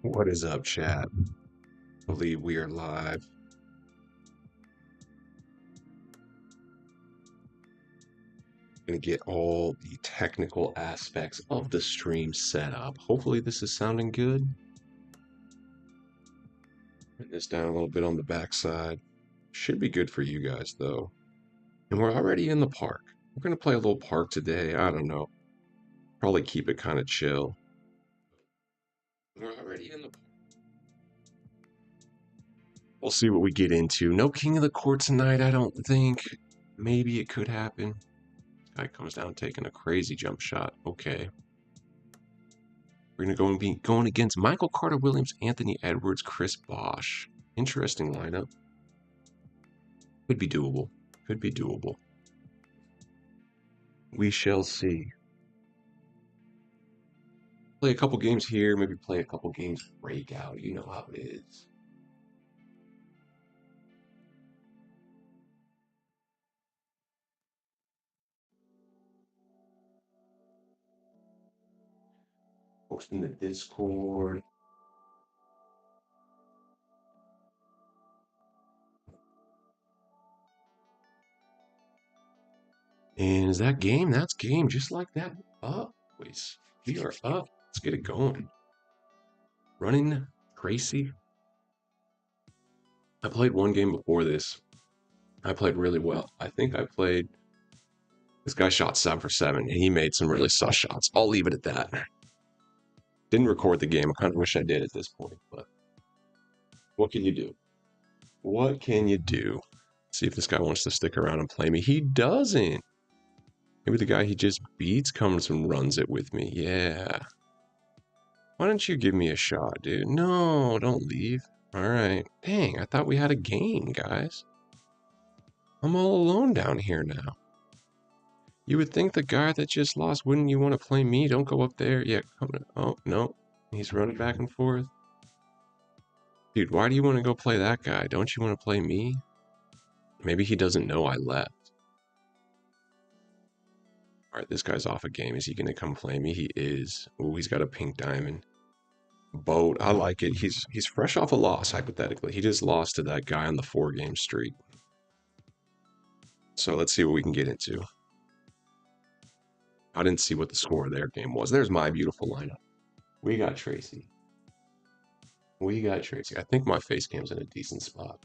What is up, chat? I believe we are live. Gonna get all the technical aspects of the stream set up. Hopefully this is sounding good. Bring this down a little bit on the backside. Should be good for you guys though. And we're already in the park. We're gonna play a little park today. I don't know. Probably keep it kind of chill. We're already in the park. We'll see what we get into. No king of the court tonight, I don't think. Maybe it could happen. Guy comes down taking a crazy jump shot. Okay. We're going to go and be going against Michael Carter Williams, Anthony Edwards, Chris Bosh. Interesting lineup. Could be doable. Could be doable. We shall see. Play a couple games here, maybe play a couple games breakout. You know how it is. Post in the Discord. And is that game? That's game. Just like that. Up, boys. We are up. Let's get it going. Running Tracy. I played one game before this. I played really well. I think I played. This guy shot 7 for 7, and he made some really sus shots. I'll leave it at that. Didn't record the game. I kind of wish I did at this point, but what can you do? What can you do? See if this guy wants to stick around and play me. He doesn't. Maybe the guy he just beats comes and runs it with me. Yeah. Why don't you give me a shot, dude? No, don't leave. All right. Dang, I thought we had a game, guys. I'm all alone down here now. You would think the guy that just lost, wouldn't you want to play me? Don't go up there. Yeah, come on. Oh, no. He's running back and forth. Dude, why do you want to go play that guy? Don't you want to play me? Maybe he doesn't know I left. All right, this guy's off a game. Is he going to come play me? He is. Oh, he's got a pink diamond. Boat. I like it. He's fresh off a loss, hypothetically. He just lost to that guy on the 4-game streak. So let's see what we can get into. I didn't see what the score of their game was. There's my beautiful lineup. We got Tracy. We got Tracy. I think my face cam's in a decent spot.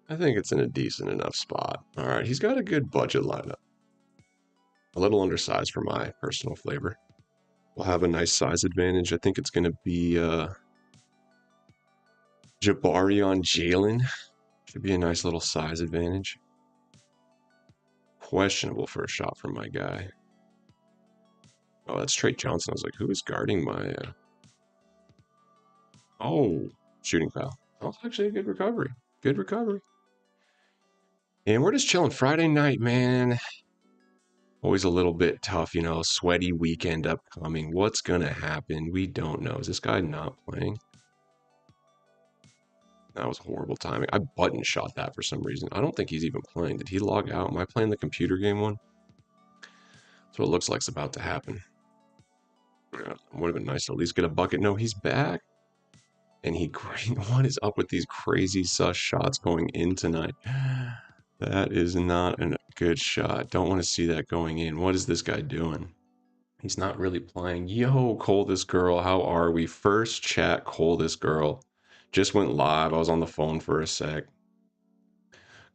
I think it's in a decent enough spot. All right, he's got a good budget lineup. A little undersized for my personal flavor. We'll have a nice size advantage. I think it's going to be Jabari on Jalen. Should be a nice little size advantage. Questionable first shot from my guy. Oh, that's Trey Johnson. I was like, who is guarding my... Oh, shooting foul. That was actually a good recovery. Good recovery. And we're just chilling Friday night, man. Always a little bit tough, you know, sweaty weekend upcoming. What's going to happen? We don't know. Is this guy not playing? That was horrible timing. I button shot that for some reason. I don't think he's even playing. Did he log out? Am I playing the computer game one? That's what it looks like it's about to happen. Yeah, would have been nice to at least get a bucket. No, he's back. And what is up with these crazy sus shots going in tonight? That is not a good shot. Don't want to see that going in. What is this guy doing? He's not really playing. Yo, Coldest Girl, how are we? First chat, Coldest Girl. Just went live. I was on the phone for a sec.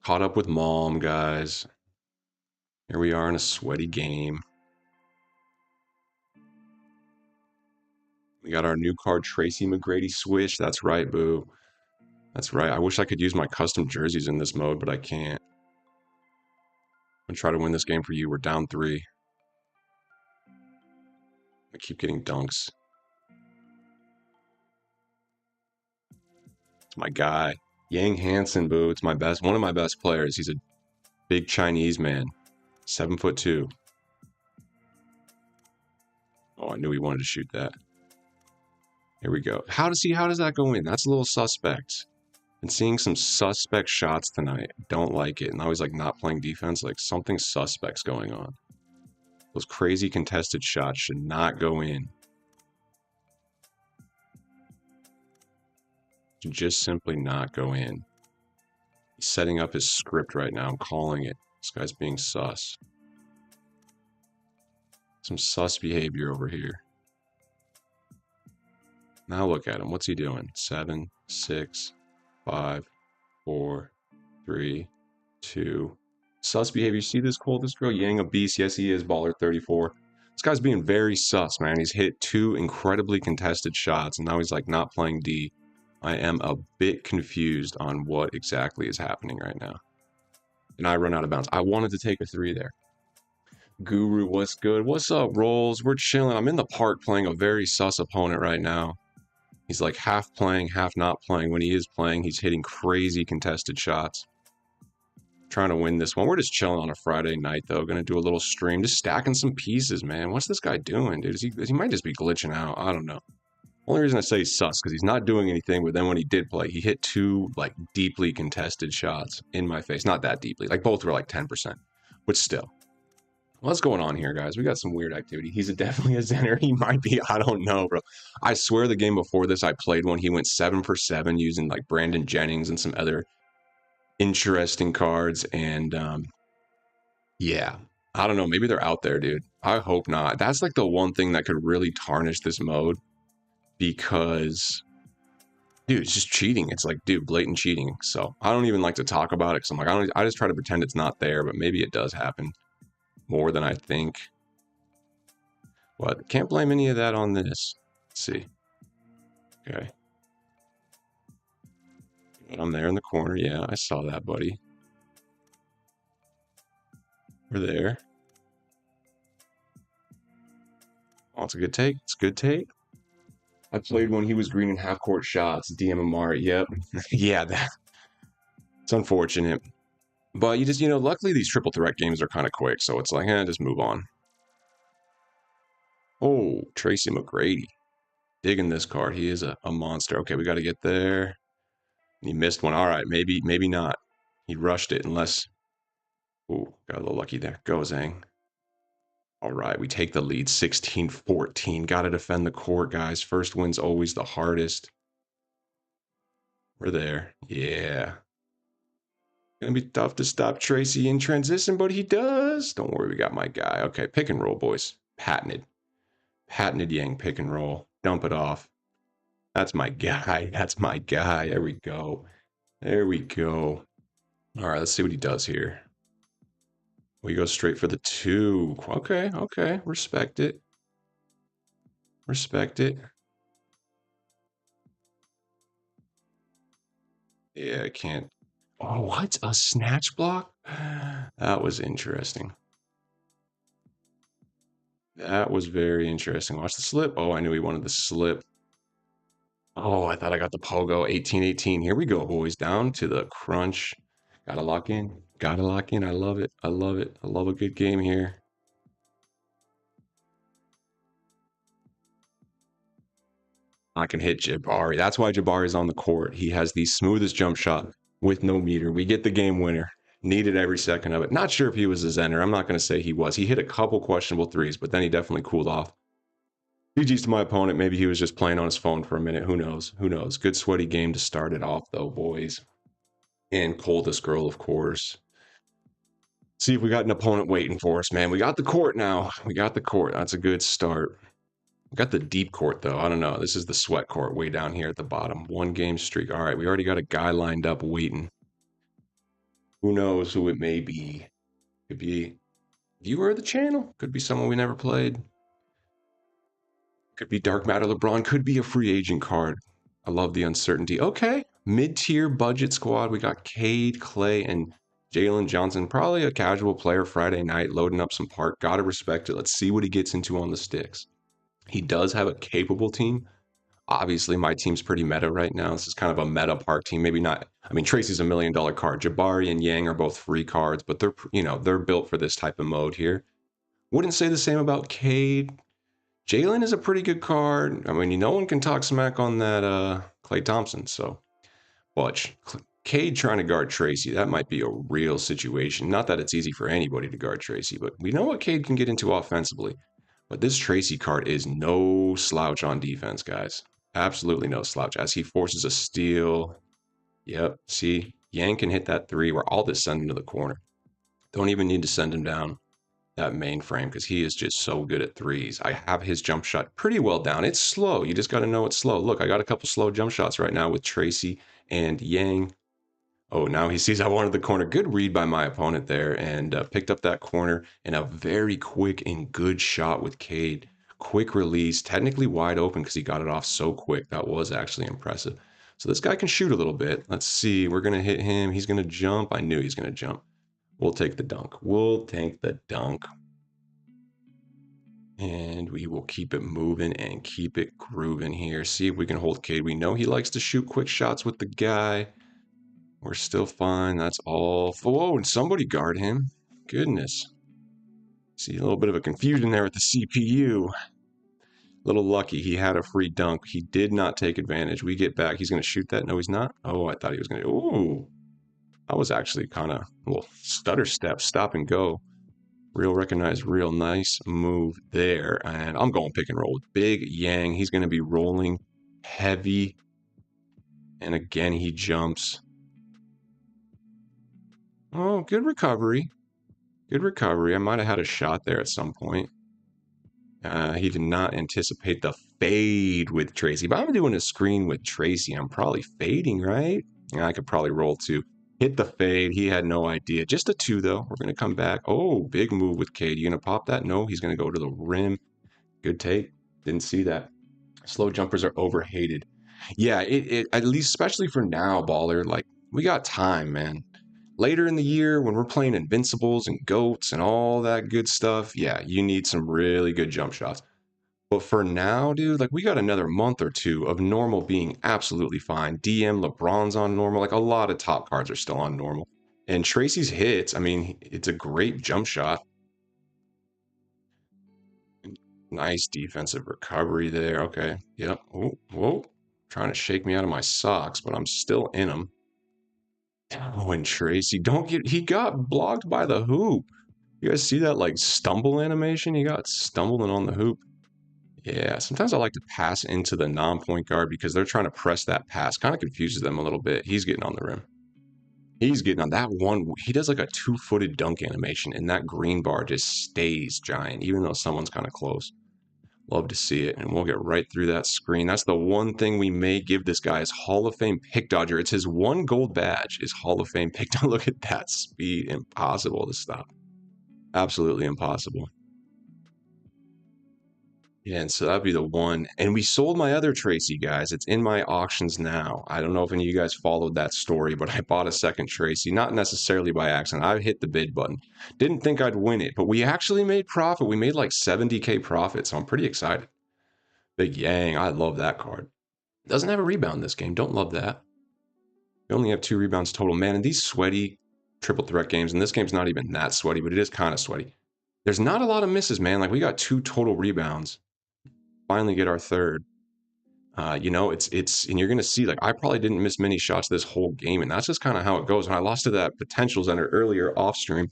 Caught up with mom, guys. Here we are in a sweaty game. We got our new card, Tracy McGrady Swish. That's right, boo. That's right. I wish I could use my custom jerseys in this mode, but I can't. I'm going to try to win this game for you. We're down 3. I keep getting dunks. It's my guy. Yang Hansen, boo. It's my best, one of my best players. He's a big Chinese man. 7'2". Oh, I knew he wanted to shoot that. Here we go. How does that go in? That's a little suspect. Been seeing some suspect shots tonight. Don't like it. And I was like not playing defense. Like something suspect's going on. Those crazy contested shots should not go in. Should just simply not go in. He's setting up his script right now. I'm calling it. This guy's being sus. Some sus behavior over here. Now look at him. What's he doing? 7, 6, 5, 4, 3, 2. Sus behavior. You see this, Cole? This girl, Yang a beast. Yes, he is. Baller 34. This guy's being very sus, man. He's hit 2 incredibly contested shots, and now he's like not playing D. I am a bit confused on what exactly is happening right now. And I run out of bounds. I wanted to take a 3 there. Guru, what's good? What's up, Rolls? We're chilling. I'm in the park playing a very sus opponent right now. He's like half playing, half not playing. When he is playing, he's hitting crazy contested shots. Trying to win this one. We're just chilling on a Friday night, though. Gonna do a little stream. Just stacking some pieces, man. What's this guy doing, dude? He might just be glitching out. I don't know. Only reason I say he's sus, because he's not doing anything, but then when he did play, he hit 2, like, deeply contested shots in my face. Not that deeply. Like, both were, like, 10%. But still. What's going on here, guys? We got some weird activity. He's definitely a Zenner. He might be. I don't know, bro. I swear the game before this, I played one. He went 7 for 7 using, like, Brandon Jennings and some other interesting cards. And, yeah. I don't know. Maybe they're out there, dude. I hope not. That's, like, the one thing that could really tarnish this mode. Because, dude, it's just cheating. It's like, dude, blatant cheating. So I don't even like to talk about it because I'm like, I just try to pretend it's not there, but maybe it does happen more than I think. But can't blame any of that on this. Let's see. Okay. I'm there in the corner. Yeah, I saw that, buddy. We're there. Oh, it's a good take. It's a good take. I played when he was green in half-court shots. DMMR, yep. Yeah, it's unfortunate. But you just, luckily these triple threat games are kind of quick, so it's like, just move on. Oh, Tracy McGrady. Digging this card. He is a monster. Okay, we got to get there. He missed one. All right, maybe not. He rushed it unless... Ooh, got a little lucky there. Go, Zhang. All right, we take the lead, 16-14. Got to defend the court, guys. First win's always the hardest. We're there. Yeah. Gonna be tough to stop Tracy in transition, but he does. Don't worry, we got my guy. Okay, pick and roll, boys. Patented. Patented Yang pick and roll. Dump it off. That's my guy. That's my guy. There we go. There we go. All right, let's see what he does here. We go straight for the 2. Okay, okay. Respect it. Respect it. Yeah, I can't. Oh, what? A snatch block? That was interesting. That was very interesting. Watch the slip. Oh, I knew he wanted the slip. Oh, I thought I got the pogo. 18-18. Here we go, boys. Down to the crunch. Gotta lock in. Gotta lock in. I love it. I love it. I love a good game here. I can hit Jabari. That's why Jabari's on the court. He has the smoothest jump shot with no meter. We get the game winner. Needed every second of it. Not sure if he was a Zenner. I'm not going to say he was. He hit a couple questionable threes, but then he definitely cooled off. GG's to my opponent. Maybe he was just playing on his phone for a minute. Who knows? Who knows? Good sweaty game to start it off, though, boys. And coldest girl, of course. See if we got an opponent waiting for us, man. We got the court now. We got the court. That's a good start. We got the deep court, though. I don't know. This is the sweat court way down here at the bottom. 1 game streak. All right, we already got a guy lined up waiting. Who knows who it may be? Could be a viewer of the channel. Could be someone we never played. Could be Dark Matter LeBron. Could be a free agent card. I love the uncertainty. Okay. Mid-tier budget squad. We got Cade, Clay, and Jalen Johnson. Probably a casual player Friday night, loading up some park. Gotta respect it. Let's see what he gets into on the sticks. He does have a capable team. Obviously, my team's pretty meta right now. This is kind of a meta park team. Maybe not. I mean, Tracy's $1 million card. Jabari and Yang are both free cards, but they're built for this type of mode here. Wouldn't say the same about Cade. Jalen is a pretty good card. I mean, no one can talk smack on that Klay Thompson. So, watch. Cade trying to guard Tracy, that might be a real situation. Not that it's easy for anybody to guard Tracy, but we know what Cade can get into offensively. But this Tracy card is no slouch on defense, guys. Absolutely no slouch. As he forces a steal. Yep, see? Yang can hit that three where I'll just send him to the corner. Don't even need to send him down that mainframe because he is just so good at threes. I have his jump shot pretty well down. It's slow. You just got to know it's slow. Look, I got a couple slow jump shots right now with Tracy and Yang. Oh, now he sees I wanted the corner. Good read by my opponent there and picked up that corner and a very quick and good shot with Cade. Quick release, technically wide open because he got it off so quick. That was actually impressive. So this guy can shoot a little bit. Let's see. We're going to hit him. He's going to jump. I knew he's going to jump. We'll take the dunk. We'll take the dunk. And we will keep it moving and keep it grooving here. See if we can hold Cade. We know he likes to shoot quick shots with the guy. We're still fine. That's all. Whoa, and somebody guard him. Goodness. See, a little bit of a confusion there with the CPU. Little lucky. He had a free dunk. He did not take advantage. We get back. He's going to shoot that. No, he's not. Oh, I thought he was going to. Ooh. I was actually kind of a little stutter step, stop and go. Real recognized, real nice move there. And I'm going pick and roll with Big Yang. He's going to be rolling heavy. And again, he jumps. Oh, good recovery. Good recovery. I might have had a shot there at some point. He did not anticipate the fade with Tracy. But I'm doing a screen with Tracy. I'm probably fading, right? Yeah, I could probably roll two. Hit the fade. He had no idea. Just a two, though. We're going to come back. Oh, big move with Cade. You going to pop that? No, he's going to go to the rim. Good take. Didn't see that. Slow jumpers are overhated. Yeah, it at least, especially for now, baller, like, we got time, man. Later in the year, when we're playing Invincibles and GOATs and all that good stuff, yeah, you need some really good jump shots. But for now, dude, like we got another month or two of normal being absolutely fine. DM LeBron's on normal. Like a lot of top cards are still on normal. And Tracy's hits, I mean, it's a great jump shot. Nice defensive recovery there. Okay. Yep. Oh, whoa. Trying to shake me out of my socks, but I'm still in them. Oh, and Tracy, don't get, he got blocked by the hoop. You guys see that like stumble animation? He got stumbling on the hoop. Yeah, sometimes I like to pass into the non-point guard because they're trying to press that pass. Kind of confuses them a little bit. He's getting on the rim. He's getting on that one. He does like a two-footed dunk animation, and that green bar just stays giant, even though someone's kind of close. Love to see it, and we'll get right through that screen. That's the one thing we may give this guy is Hall of Fame pick dodger. It's his one gold badge is Hall of Fame pick dodger. Look at that speed. Impossible to stop. Absolutely impossible. Yeah, and so that'd be the one. And we sold my other Tracy, guys. It's in my auctions now. I don't know if any of you guys followed that story, but I bought a second Tracy, not necessarily by accident. I hit the bid button. Didn't think I'd win it, but we actually made profit. We made like 70K profit, so I'm pretty excited. Big Yang, I love that card. Doesn't have a rebound this game. Don't love that. We only have 2 rebounds total. Man, in these sweaty triple threat games, and this game's not even that sweaty, but it is kind of sweaty. There's not a lot of misses, man. Like we got 2 total rebounds. Finally get our third. You know, it's and you're gonna see like I probably didn't miss many shots this whole game, and that's just kind of how it goes. When I lost to that potentials under earlier off stream,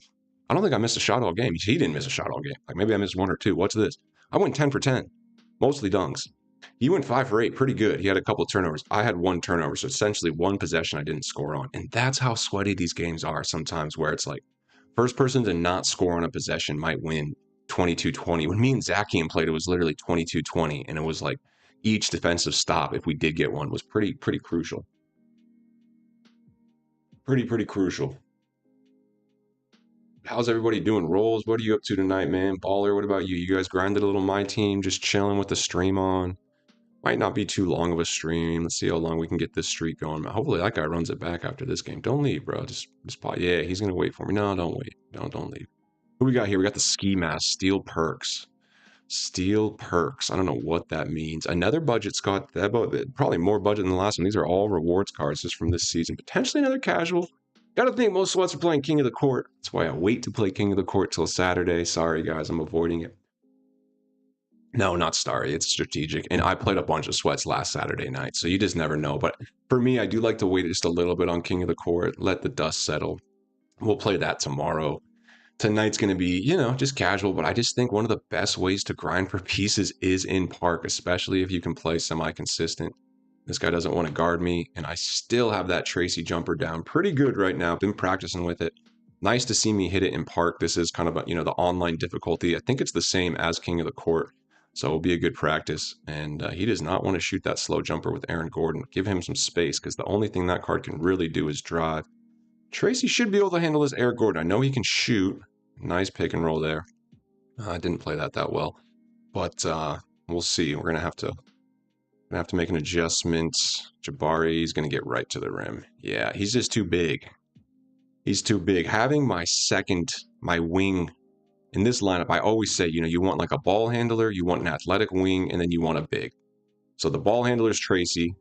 I don't think I missed a shot all game. He didn't miss a shot all game. Like maybe I missed 1 or 2. What's this? I went 10 for 10, mostly dunks. He went 5 for 8, pretty good. He had a couple of turnovers. I had 1 turnover, so essentially 1 possession I didn't score on. And that's how sweaty these games are sometimes, where it's like first person to not score on a possession might win 22-20. When me and Zakian played, it was literally 22-20, and it was like each defensive stop, if we did get one, was pretty crucial. Pretty crucial. How's everybody doing? Rolls, what are you up to tonight, man? Baller, what about you? You guys grinded a little Myteam, just chilling with the stream on. Might not be too long of a stream. Let's see how long we can get this streak going. Hopefully that guy runs it back after this game. Don't leave, bro. Just pause. Yeah, he's gonna wait for me. No, don't wait. Don't leave. Who we got here? We got the ski mask, steel perks. Steel perks. I don't know what that means. Another budget, Scott. Probably more budget than the last one. These are all rewards cards just from this season. Potentially another casual. Gotta think most of us are playing King of the Court. That's why I wait to play King of the Court till Saturday. Sorry, guys, I'm avoiding it. No, not Starry. It's strategic. And I played a bunch of sweats last Saturday night, so you just never know. But for me, I do like to wait just a little bit on King of the Court, let the dust settle. We'll play that tomorrow. Tonight's going to be, just casual, but I just think one of the best ways to grind for pieces is in park, especially if you can play semi consistent. This guy doesn't want to guard me, and I still have that Tracy jumper down pretty good right now. Been practicing with it. Nice to see me hit it in park. This is kind of the online difficulty. I think it's the same as King of the Court, so it'll be a good practice. And he does not want to shoot that slow jumper with Aaron Gordon. Give him some space because the only thing that card can really do is drive. Tracy should be able to handle this Aaron Gordon. I know he can shoot. Nice pick and roll there. I didn't play that well, but we'll see. We're gonna have to make an adjustment. Jabari is gonna get right to the rim. Yeah, he's just too big. He's too big. Having my wing in this lineup, I always say, you want like a ball handler, you want an athletic wing, and then you want a big. So the ball handler is Tracy.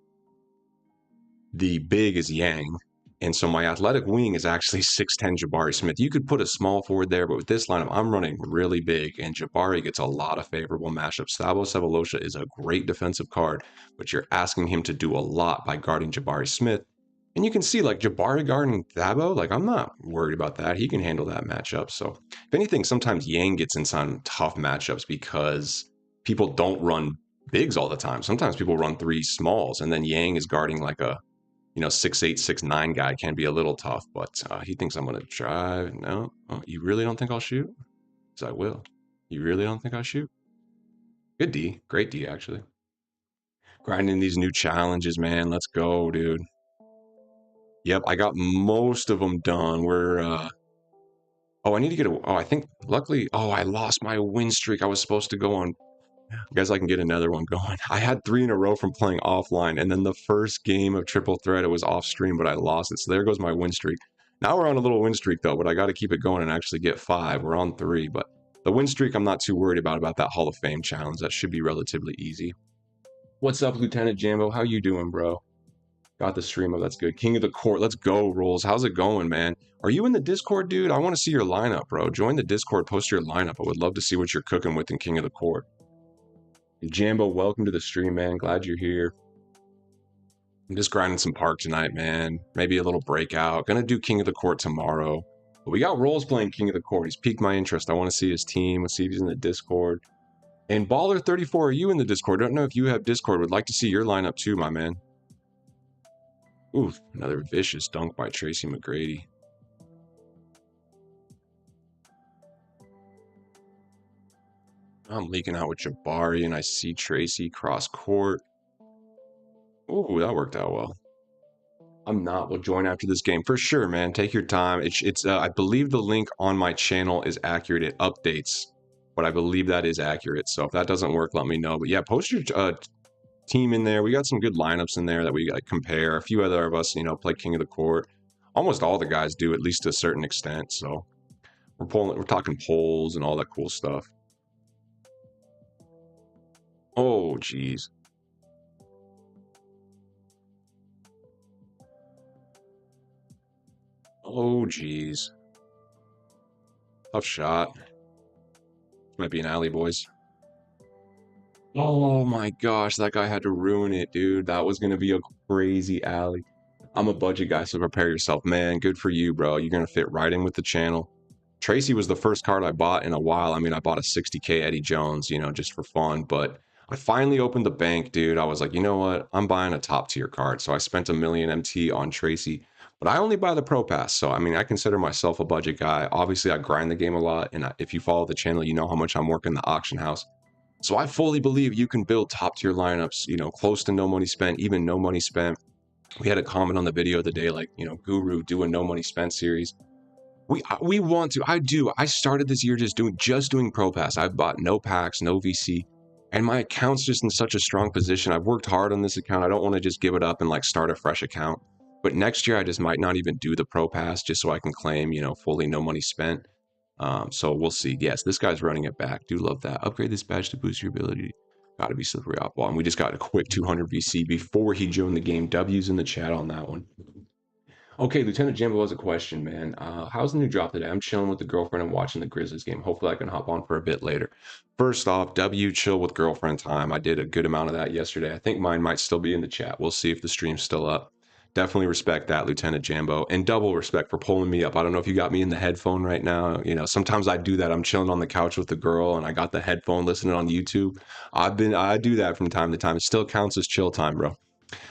The big is Yang. And so my athletic wing is actually 6'10 Jabari Smith. You could put a small forward there, but with this lineup, I'm running really big, and Jabari gets a lot of favorable matchups. Thabo Sefolosha is a great defensive card, but you're asking him to do a lot by guarding Jabari Smith. And you can see, like, Jabari guarding Thabo, like, I'm not worried about that. He can handle that matchup. So, if anything, sometimes Yang gets in some tough matchups because people don't run bigs all the time. Sometimes people run three smalls, and then Yang is guarding like a 6'8", 6'9" guy. Can be a little tough, but he thinks I'm going to drive. No, you really don't think I'll shoot? Because I will. You really don't think I'll shoot? Good D. Great D, actually. Grinding these new challenges, man. Let's go, dude. Yep, I got most of them done. I need to get I think, luckily, I lost my win streak. I was supposed to go on. I guess I can get another one going. I had 3 in a row from playing offline, and then the first game of Triple Threat, it was off stream, but I lost it. So there goes my win streak. Now we're on a little win streak, though, but I got to keep it going and actually get 5. We're on 3, but the win streak I'm not too worried about that Hall of Fame challenge. That should be relatively easy. What's up, Lieutenant Jambo? How you doing, bro? Got the stream up. That's good. King of the Court. Let's go, Rolls. How's it going, man? Are you in the Discord, dude? I want to see your lineup, bro. Join the Discord. Post your lineup. I would love to see what you're cooking with in King of the Court. Jambo, welcome to the stream, man. Glad you're here. I'm just grinding some park tonight, man. Maybe a little breakout. Gonna do King of the Court tomorrow. But we got Rolls playing King of the Court. He's piqued my interest. I want to see his team. Let's see if he's in the Discord. And Baller34, are you in the Discord? Don't know if you have Discord. Would like to see your lineup too, my man. Oof, another vicious dunk by Tracy McGrady. I'm leaking out with Jabari, and I see Tracy cross court. Ooh, that worked out well. I'm not. We'll join after this game for sure, man. Take your time. It's I believe the link on my channel is accurate. It updates, but I believe that is accurate. So if that doesn't work, let me know. But yeah, post your team in there. We got some good lineups in there that we compare. A few other of us, play King of the Court. Almost all the guys do, at least to a certain extent. So we're talking polls and all that cool stuff. Oh, geez. Oh, geez. Tough shot. Might be an alley, boys. Oh my gosh, that guy had to ruin it, dude. That was going to be a crazy alley. I'm a budget guy, so prepare yourself. Man, good for you, bro. You're going to fit right in with the channel. Tracy was the first card I bought in a while. I mean, I bought a 60K Eddie Jones, just for fun. But I finally opened the bank, dude. I was like, you know what? I'm buying a top tier card. So I spent $1 million MT on Tracy. But I only buy the Pro Pass. So, I mean, I consider myself a budget guy. Obviously, I grind the game a lot. And if you follow the channel, you know how much I'm working the auction house. So I fully believe you can build top tier lineups, close to no money spent, even no money spent. We had a comment on the video the day, like, Guru do a no money spent series. We want to. I started this year just doing Pro Pass. I've bought no packs, no VC, and my account's just in such a strong position. I've worked hard on this account. I don't want to just give it up and like start a fresh account. But next year I just might not even do the Pro Pass just so I can claim, fully no money spent. So we'll see. Yes, this guy's running it back. Do love that. Upgrade this badge to boost your ability. Got to be slippery off ball. And we just got a quick 200 VC before he joined the game. W's in the chat on that one. Okay, Lieutenant Jimbo has a question, man. How's the new drop today? I'm chilling with the girlfriend and watching the Grizzlies game. Hopefully, I can hop on for a bit later. First off, W, chill with girlfriend time. I did a good amount of that yesterday. I think mine might still be in the chat. We'll see if the stream's still up. Definitely respect that, Lieutenant Jambo, and double respect for pulling me up. I don't know if you got me in the headphone right now. You know, sometimes I do that. I'm chilling on the couch with the girl, and I got the headphone listening on YouTube. I do that from time to time. It still counts as chill time, bro.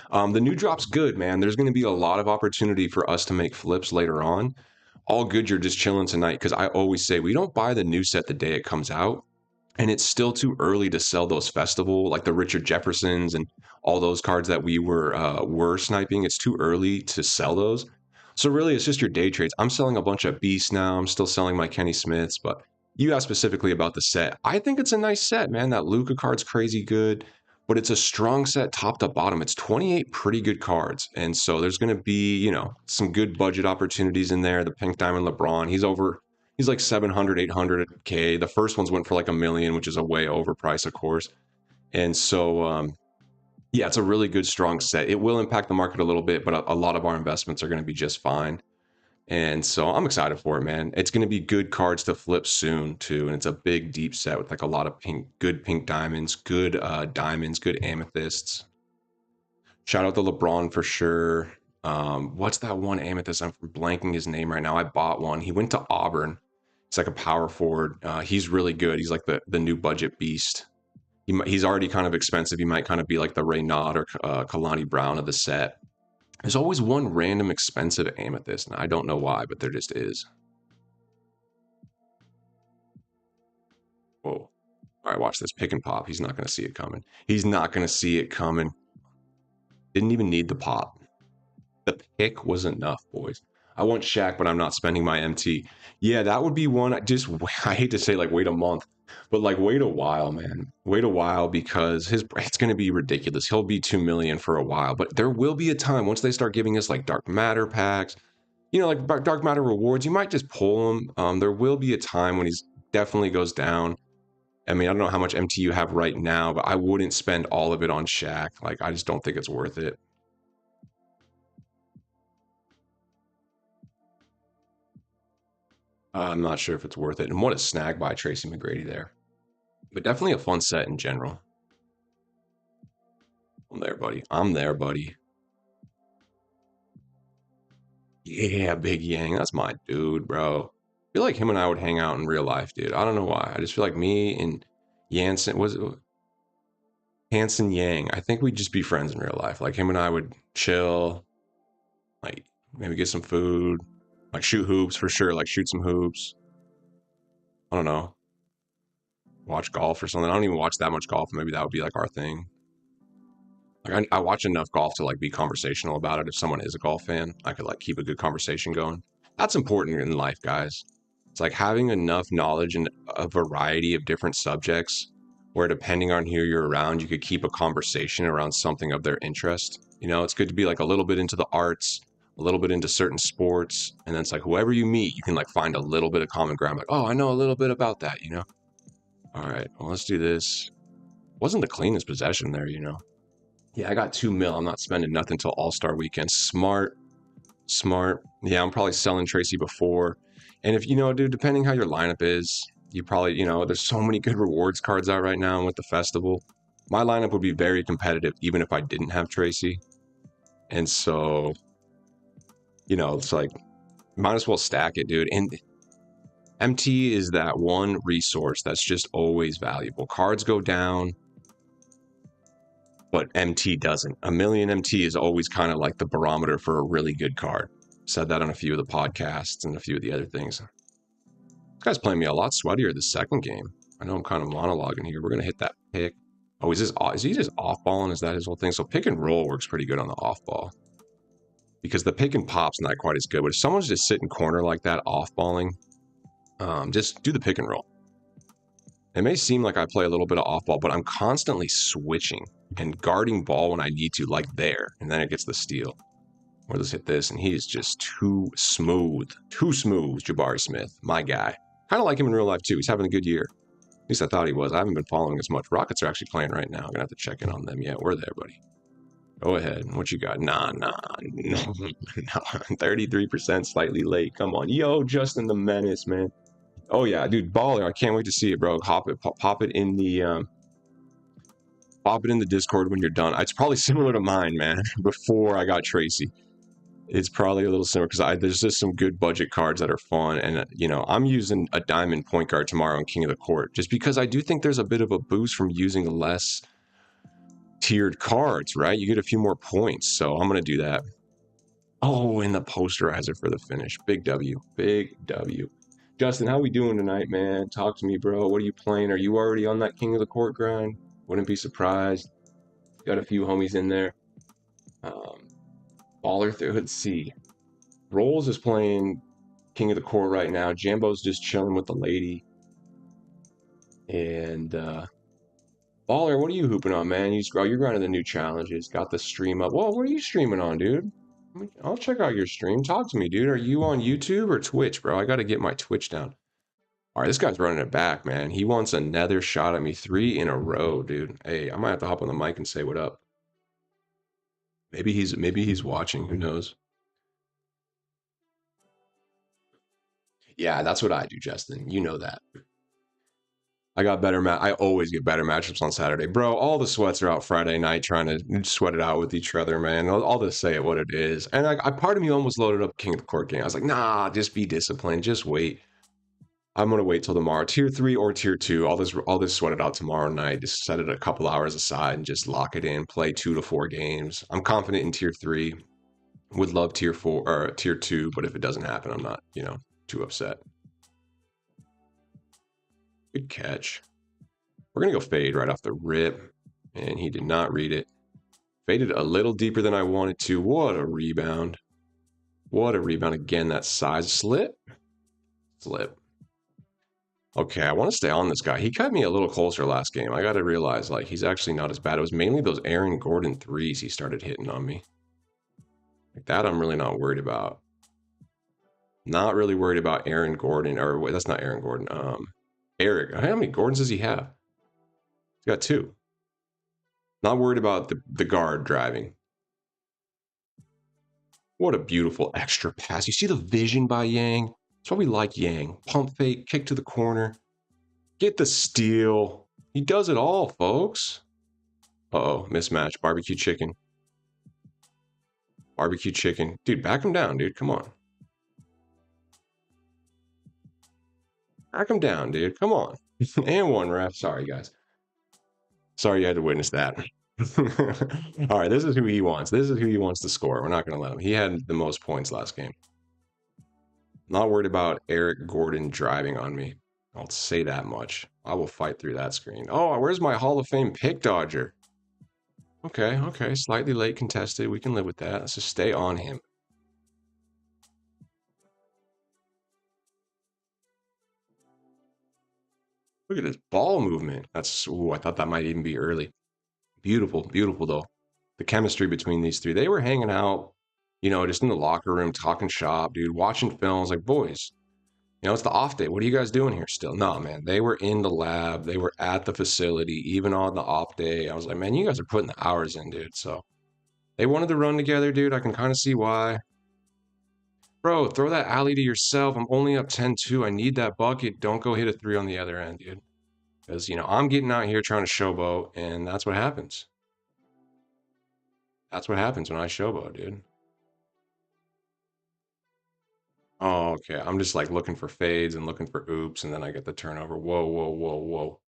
The new drop's good, man. There's going to be a lot of opportunity for us to make flips later on. All good, you're just chilling tonight because I always say we don't buy the new set the day it comes out. And it's still too early to sell those festival, like the Richard Jeffersons and all those cards that we were sniping. It's too early to sell those. So really, it's just your day trades. I'm selling a bunch of beasts now. I'm still selling my Kenny Smiths, but you asked specifically about the set. I think it's a nice set, man. That Luca card's crazy good, but it's a strong set top to bottom. It's 28 pretty good cards, and so there's going to be, some good budget opportunities in there. The Pink Diamond LeBron, he's like 700, 800K. The first ones went for like a million, which is a way overpriced, of course. And so, yeah, it's a really good, strong set. It will impact the market a little bit, but a lot of our investments are going to be just fine. And so I'm excited for it, man. It's going to be good cards to flip soon, too. And it's a big, deep set with like a lot of good pink diamonds, good diamonds, good amethysts. Shout out to LeBron for sure. What's that one amethyst? I'm blanking his name right now. I bought one. He went to Auburn. It's like a power forward. He's really good. He's like the new budget beast. He's already kind of expensive. He might kind of be like the Raynaud or Kalani Brown of the set. There's always one random expensive amethyst, and I don't know why, but there just is. Whoa. All right, watch this. Pick and pop. He's not going to see it coming. He's not going to see it coming. Didn't even need the pop. The pick was enough, boys. I want Shaq, but I'm not spending my MT. Yeah, that would be one. I hate to say like wait a month, but like wait a while, man. Wait a while because it's going to be ridiculous. He'll be 2 million for a while, but there will be a time once they start giving us like dark matter packs, like dark matter rewards. You might just pull them. There will be a time when he's definitely goes down. I mean, I don't know how much MT you have right now, but I wouldn't spend all of it on Shaq. Like, I just don't think it's worth it. I'm not sure if it's worth it. And what a snag by Tracy McGrady there. But definitely a fun set in general. I'm there, buddy. I'm there, buddy. Yeah, Big Yang. That's my dude, bro. I feel like him and I would hang out in real life, dude. I don't know why. I just feel like me and Yansen was Hanson Yang. I think we'd just be friends in real life. Like him and I would chill, like maybe get some food, like shoot hoops for sure. Like shoot some hoops. I don't know. Watch golf or something. I don't even watch that much golf. Maybe that would be like our thing. Like I watch enough golf to like be conversational about it. If someone is a golf fan, I could like keep a good conversation going. That's important in life, guys. It's like having enough knowledge in a variety of different subjects where depending on who you're around, you could keep a conversation around something of their interest. It's good to be like a little bit into the arts, a little bit into certain sports, and then it's like whoever you meet, you can like find a little bit of common ground. Like, oh, I know a little bit about that. All right, well, let's do this. Wasn't the cleanest possession there. Yeah, I got 2 mil. I'm not spending nothing till All-Star weekend. Smart. Yeah, I'm probably selling Tracy before. And if dude, depending how your lineup is, you probably, there's so many good rewards cards out right now with the festival. My lineup would be very competitive even if I didn't have Tracy. And so, it's like might as well stack it, dude. And MT is that one resource that's just always valuable. Cards go down, but MT doesn't. A million MT is always kind of like the barometer for a really good card. Said that on a few of the podcasts and a few of the other things. This guy's playing me a lot sweatier the second game. I know I'm kind of monologuing here. We're going to hit that pick. Oh, is he just off-balling? Is that his whole thing? So pick and roll works pretty good on the off-ball. Because the pick and pop's not quite as good. But if someone's just sitting corner like that, off-balling, just do the pick and roll. It may seem like I play a little bit of off-ball, but I'm constantly switching and guarding ball when I need to, like there. And then it gets the steal. Or let's hit this, and he is just too smooth. Too smooth, Jabari Smith, my guy. Kind of like him in real life, too. He's having a good year. At least I thought he was. I haven't been following as much. Rockets are actually playing right now. I'm going to have to check in on them. Yeah, we're there, buddy. Go ahead. What you got? Nah, no, no. 33% slightly late. Come on. Yo, Justin the Menace, man. Oh yeah, dude, baller. I can't wait to see it, bro. Pop it in the pop it in the Discord when you're done. It's probably similar to mine, man. Before I got Tracy, it's probably a little similar because there's just some good budget cards that are fun, and I'm using a diamond point guard tomorrow in King of the Court just because I do think there's a bit of a boost from using less tiered cards, right? You get a few more points, so I'm gonna do that. Oh, and the posterizer for the finish. Big W. Big W. Justin, how we doing tonight, man? Talk to me, bro. What are you playing? Are you already on that King of the Court grind? Wouldn't be surprised. Got a few homies in there. Baller through. Let's see. Rolls is playing King of the Court right now. Jambo's just chilling with the lady. And Baller, what are you hooping on, man? You're grinding the new challenges. Got the stream up. Well, what are you streaming on, dude? I'll check out your stream. Talk to me, dude. Are you on YouTube or Twitch, bro? I got to get my Twitch down. All right, this guy's running it back, man. He wants another shot at me. 3 in a row, dude. Hey, I might have to hop on the mic and say what up. Maybe he's watching. Who knows? Yeah, that's what I do, Justin. You know that. I got better I always get better matchups on Saturday. Bro, all the sweats are out Friday night trying to sweat it out with each other, man. I'll just say it what it is. And part of me almost loaded up King of the Court game. I was like, nah, just be disciplined. Just wait. I'm gonna wait till tomorrow. Tier 3 or tier 2. I'll just sweat it out tomorrow night. Just set it a couple hours aside and just lock it in. Play 2 to 4 games. I'm confident in tier 3. Would love tier 4 or tier 2, but if it doesn't happen, I'm not, too upset. Good catch. We're going to go fade right off the rip. And he did not read it. Faded a little deeper than I wanted to. What a rebound. What a rebound. Again, that size. Slip. Slip. Okay, I want to stay on this guy. He cut me a little closer last game. I got to realize, he's actually not as bad. It was mainly those Aaron Gordon threes he started hitting on me. Like that, I'm really not worried about. Not really worried about Aaron Gordon. Or wait, that's not Aaron Gordon. Eric. How many Gordons does he have? He's got 2. Not worried about the guard driving. What a beautiful extra pass. You see the vision by Yang? That's why we like Yang. Pump fake, kick to the corner. Get the steal. He does it all, folks. Uh-oh, mismatch. Barbecue chicken. Barbecue chicken. Dude, back him down, dude. Come on. Back him down, dude. Come on. And one ref. Sorry, guys. Sorry you had to witness that. All right, this is who he wants. This is who he wants to score. We're not going to let him. He had the most points last game. Not worried about Eric Gordon driving on me. I'll say that much. I will fight through that screen. Oh, where's my Hall of Fame pick dodger? Okay. Slightly late contested. We can live with that. Let's just stay on him. Look at this ball movement. I thought that might even be early. Beautiful, beautiful though. The chemistry between these three. They were hanging out, just in the locker room, talking shop, dude, watching films. Like, boys, it's the off day. What are you guys doing here still? No, man. They were in the lab. They were at the facility, even on the off day. I was like, man, you guys are putting the hours in, dude. So they wanted to run together, dude. I can kind of see why. Bro, throw that alley to yourself. I'm only up 10-2. I need that bucket. Don't go hit a 3 on the other end, dude. Because, I'm getting out here trying to showboat, and that's what happens. That's what happens when I showboat, dude. Oh, okay. I'm just looking for fades and looking for oops, and then I get the turnover. Whoa.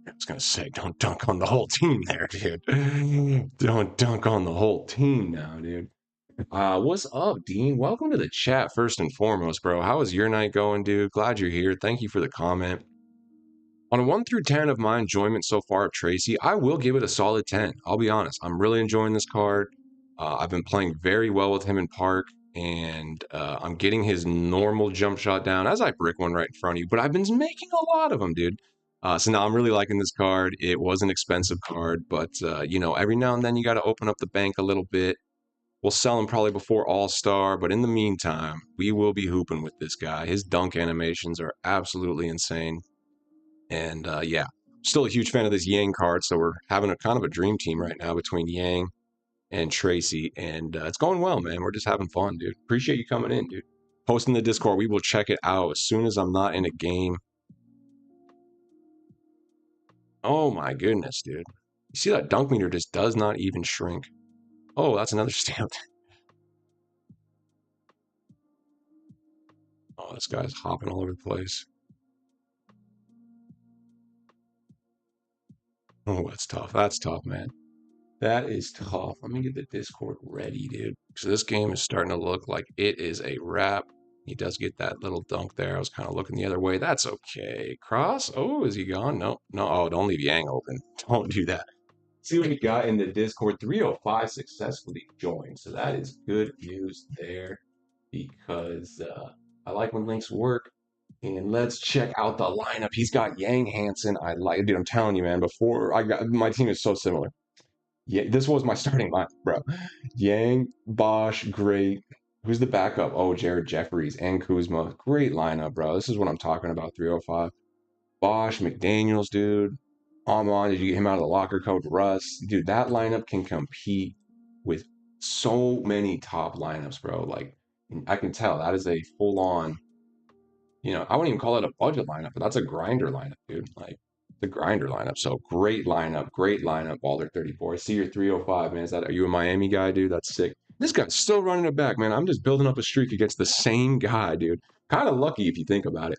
I was gonna say, don't dunk on the whole team there, dude. Don't dunk on the whole team now, dude. What's up, Dean? Welcome to the chat first and foremost, bro. How is your night going, dude? Glad you're here. Thank you for the comment. On a 1 through 10 of my enjoyment so far of Tracy, I will give it a solid 10. I'll be honest. I'm really enjoying this card. I've been playing very well with him in Park, and I'm getting his normal jump shot down as I brick one right in front of you, but I've been making a lot of them, dude. So now I'm really liking this card. It was an expensive card, but, every now and then you got to open up the bank a little bit. We'll sell him probably before All-Star, but in the meantime, we will be hooping with this guy. His dunk animations are absolutely insane. And yeah, still a huge fan of this Yang card, so we're having a kind of a dream team right now between Yang and Tracy, and it's going well, man. We're just having fun, dude. Appreciate you coming in, dude. Posting the Discord. We will check it out as soon as I'm not in a game. Oh my goodness, dude. You see that dunk meter just does not even shrink. Oh, that's another stamp. Oh, this guy's hopping all over the place. Oh, that's tough. That's tough, man. That is tough. Let me get the Discord ready, dude. So this game is starting to look like it is a wrap. He does get that little dunk there. I was kind of looking the other way. That's okay. Cross. Oh, is he gone? No, no. Oh, don't leave Yang open. Don't do that. See what we got in the Discord. 305 successfully joined. So that is good news there because I like when links work. And let's check out the lineup. He's got Yang Hansen. I like, dude, I'm telling you, man, before I got my team is so similar. Yeah, this was my starting line, bro. Yang, Bosch, great. Who's the backup? Oh, Jared Jeffries and Kuzma. Great lineup, bro. This is what I'm talking about, 305. Bosch, McDaniels, dude. Amon, did you get him out of the locker? Coach Russ. Dude, that lineup can compete with so many top lineups, bro. Like, I can tell that is a full-on, I wouldn't even call it a budget lineup, but that's a grinder lineup, dude. Like, the grinder lineup. So great lineup, Balder 34. I see your 305, man. Are you a Miami guy, dude? That's sick. This guy's still running it back, man. I'm just building up a streak against the same guy, dude. Kind of lucky if you think about it.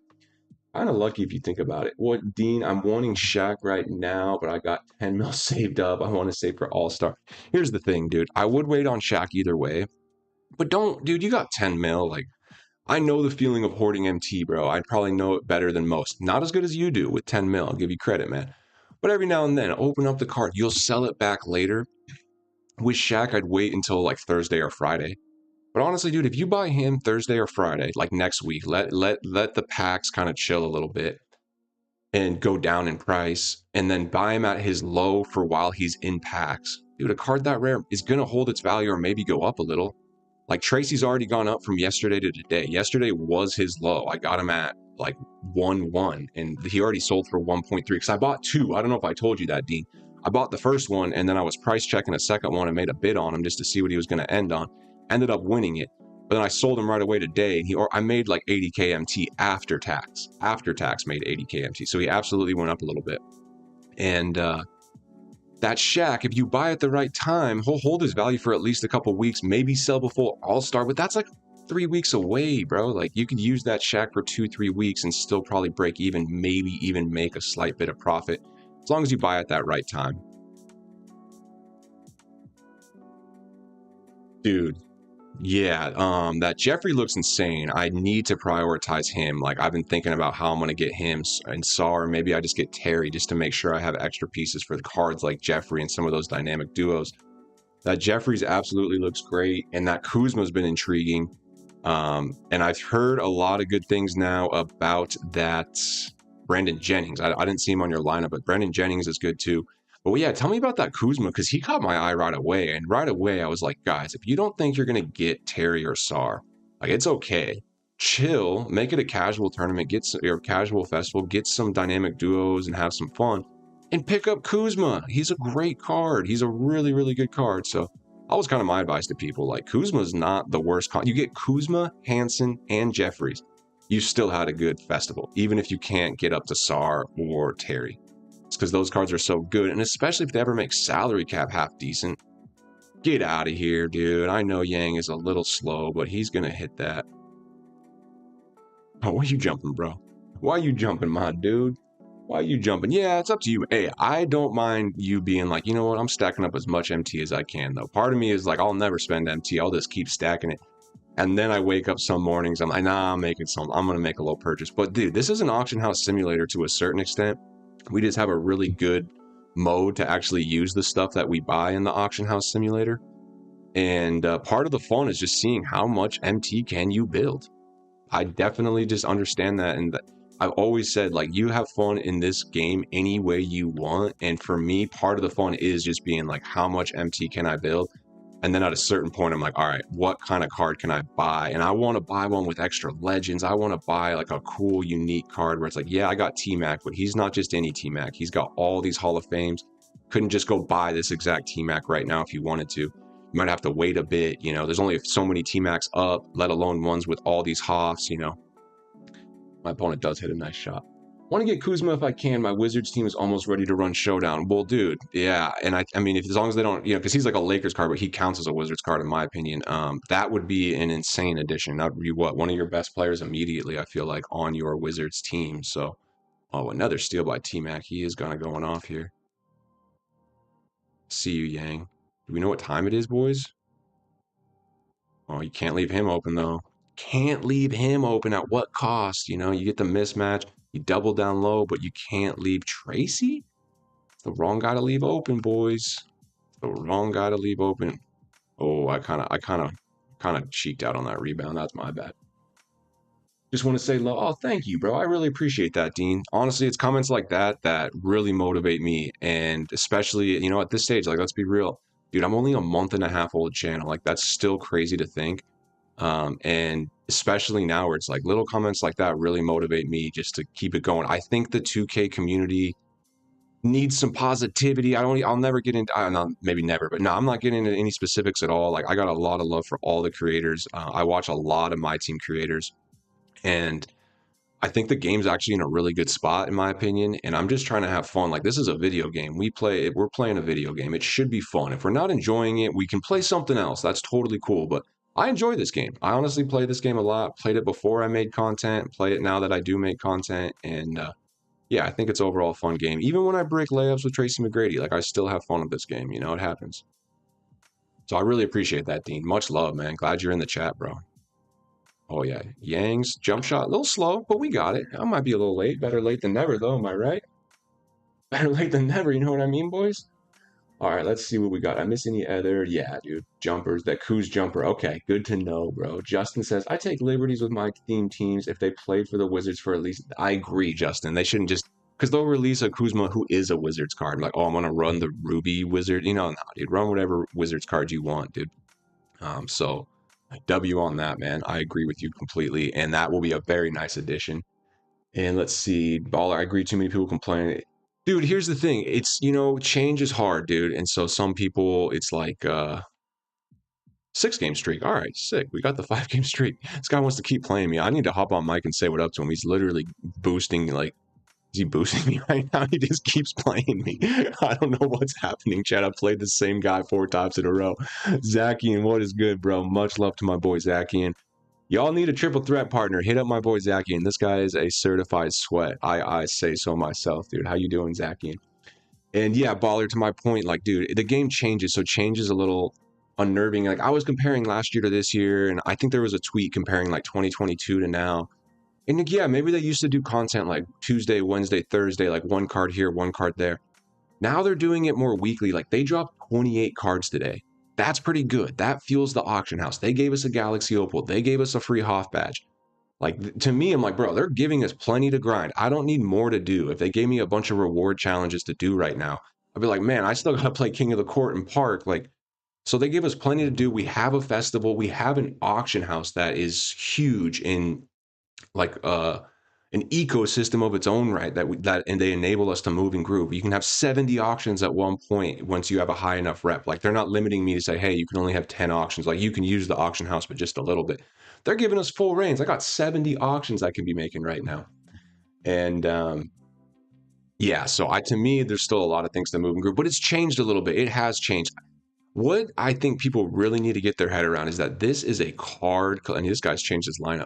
What, Dean? I'm wanting Shaq right now, but I got 10 mil saved up. I want to save for All-Star. Here's the thing, dude. I would wait on Shaq either way, but don't, dude. You got 10 mil, like. I know the feeling of hoarding MT, bro. I probably know it better than most. Not as good as you do with 10 mil. I'll give you credit, man. But every now and then, open up the card. You'll sell it back later. With Shaq, I'd wait until like Thursday or Friday. But honestly, dude, if you buy him Thursday or Friday, like next week, let the packs kind of chill a little bit and go down in price, and then buy him at his low for while he's in packs. Dude, a card that rare is going to hold its value or maybe go up a little. Like Tracy's already gone up from yesterday to today. Yesterday was his low. I got him at like 1.1 and he already sold for 1.3 because I bought two. I don't know if I told you that, Dean. I bought the first one and then I was price checking a second one and made a bid on him just to see what he was going to end on. Ended up winning it. But then I sold him right away today and I made like 80K MT after tax. After tax made 80K MT. So he absolutely went up a little bit. And that Shaq, if you buy at the right time, he'll hold his value for at least a couple weeks, maybe sell before All-Star, but that's like 3 weeks away, bro. Like you could use that Shaq for 2-3 weeks and still probably break even, maybe even make a slight bit of profit, as long as you buy at that right time. Dude, yeah, that Jeffrey looks insane. I need to prioritize him. Like I've been thinking about how I'm going to get him and Sar. Maybe I just get Terry just to make sure I have extra pieces for the cards like Jeffrey and some of those dynamic duos. That Jeffrey's absolutely looks great, and that Kuzma's been intriguing. And I've heard a lot of good things now about that Brandon Jennings. I didn't see him on your lineup, but Brandon Jennings is good too. But yeah, tell me about that Kuzma, because he caught my eye right away. And right away, I was like, guys, if you don't think you're going to get Terry or Sar, like, it's okay. Chill, make it a casual tournament, or casual festival, get some dynamic duos and have some fun. And pick up Kuzma. He's a great card. He's a really, really good card. So that was kind of my advice to people. Like, Kuzma's not the worst card. You get Kuzma, Hansen, and Jeffries. You still had a good festival, even if you can't get up to Sar or Terry. Because those cards are so good, and especially if they ever make salary cap half decent. Get out of here, dude. I know Yang is a little slow, but he's gonna hit that. Oh, why are you jumping, bro? Why are you jumping, my dude? Why are you jumping? Yeah, it's up to you. Hey, I don't mind you being like, you know what? I'm stacking up as much MT as I can, though. Part of me is like, I'll never spend MT. I'll just keep stacking it. And then I wake up some mornings, I'm like, nah, I'm gonna make a low purchase. But dude, this is an auction house simulator to a certain extent. We just have a really good mode to actually use the stuff that we buy in the auction house simulator. And part of the fun is just seeing how much MT can you build. I definitely just understand that. And I've always said, like, you have fun in this game any way you want. And for me, part of the fun is just being like, how much MT can I build? And then at a certain point, I'm like, all right, what kind of card can I buy? And I want to buy one with extra legends. I want to buy like a cool, unique card where it's like, yeah, I got T-Mac, but he's not just any T-Mac. He's got all these Hall of Fames. Couldn't just go buy this exact T-Mac right now if you wanted to. You might have to wait a bit. You know, there's only so many T-Max up, let alone ones with all these Hoffs, you know. My opponent does hit a nice shot. Want to get Kuzma if I can. My Wizards team is almost ready to run Showdown. Well, dude, yeah. And I mean, if as long as they don't, you know, because he's like a Lakers card, but he counts as a Wizards card, in my opinion. That would be an insane addition. That would be what? One of your best players immediately, I feel like, on your Wizards team. So, oh, another steal by T-Mac. He is kind of going off here. See you, Yang. Do we know what time it is, boys? Oh, you can't leave him open, though. Can't leave him open at what cost? You know, you get the mismatch, you double down low, but you can't leave Tracy? The wrong guy to leave open, boys. The wrong guy to leave open. Oh, I kind of cheeked out on that rebound. That's my bad. Just want to say, oh, thank you, bro. I really appreciate that, Dean. Honestly, it's comments like that that really motivate me. And especially, you know, at this stage, like, let's be real. Dude, I'm only a month and a half old channel. Like, that's still crazy to think. And especially now where it's like little comments like that really motivate me just to keep it going. I think the 2K community needs some positivity. I'll never get into, I don't know, maybe never, but no, I'm not getting into any specifics at all. Like, I got a lot of love for all the creators. I watch a lot of Myteam creators. And I think the game's actually in a really good spot, in my opinion. And I'm just trying to have fun. Like, this is a video game. We're playing a video game. It should be fun. If we're not enjoying it, we can play something else. That's totally cool. But I enjoy this game. I honestly play this game a lot. Played it before I made content. Play it now that I do make content. And yeah, I think it's overall a fun game. Even when I break layups with Tracy McGrady, like, I still have fun with this game. You know, it happens. So I really appreciate that, Dean. Much love, man. Glad you're in the chat, bro. Oh, yeah. Yang's jump shot, a little slow, but we got it. I might be a little late. Better late than never, though. Am I right? Better late than never. You know what I mean, boys? All right, let's see what we got. I miss any other? Yeah, dude. Jumpers. That Kuz jumper. Okay, good to know, bro. Justin says, I take liberties with my theme teams if they played for the Wizards for at least... I agree, Justin. They shouldn't just... Because they'll release a Kuzma who is a Wizards card. I'm like, oh, I'm going to run the Ruby Wizard. You know, no, dude. Run whatever Wizards card you want, dude. So... W on that, man. I agree with you completely, and that will be a very nice addition. And let's see, Baller. I agree. Too many people complain, dude. Here's the thing. It's, you know, change is hard, dude. And so some people, it's like 6-game streak. All right, sick. We got the 5-game streak. This guy wants to keep playing me. I need to hop on mic and say what up to him. He's literally boosting, like, is he boosting me right now? He just keeps playing me. I don't know what's happening, Chad. I've played the same guy 4 times in a row. Zakian, what is good, bro? Much love to my boy Zakian. Y'all need a triple threat partner. Hit up my boy Zakian. This guy is a certified sweat. I say so myself, dude. How you doing, Zakian? And yeah, Baller, to my point, like, dude, the game changes, so change is a little unnerving. Like, I was comparing last year to this year, and I think there was a tweet comparing like 2022 to now. And yeah, maybe they used to do content like Tuesday, Wednesday, Thursday, like one card here, one card there. Now they're doing it more weekly. Like, they dropped 28 cards today. That's pretty good. That fuels the auction house. They gave us a Galaxy Opal. They gave us a free Hoff badge. Like, to me, I'm like, bro, they're giving us plenty to grind. I don't need more to do. If they gave me a bunch of reward challenges to do right now, I'd be like, man, I still got to play King of the Court and Park. Like, so they give us plenty to do. We have a festival. We have an auction house that is huge in, like, an ecosystem of its own right, and they enable us to move and groove. You can have 70 auctions at one point once you have a high enough rep. Like, they're not limiting me to say, hey, you can only have 10 auctions. Like, you can use the auction house, but just a little bit. They're giving us full reins. I got 70 auctions I can be making right now. And yeah, so to me, there's still a lot of things to move and groove, but it's changed a little bit. It has changed. What I think people really need to get their head around is that this is a card, and this guy's changed his lineup.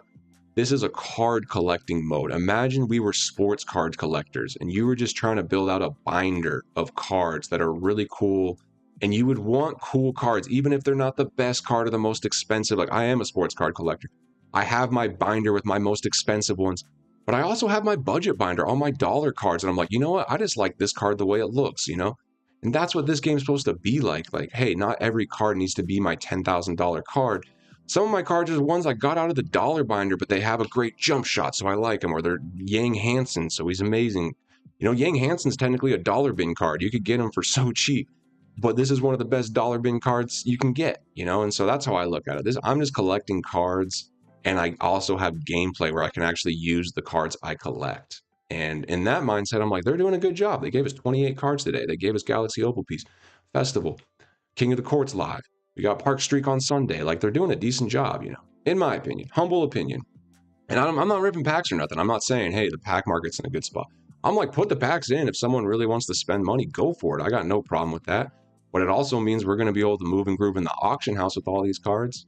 This is a card collecting mode. Imagine we were sports card collectors and you were just trying to build out a binder of cards that are really cool. And you would want cool cards, even if they're not the best card or the most expensive. Like, I am a sports card collector. I have my binder with my most expensive ones, but I also have my budget binder, all my dollar cards. And I'm like, you know what? I just like this card the way it looks, you know? And that's what this game's supposed to be like. Like, hey, not every card needs to be my $10,000 card. Some of my cards are ones I got out of the dollar binder, but they have a great jump shot, so I like them. Or they're Yang Hansen, so he's amazing. You know, Yang Hansen's technically a dollar bin card. You could get him for so cheap. But this is one of the best dollar bin cards you can get, you know? And so that's how I look at it. I'm just collecting cards, and I also have gameplay where I can actually use the cards I collect. And in that mindset, I'm like, they're doing a good job. They gave us 28 cards today. They gave us Galaxy Opal piece, Festival, King of the Court's live. We got Park Streak on Sunday. Like, they're doing a decent job, you know, in my opinion, humble opinion. And I'm not ripping packs or nothing. I'm not saying, hey, the pack market's in a good spot. I'm like, put the packs in. If someone really wants to spend money, go for it. I got no problem with that. But it also means we're going to be able to move and groove in the auction house with all these cards.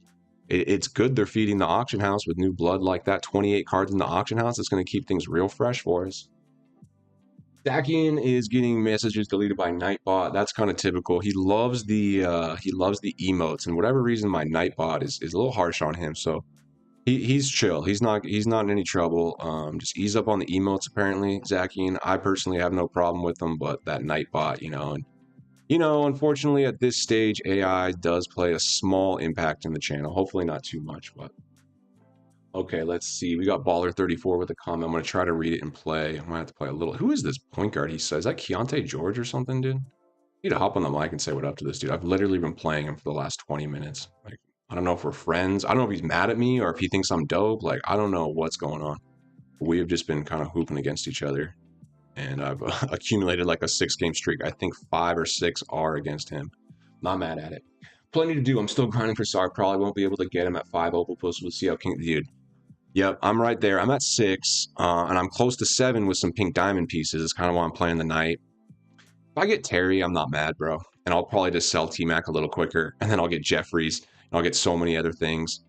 It's good they're feeding the auction house with new blood like that. 28 cards in the auction house. It's going to keep things real fresh for us. Dakian is getting messages deleted by Nightbot. That's kind of typical. He loves the emotes, and whatever reason, my Nightbot is a little harsh on him. So he's chill. He's not in any trouble. Just ease up on the emotes. Apparently, Zakian. I personally have no problem with them, but that Nightbot, unfortunately, at this stage, AI does play a small impact in the channel. Hopefully, not too much, but. Okay, let's see. We got Baller34 with a comment. I'm going to try to read it and play. I'm going to have to play a little. Who is this point guard he says? Is that Keontae George or something, dude? You need to hop on the mic and say what up to this dude. I've literally been playing him for the last 20 minutes. Like, I don't know if we're friends. I don't know if he's mad at me or if he thinks I'm dope. Like, I don't know what's going on. We have just been kind of hooping against each other. And I've accumulated like a 6-game streak. I think 5 or 6 are against him. Not mad at it. Plenty to do. I'm still grinding for Sark. Probably won't be able to get him at 5 Opal Posts. We'll see how King... Dude. Yep, I'm right there. I'm at 6, and I'm close to 7 with some pink diamond pieces. It's kind of why I'm playing the night. If I get Terry, I'm not mad, bro. And I'll probably just sell T-Mac a little quicker, and then I'll get Jeffries, and I'll get so many other things.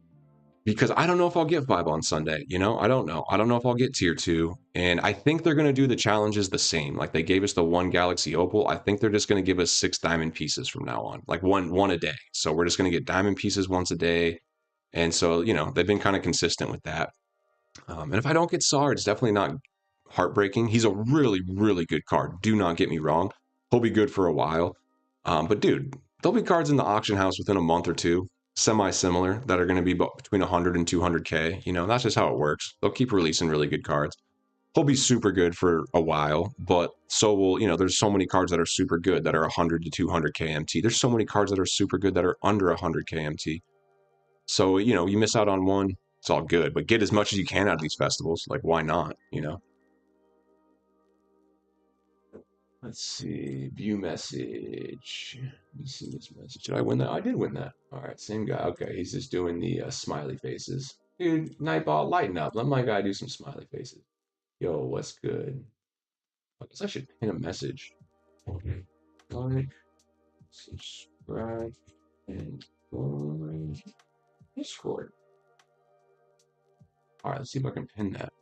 Because I don't know if I'll get 5 on Sunday, you know? I don't know. I don't know if I'll get tier 2. And I think they're going to do the challenges the same. Like, they gave us the 1 Galaxy Opal. I think they're just going to give us 6 diamond pieces from now on. Like, one a day. So we're just going to get diamond pieces once a day. And so, they've been kind of consistent with that. And if I don't get Sard, it's definitely not heartbreaking. He's a really, really good card. Do not get me wrong. He'll be good for a while. But dude, there'll be cards in the auction house within a month or two, semi-similar, that are going to be between 100 and 200K. That's just how it works. They'll keep releasing really good cards. He'll be super good for a while, but so will, there's so many cards that are super good that are 100 to 200K MT. There's so many cards that are super good that are under 100K MT. So, you miss out on one. It's all good, but get as much as you can out of these festivals. Like, why not, Let's see. View message. Let me see this message. Did I win that? I did win that. All right, same guy. Okay, he's just doing the smiley faces. Dude, Nightball, lighten up. Let my guy do some smiley faces. Yo, what's good? I guess I should pin a message. Like, subscribe, and join Discord. All right, let's see if I can pin that.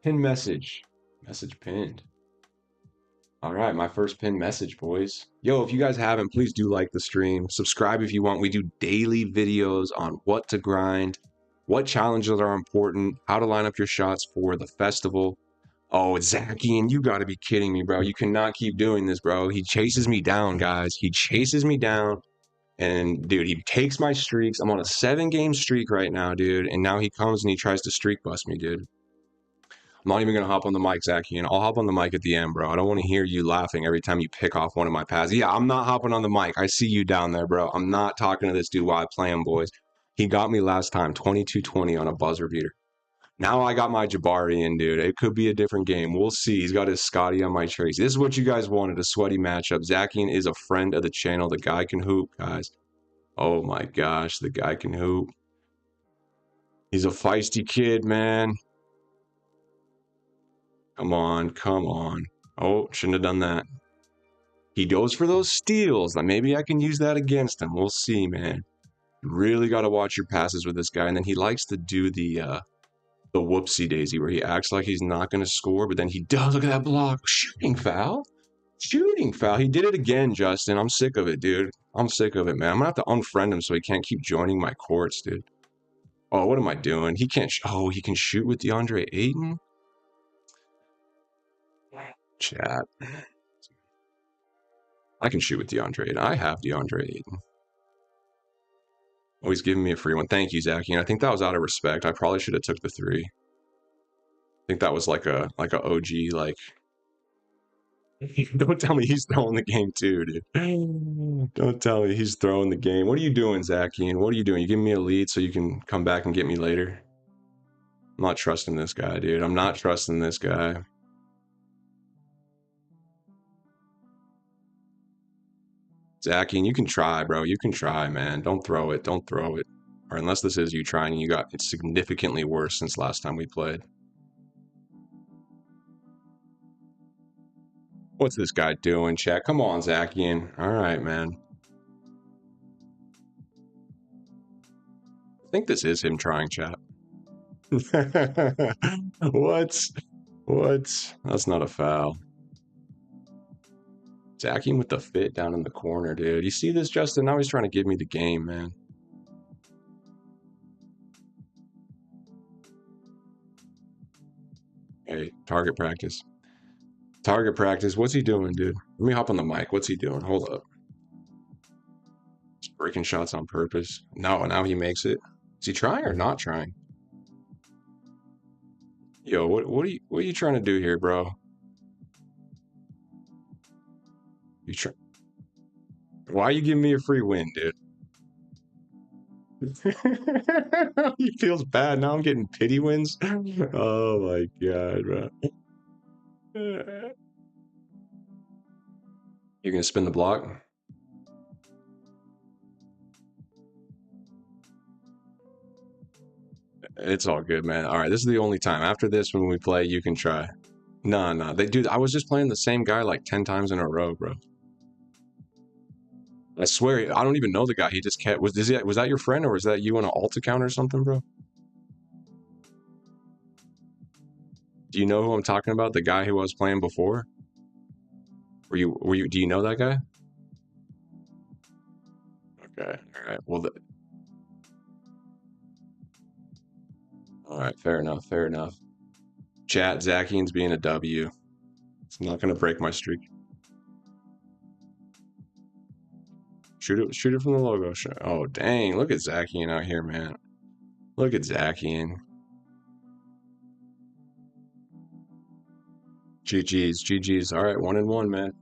Pin message. Message pinned. All right, my first pinned message, boys. Yo, if you guys haven't, please do like the stream. Subscribe if you want. We do daily videos on what to grind, what challenges are important, how to line up your shots for the festival. Oh, Zakian, you got to be kidding me, bro. You cannot keep doing this, bro. He chases me down, guys. He chases me down. And, dude, he takes my streaks. I'm on a 7-game streak right now, dude. And now he comes and he tries to streak bust me, dude. I'm not even going to hop on the mic, Zakian. I'll hop on the mic at the end, bro. I don't want to hear you laughing every time you pick off one of my passes. Yeah, I'm not hopping on the mic. I see you down there, bro. I'm not talking to this dude while I play him, boys. He got me last time, 22-20 on a buzzer beater. Now I got my Jabari in, dude. It could be a different game. We'll see. He's got his Scotty on my Tracy. This is what you guys wanted, a sweaty matchup. Zakian is a friend of the channel. The guy can hoop, guys. Oh, my gosh. The guy can hoop. He's a feisty kid, man. Come on, come on. Oh, shouldn't have done that. He goes for those steals. Maybe I can use that against him. We'll see, man. You really got to watch your passes with this guy. And then he likes to do the whoopsie daisy where he acts like he's not going to score, but then he does. Look at that block. Shooting foul. Shooting foul. He did it again, Justin. I'm sick of it, dude. I'm sick of it, man. I'm going to have to unfriend him so he can't keep joining my courts, dude. Oh, what am I doing? He can't. Oh, he can shoot with DeAndre Ayton? Chat. I can shoot with DeAndre Ayton. I have DeAndre Ayton. Oh, he's giving me a free one. Thank you, Zachy. And I think that was out of respect. I probably should have took the 3. I think that was like a OG, like... Don't tell me he's throwing the game too, dude. Don't tell me he's throwing the game. What are you doing, Zachy? What are you doing? You giving me a lead so you can come back and get me later? I'm not trusting this guy, dude. I'm not trusting this guy. Zakian, you can try, bro. You can try, man. Don't throw it. Don't throw it. Or unless this is you trying, you got it significantly worse since last time we played. What's this guy doing, chat? Come on, Zakian. All right, man. I think this is him trying, chat. What? What? That's not a foul. Zakian with the fit down in the corner, dude. You see this, Justin? Now he's trying to give me the game, man. Hey, target practice. Target practice. What's he doing, dude? Let me hop on the mic. What's he doing? Hold up. He's breaking shots on purpose. No, now he makes it. Is he trying or not trying? Yo, what are you trying to do here, bro? Why are you giving me a free win, dude? He feels bad. Now I'm getting pity wins. Oh my god, bro. You're gonna spin the block? It's all good, man. All right, this is the only time. After this, when we play, you can try. No. Dude, I was just playing the same guy like 10 times in a row, bro. I swear, I don't even know the guy. He just kept... Was that your friend, or was that you on an alt account or something, bro? Do you know who I'm talking about? The guy who I was playing before? Do you know that guy? Okay, all right. Well, all right, fair enough. Chat, Zakian's being a W. It's not going to break my streak. Shoot it from the logo. Oh, dang. Look at Zakian out here, man. Look at Zakian. GG's. All right, 1-1, man.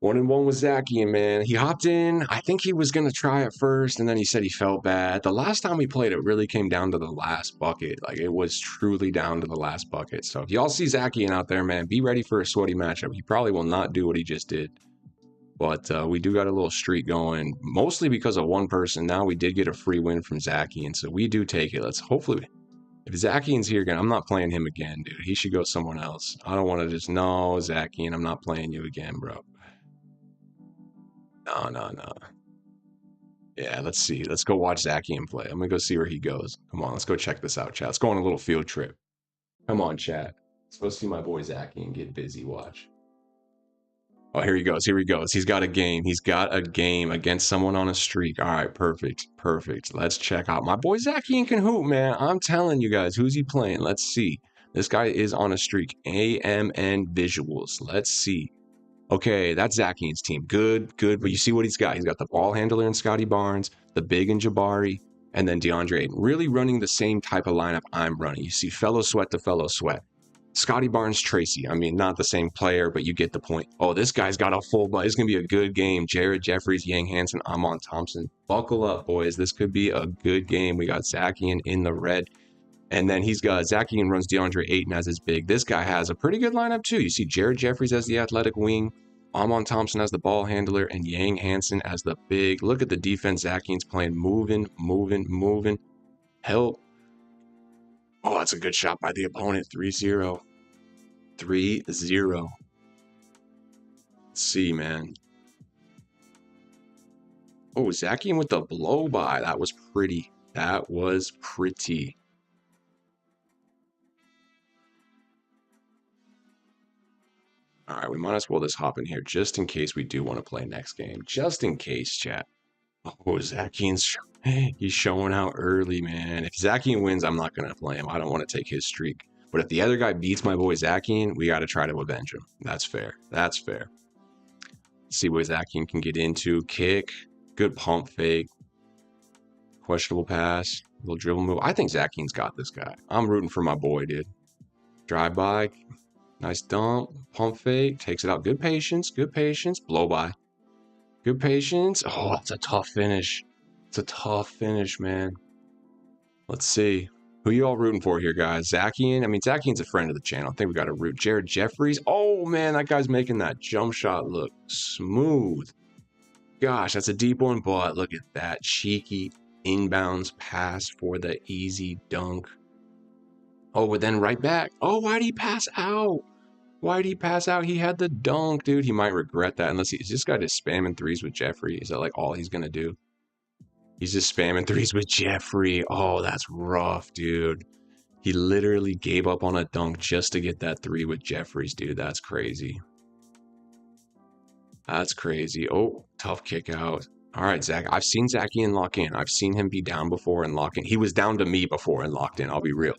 1-1 with Zakian, man. He hopped in. I think he was going to try it first, and then he said he felt bad. The last time we played, it really came down to the last bucket. Like, it was truly down to the last bucket. So if y'all see Zakian out there, man, be ready for a sweaty matchup. He probably will not do what he just did. But we do got a little streak going, mostly because of one person. Now we did get a free win from Zakian, so we do take it. Let's hopefully... If Zakian's here again, I'm not playing him again, dude. He should go someone else. I don't want to just... No, Zakian, I'm not playing you again, bro. No. Yeah, let's see. Let's go watch Zakian play. I'm going to go see where he goes. Come on, let's go check this out, chat. Let's go on a little field trip. Come on, chat. Let's go see my boy Zakian get busy. Watch. Oh, here he goes. He's got a game. He's got a game against someone on a streak. All right, perfect. Let's check out. My boy Zakian can hoop, man. I'm telling you guys. Who's he playing? Let's see. This guy is on a streak. AMN Visuals. Let's see. Okay, that's Zakian's team. Good. But you see what he's got. He's got the ball handler in Scotty Barnes, the big in Jabari, and then DeAndre Ayton. Really running the same type of lineup I'm running. You see fellow sweat to fellow sweat. Scotty Barnes, Tracy. I mean, not the same player, but you get the point. Oh, this guy's got a full butt. It's going to be a good game. Jared Jeffries, Yang Hansen, Amon Thompson. Buckle up, boys. This could be a good game. We got Zakian in the red. And then he's got Zakian runs DeAndre Ayton as his big. This guy has a pretty good lineup, too. You see Jared Jeffries as the athletic wing, Amon Thompson as the ball handler, and Yang Hansen as the big. Look at the defense Zakian's playing. Moving. Help. Oh, that's a good shot by the opponent. 3-0. 3-0. Let's see, man. Oh, Zakian with the blow by. That was pretty. All right, we might as well just hop in here just in case we do want to play next game. Just in case, chat. Oh, Zakian's he's showing out early, man. If Zakian wins, I'm not going to play him. I don't want to take his streak. But if the other guy beats my boy Zakian, we got to try to avenge him. That's fair. Let's see what Zakian can get into. Kick. Good pump fake. Questionable pass. Little dribble move. I think Zakian's got this guy. I'm rooting for my boy, dude. Drive by. Nice dump. Pump fake. Takes it out. Good patience. Blow by. Good patience. Oh, that's a tough finish. It's a tough finish, man. Let's see. Who you all rooting for here, guys? Zakian? I mean, Zakian's a friend of the channel. I think we got to root. Jared Jeffries. Oh, man, that guy's making that jump shot look smooth. gosh, that's a deep one, but look at that cheeky inbounds pass for the easy dunk. Oh, but then right back. Oh, why'd he pass out? Why'd he pass out? He had the dunk, dude. He might regret that unless is this guy just spamming threes with Jeffrey? Is that like all he's gonna do? He's just spamming threes with Jeffrey. Oh, that's rough, dude. He literally gave up on a dunk just to get that three with Jeffries, dude. That's crazy. That's crazy. Oh, tough kick out. All right, Zach. I've seen Zachian lock in. I've seen him be down before and lock in. He was down to me before and locked in. I'll be real.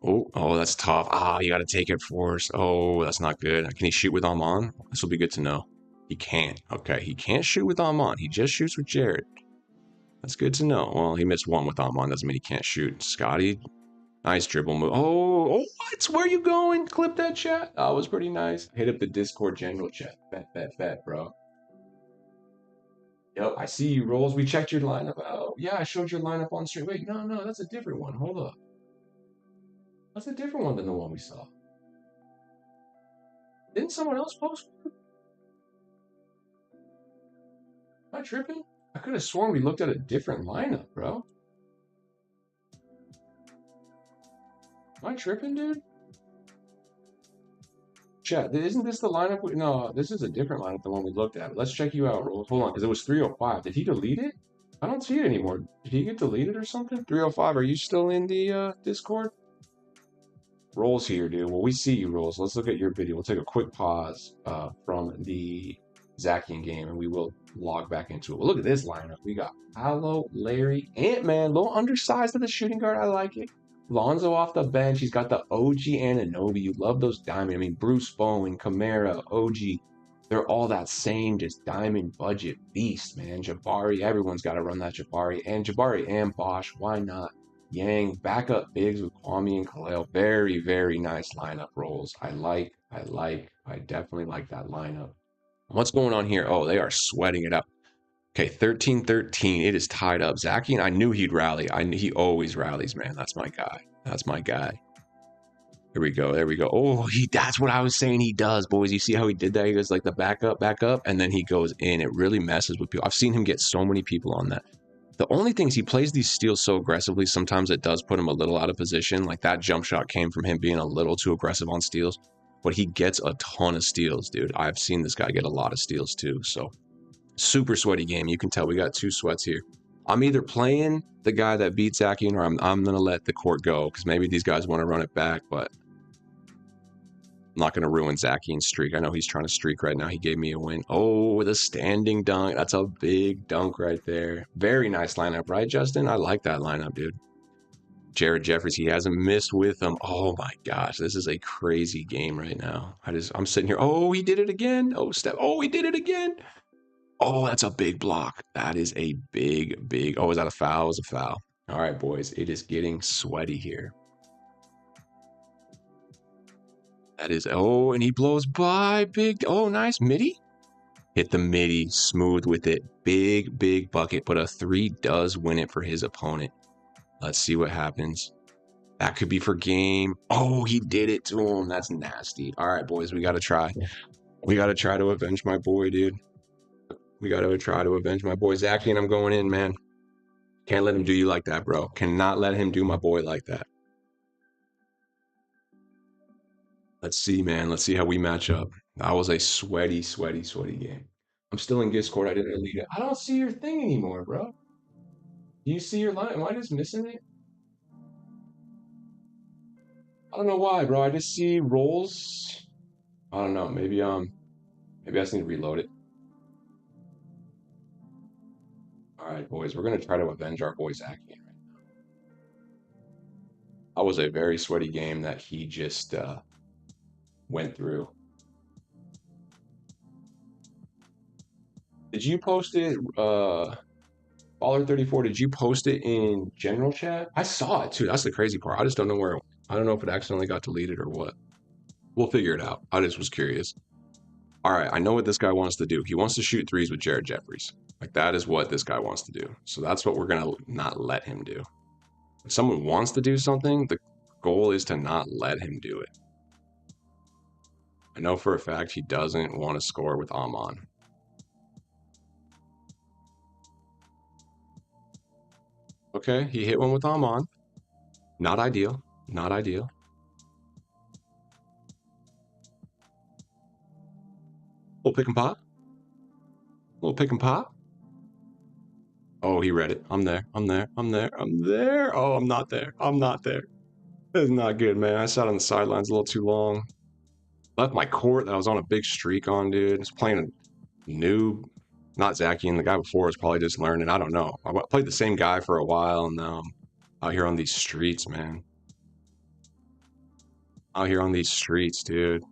Oh, that's tough. Ah, you got to take it force. Oh, that's not good. Can he shoot with Amon? This will be good to know. He can't. Okay, he can't shoot with Amon. He just shoots with Jared. That's good to know. Well, he missed one with Amon. Doesn't mean he can't shoot. Scotty, nice dribble move. Oh, what? Where are you going? Clip that chat. That was pretty nice. Hit up the Discord general chat. Bet, bro. Yep, I see you, Rolls. We checked your lineup. Oh, yeah, I showed your lineup on stream. Wait, no, that's a different one. Hold up. That's a different one than the one we saw. Didn't someone else post one? Am I tripping? I could have sworn we looked at a different lineup, bro. Am I tripping, dude? Chat, isn't this the lineup? No, this is a different lineup than one we looked at. Let's check you out, Rolls. Hold on, because it was 305. Did he delete it? I don't see it anymore. Did he get deleted or something? 305, are you still in the Discord? Rolls here, dude. Well, we see you, Rolls. Let's look at your video. We'll take a quick pause from the Zachian game, and we will log back into it. Well, look at this lineup. We got Paolo, Larry, Ant-Man, little undersized at the shooting guard. I like it. Lonzo off the bench. He's got the OG Anunoby. You love those diamond. I mean, Bruce Bowen, Kamara, OG. They're all that same just diamond budget beast, man. Jabari, everyone's got to run that Jabari. And Jabari and Bosch, why not? Yang, backup bigs with Kwame and Khalil. Very, very nice lineup Rolls. I definitely like that lineup. What's going on here? Oh, they are sweating it up. Okay, 13-13. It is tied up. Zachian, I knew he'd rally. He always rallies, man. That's my guy. That's my guy. Here we go. There we go. Oh, that's what I was saying he does, boys. You see how he did that? He goes like the back up, and then he goes in. It really messes with people. I've seen him get so many people on that. The only thing is he plays these steals so aggressively, sometimes it does put him a little out of position. Like that jump shot came from him being a little too aggressive on steals, but he gets a ton of steals, dude. I've seen this guy get a lot of steals too. So super sweaty game. You can tell we got two sweats here. I'm either playing the guy that beats Zachian or I'm going to let the court go because maybe these guys want to run it back, but I'm not going to ruin Zachian's streak. I know he's trying to streak right now. He gave me a win. Oh, the standing dunk. That's a big dunk right there. Very nice lineup, right, Justin? I like that lineup, dude. Jared Jeffries, he hasn't missed with him. Oh my gosh, this is a crazy game right now. I'm sitting here. Oh, he did it again. Oh, Steph. Oh, he did it again. Oh, that's a big block. That is a big. Oh, is that a foul? It was a foul. All right, boys. It is getting sweaty here. That is, oh, and he blows by. Big, oh, nice. Midi? Hit the midi, smooth with it. Big bucket, but a three does win it for his opponent. Let's see what happens. That could be for game. Oh, he did it to him. That's nasty. All right, boys, we got to try. We got to try to avenge my boy, dude. We got to try to avenge my boy. Zachian, I'm going in, man. Can't let him do you like that, bro. Cannot let him do my boy like that. Let's see, man. Let's see how we match up. That was a sweaty game. I'm still in Discord. I didn't delete it. I don't see your thing anymore, bro. Do you see your line? Am I just missing it? I don't know why, bro. I just see rolls. I don't know. Maybe I just need to reload it. All right, boys. We're gonna try to avenge our boy Zachian right now. That was a very sweaty game that he just went through. Did you post it, Baller34? Did you post it in general chat? I saw it too. That's the crazy part. I just don't know where. I don't know if it accidentally got deleted or what. We'll figure it out. I just was curious. All right, I know what this guy wants to do. He wants to shoot threes with Jared Jeffries. Like that is what this guy wants to do. So that's what we're gonna not let him do. If someone wants to do something, the goal is to not let him do it. I know for a fact he doesn't want to score with Amon. Okay, he hit one with Amon. Not ideal. Not ideal. Little pick and pop. Little pick and pop. Oh, he read it. I'm there. I'm there. I'm there. I'm there. Oh, I'm not there. I'm not there. This is not good, man. I sat on the sidelines a little too long. Left my court that I was on a big streak on, dude. I was playing a noob. Not Zachy, and the guy before was probably just learning. I don't know. I played the same guy for a while, and now I'm out here on these streets, man. Out here on these streets, dude.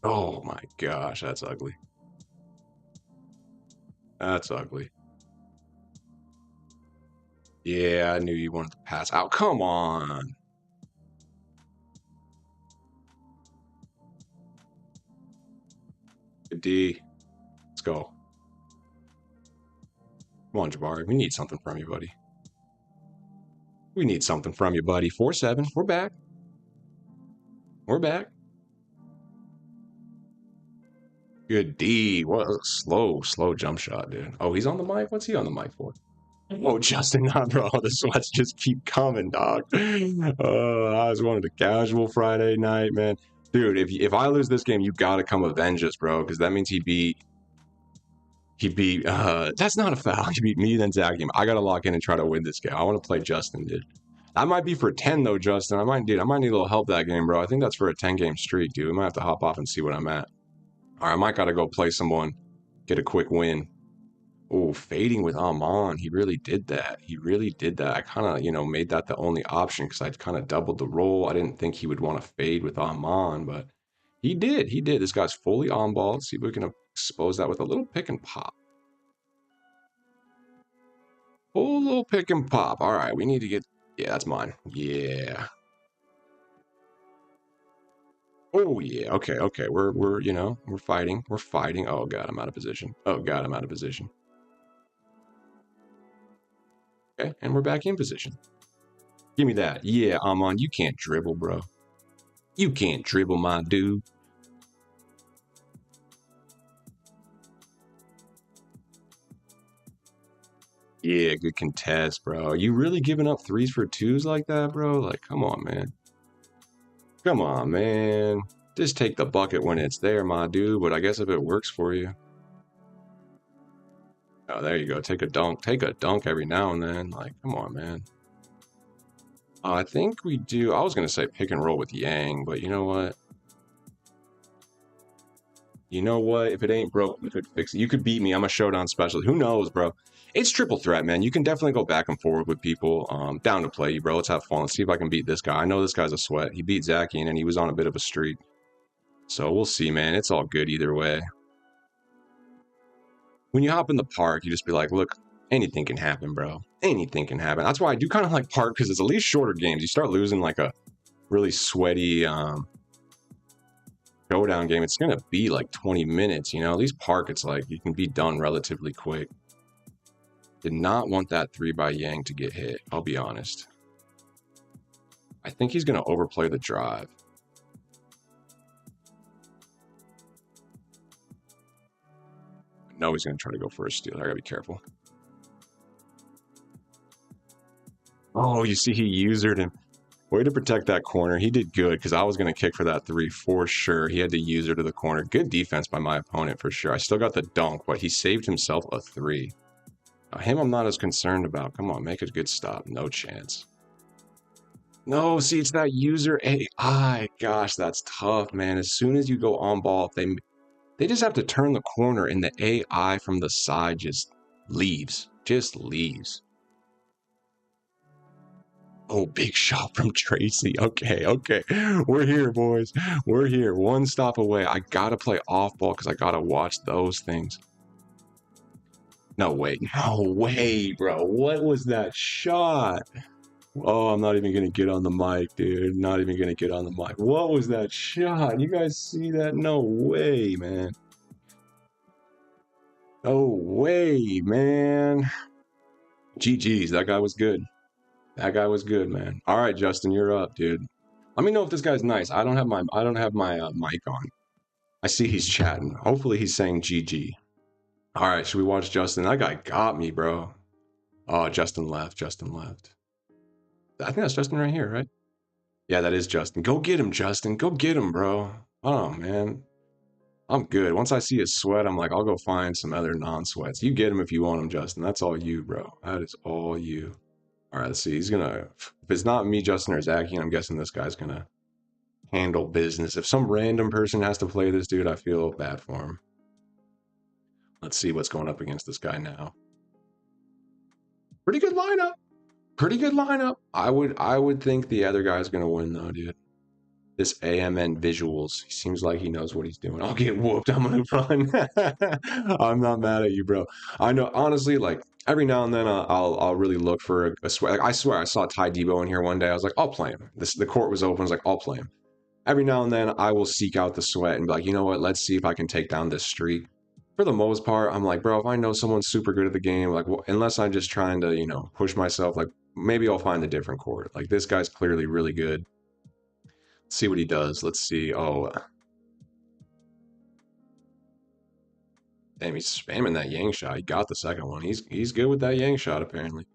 Oh my gosh, that's ugly. That's ugly. Yeah, I knew you wanted to pass out. Come on. Good D. Let's go. Come on, Jabari. We need something from you, buddy. We need something from you, buddy. 4-7. We're back. We're back. Good D. What a slow jump shot, dude. Oh, he's on the mic? What's he on the mic for? Oh, Justin, nah, bro. The sweats just keep coming, dog. I just wanted a casual Friday night, man. Dude, if I lose this game, you gotta come avenge us, bro, because that means he beat that's not a foul. He beat me, then Zach. I gotta lock in and try to win this game. I want to play Justin, dude. I might be for 10 though, Justin. I might need a little help that game, bro. I think that's for a 10-game streak, dude. We might have to hop off and see what I'm at. All right, I might gotta go play someone, get a quick win. Oh, fading with Amon. He really did that. He really did that. I kind of, made that the only option because I'd kind of doubled the roll. I didn't think he would want to fade with Amon, but he did. He did. This guy's fully on ball. Let's see if we can expose that with a little pick and pop. Oh, little pick and pop. All right, we need to get... Yeah, that's mine. Yeah. Oh, yeah. Okay. We're fighting. We're fighting. Oh, God, I'm out of position. Oh, God, I'm out of position. Okay, and we're back in position. Give me that. Yeah, Amon, you can't dribble, bro. You can't dribble, my dude. Yeah, good contest, bro. You really giving up 3s for 2s like that, bro? Like, come on, man. Come on, man. Just take the bucket when it's there, my dude. But I guess if it works for you. Oh, there you go. Take a dunk. Take a dunk every now and then. Like, come on, man. I think we do. I was going to say pick and roll with Yang, but you know what? You know what? If it ain't broke, we could fix it. You could beat me. I'm a showdown specialist. Who knows, bro? It's triple threat, man. You can definitely go back and forth with people. Down to play you, bro. Let's have fun. Let's see if I can beat this guy. I know this guy's a sweat. He beat Zachy, and he was on a bit of a streak. So we'll see, man. It's all good either way. When you hop in the park, you just be like, look, anything can happen, bro. Anything can happen. That's why I do kind of like park, because it's at least shorter games. You start losing like a really sweaty showdown game. It's going to be like 20 minutes, At least park, it's like you can be done relatively quick. Did not want that 3 by Yang to get hit, I'll be honest. I think he's going to overplay the drive. No, he's going to try to go for a steal. I got to be careful. Oh, you see, he usered him. Way to protect that corner. He did good because I was going to kick for that 3 for sure. He had to user to the corner. Good defense by my opponent for sure. I still got the dunk, but he saved himself a 3. Him I'm not as concerned about. Come on, make a good stop. No chance. No, see, it's that user AI. Gosh, that's tough, man. As soon as you go on ball, they just have to turn the corner and the AI from the side just leaves. Just leaves. Oh, big shot from Tracy. Okay. We're here, boys. We're here. One stop away. I got to play off ball because I got to watch those things. No way, bro. What was that shot? Oh, I'm not even going to get on the mic, dude. Not even going to get on the mic. What was that shot? You guys see that? No way, man. No way, man. GG's. That guy was good. That guy was good, man. All right, Justin, you're up, dude. Let me know if this guy's nice. I don't have my mic on. I see he's chatting. Hopefully he's saying GG. All right, should we watch Justin? That guy got me, bro. Oh, Justin left. Justin left. I think that's Justin right here, right? Yeah, that is Justin. Go get him, Justin. Go get him, bro. Oh, man. I'm good. Once I see his sweat, I'm like, I'll go find some other non-sweats. You get him if you want him, Justin. That's all you, bro. That is all you. All right, let's see. He's gonna. If it's not me, Justin, or Zachy, I'm guessing this guy's gonna handle business. If some random person has to play this dude, I feel bad for him. Let's see what's going up against this guy now. Pretty good lineup. Pretty good lineup. I would think the other guy's gonna win though, dude. This AMN visuals. He seems like he knows what he's doing. I'll get whooped. I'm gonna run. I'm not mad at you, bro. I know, honestly, like every now and then I'll really look for a sweat. Like I swear I saw Ty Debo in here one day. I was like, I'll play him. The court was open. I was like, I'll play him. Every now and then I will seek out the sweat and be like, you know what? Let's see if I can take down this streak. For the most part, I'm like, bro, if I know someone's super good at the game, like, well, unless I'm just trying to, push myself, like maybe I'll find a different court. Like this guy's clearly really good. Let's see what he does. Let's see. Oh, damn, he's spamming that Yang shot. He got the second one. He's good with that Yang shot, apparently.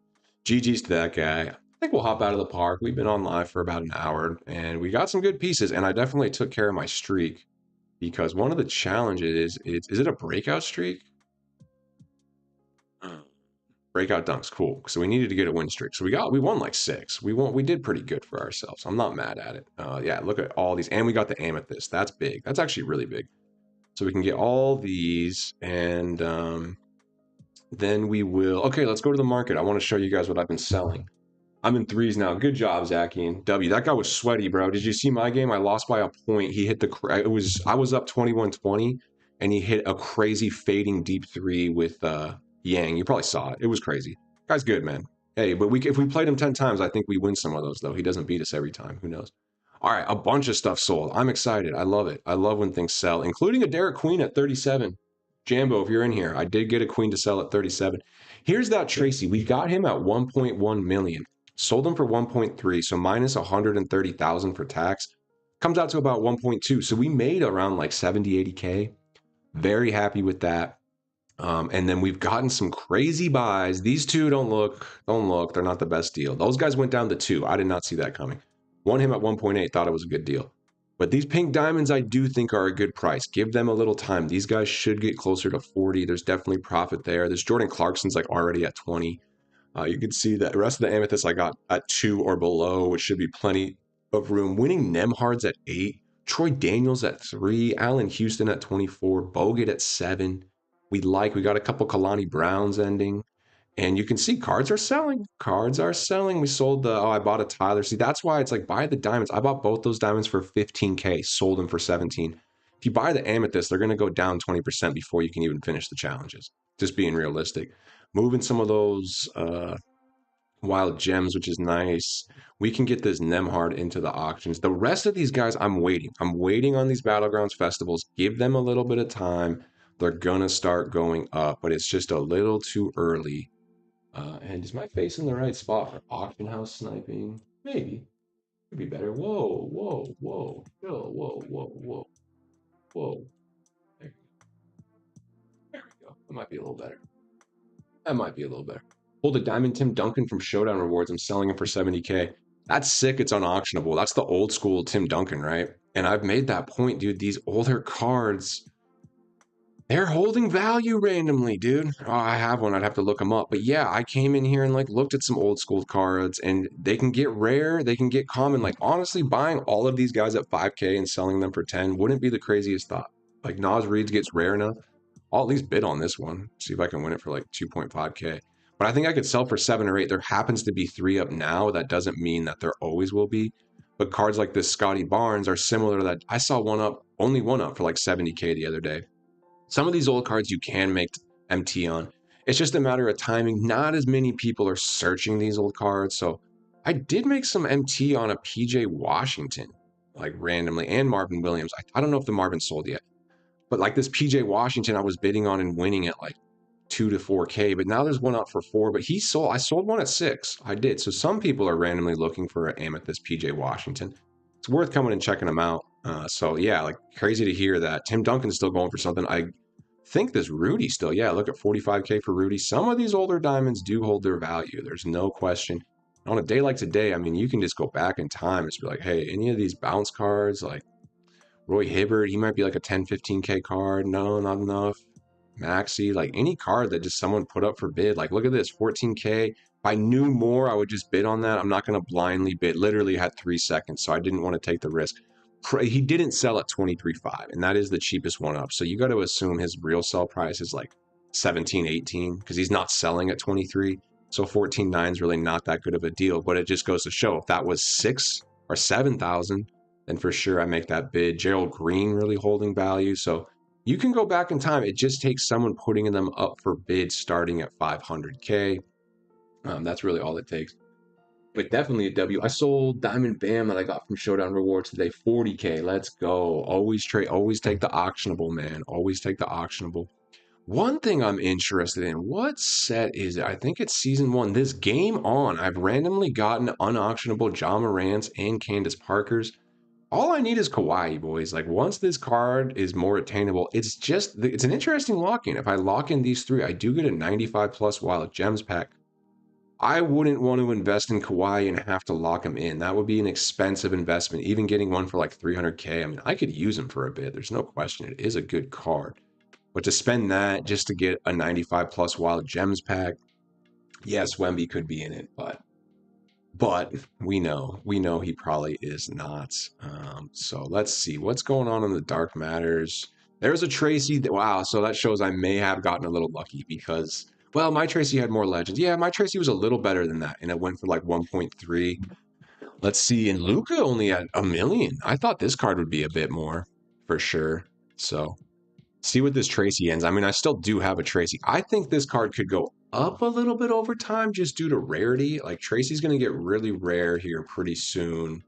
GG's to that guy. I think we'll hop out of the park. We've been on live for about an hour, and we got some good pieces, and I definitely took care of my streak because one of the challenges is it a breakout streak? Breakout dunks, cool. So we needed to get a win streak. So we won like 6. We did pretty good for ourselves. I'm not mad at it. Yeah, look at all these, and we got the amethyst. That's big. That's actually really big. So we can get all these, and then we will. Okay, let's go to the market. I want to show you guys what I've been selling. I'm in 3s now. Good job, Zachy and W. That guy was sweaty, bro. Did you see my game? I lost by a point. He hit I was up 21-20, and he hit a crazy fading deep 3 with Yang. You probably saw it. It was crazy. Guy's good, man. Hey, but if we played him 10 times, I think we win some of those, though. He doesn't beat us every time. Who knows? All right, a bunch of stuff sold. I'm excited. I love it. I love when things sell, including a Derek Queen at 37. Jambo, if you're in here, I did get a queen to sell at 37. Here's that Tracy. We got him at 1.1 million. Sold them for 1.3, so minus 130,000 for tax. Comes out to about 1.2. So we made around like 70, 80K. Very happy with that. And then we've gotten some crazy buys. These two don't look. They're not the best deal. Those guys went down to 2. I did not see that coming. Won him at 1.8, thought it was a good deal. But these pink diamonds I do think are a good price. Give them a little time. These guys should get closer to 40. There's definitely profit there. This Jordan Clarkson's like already at 20. You can see that the rest of the amethyst I got at 2 or below, which should be plenty of room. Winning Nemhard's at 8, Troy Daniels at 3, Allen Houston at 24, Bogut at 7. We got a couple Kalani Browns ending. And you can see cards are selling. Cards are selling. We sold I bought a Tyler. See, that's why it's like buy the diamonds. I bought both those diamonds for 15K, sold them for 17. If you buy the amethyst, they're going to go down 20% before you can even finish the challenges. Just being realistic. Moving some of those wild gems, which is nice. We can get this Nemhard into the auctions. The rest of these guys, I'm waiting. I'm waiting on these Battlegrounds festivals. Give them a little bit of time. They're going to start going up, but it's just a little too early. And is my face in the right spot for auction house sniping? Maybe. Could be better. Whoa, whoa, whoa. Whoa, whoa, whoa, whoa. Whoa. There we go. That might be a little better. That might be a little better. Pulled a Diamond Tim Duncan from Showdown Rewards. I'm selling him for 70K. That's sick. It's unauctionable. That's the old school Tim Duncan, right? And I've made that point, dude. These older cards, they're holding value randomly, dude. Oh, I have one. I'd have to look them up. But yeah, I came in here and like looked at some old school cards, and they can get rare. They can get common. Like honestly, buying all of these guys at 5K and selling them for 10 wouldn't be the craziest thought. Like Nas Reeds gets rare enough. I'll at least bid on this one. See if I can win it for like 2.5K. But I think I could sell for 7 or 8. There happens to be 3 up now. That doesn't mean that there always will be. But cards like this Scotty Barnes are similar to that. I saw only one up for like 70K the other day. Some of these old cards you can make MT on. It's just a matter of timing. Not as many people are searching these old cards. So I did make some MT on a PJ Washington, like randomly, and Marvin Williams. I don't know if the Marvin sold yet. But like this PJ Washington, I was bidding on and winning at like 2 to 4K. But now there's one up for 4. But I sold one at 6. I did. So some people are randomly looking for an Amethyst PJ Washington. It's worth coming and checking them out. So yeah, like crazy to hear that. Tim Duncan's still going for something. I think this Rudy still, yeah, look at 45K for Rudy. Some of these older diamonds do hold their value. There's no question. On a day like today, I mean, you can just go back in time and just be like, hey, any of these bounce cards, like Roy Hibbert, he might be like a 10, 15K card. No, not enough. Maxi, like any card that just someone put up for bid. Like, look at this, 14K. If I knew more, I would just bid on that. I'm not going to blindly bid. Literally had 3 seconds, so I didn't want to take the risk. He didn't sell at 23.5, and that is the cheapest one up. So you got to assume his real sell price is like 17, 18, because he's not selling at 23. So 14.9 is really not that good of a deal. But it just goes to show if that was 6 or 7,000, then for sure I make that bid. Gerald Green really holding value. So you can go back in time. It just takes someone putting them up for bid starting at 500K. That's really all it takes. But definitely a W. I sold Diamond Bam that I got from Showdown Rewards today, 40K. Let's go. Always trade. Always take the auctionable, man. Always take the auctionable. One thing I'm interested in, what set is it? I think it's season 1. This game on, I've randomly gotten unauctionable John Morant's and Candace Parker's. All I need is Kawhi, boys. Like once this card is more attainable, it's an interesting lock-in. If I lock in these 3, I do get a 95 plus Wild Gems pack. I wouldn't want to invest in Kawhi and have to lock him in. That would be an expensive investment. Even getting one for like 300K, I mean, I could use him for a bit. There's no question. It is a good card. But to spend that just to get a 95 plus Wild Gems pack, yes, Wemby could be in it, but we know he probably is not. So let's see what's going on in the dark matters. There's a Tracy. Wow, so that shows I may have gotten a little lucky because, well, my Tracy had more legends. Yeah, my Tracy was a little better than that, and it went for like 1.3. Let's see, and Luca only had 1 million. I thought this card would be a bit more for sure. So see what this Tracy ends. I mean, I still do have a Tracy. I think this card could go up a little bit over time just due to rarity. Like Tracy's going to get really rare here pretty soon.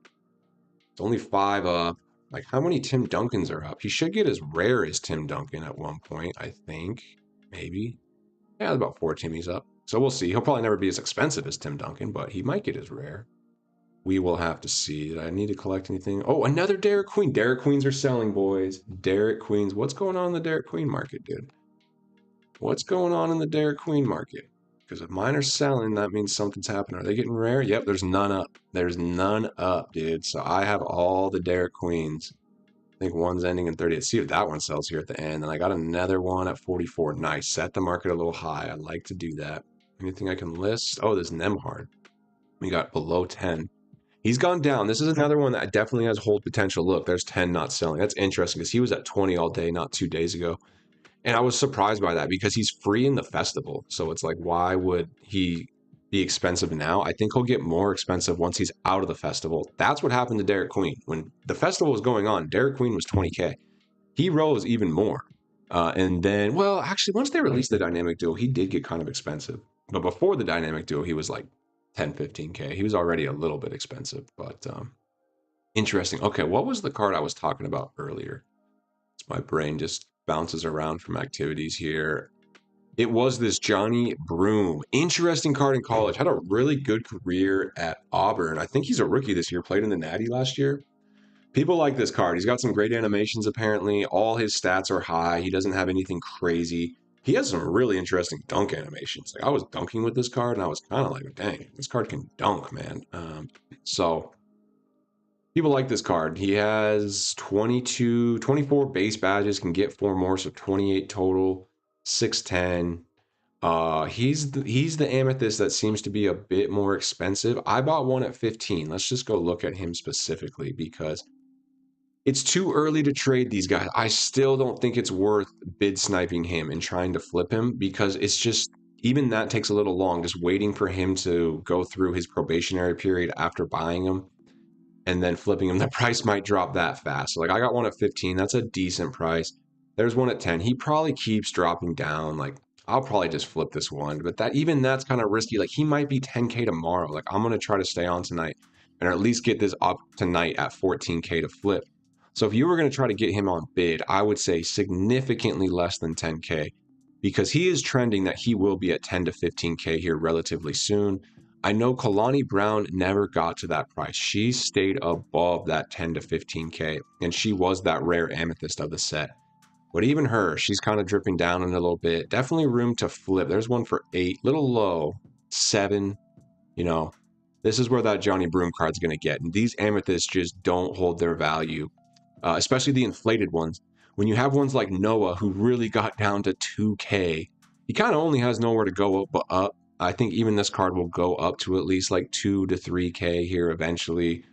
It's only 5 up. Like how many Tim Duncans are up? He should get as rare as Tim Duncan at one point, I think. Maybe. Yeah, about 4 Timmys up. So we'll see. He'll probably never be as expensive as Tim Duncan, but he might get as rare. We will have to see. Did I need to collect anything? Oh, another Derek Queen. Derek Queens are selling, boys. Derek Queens. What's going on in the Derek Queen market, dude? What's going on in the Derek Queen market? Because if mine are selling, that means something's happening. Are they getting rare? Yep, there's none up. There's none up, dude. So I have all the Derek Queens. I think one's ending in 30. Let's see if that one sells here at the end. And I got another one at 44. Nice. Set the market a little high. I like to do that. Anything I can list? Oh, there's Nemhard. We got below 10. He's gone down. This is another one that definitely has hold potential. Look, there's 10 not selling. That's interesting because he was at 20 all day not 2 days ago. And I was surprised by that because he's free in the festival. So it's like, why would he be expensive now? I think he'll get more expensive once he's out of the festival. That's what happened to Derek Queen. When the festival was going on, Derek Queen was 20K. He rose even more. And then, well, actually, once they released the dynamic duo, he did get kind of expensive. But before the dynamic duo, he was like 10, 15K. He was already a little bit expensive, but interesting. Okay, what was the card I was talking about earlier? It's my brain just bounces around from activities here. It was this Johnny Broome. Interesting card in college. Had a really good career at Auburn. I think he's a rookie this year. Played in the Natty last year. People like this card. He's got some great animations, apparently. All his stats are high. He doesn't have anything crazy. He has some really interesting dunk animations. Like I was dunking with this card, and I was kind of like, dang, this card can dunk, man. So people like this card. He has 24 base badges, can get 4 more, so 28 total, 6'10". He's the amethyst that seems to be a bit more expensive. I bought one at 15. Let's just go look at him specifically because it's too early to trade these guys. I still don't think it's worth bid sniping him and trying to flip him because it's just, even that takes a little long, just waiting for him to go through his probationary period after buying him and then flipping him. The price might drop that fast. So like I got one at 15. That's a decent price. There's one at 10. He probably keeps dropping down. Like I'll probably just flip this one, but that's kind of risky. Like he might be 10K tomorrow. Like I'm going to try to stay on tonight and at least get this up tonight at 14K to flip. So if you were going to try to get him on bid, I would say significantly less than 10K because he is trending that he will be at 10 to 15K here relatively soon. I know Kalani Brown never got to that price. She stayed above that 10 to 15K, and she was that rare amethyst of the set. But even her, she's kind of dripping down in a little bit. Definitely room to flip. There's one for 8, little low, 7. You know, this is where that Johnny Broom card's going to get. And these amethysts just don't hold their value, especially the inflated ones. When you have ones like Noah, who really got down to 2K, he kind of only has nowhere to go up but up. I think even this card will go up to at least like 2 to 3K here eventually.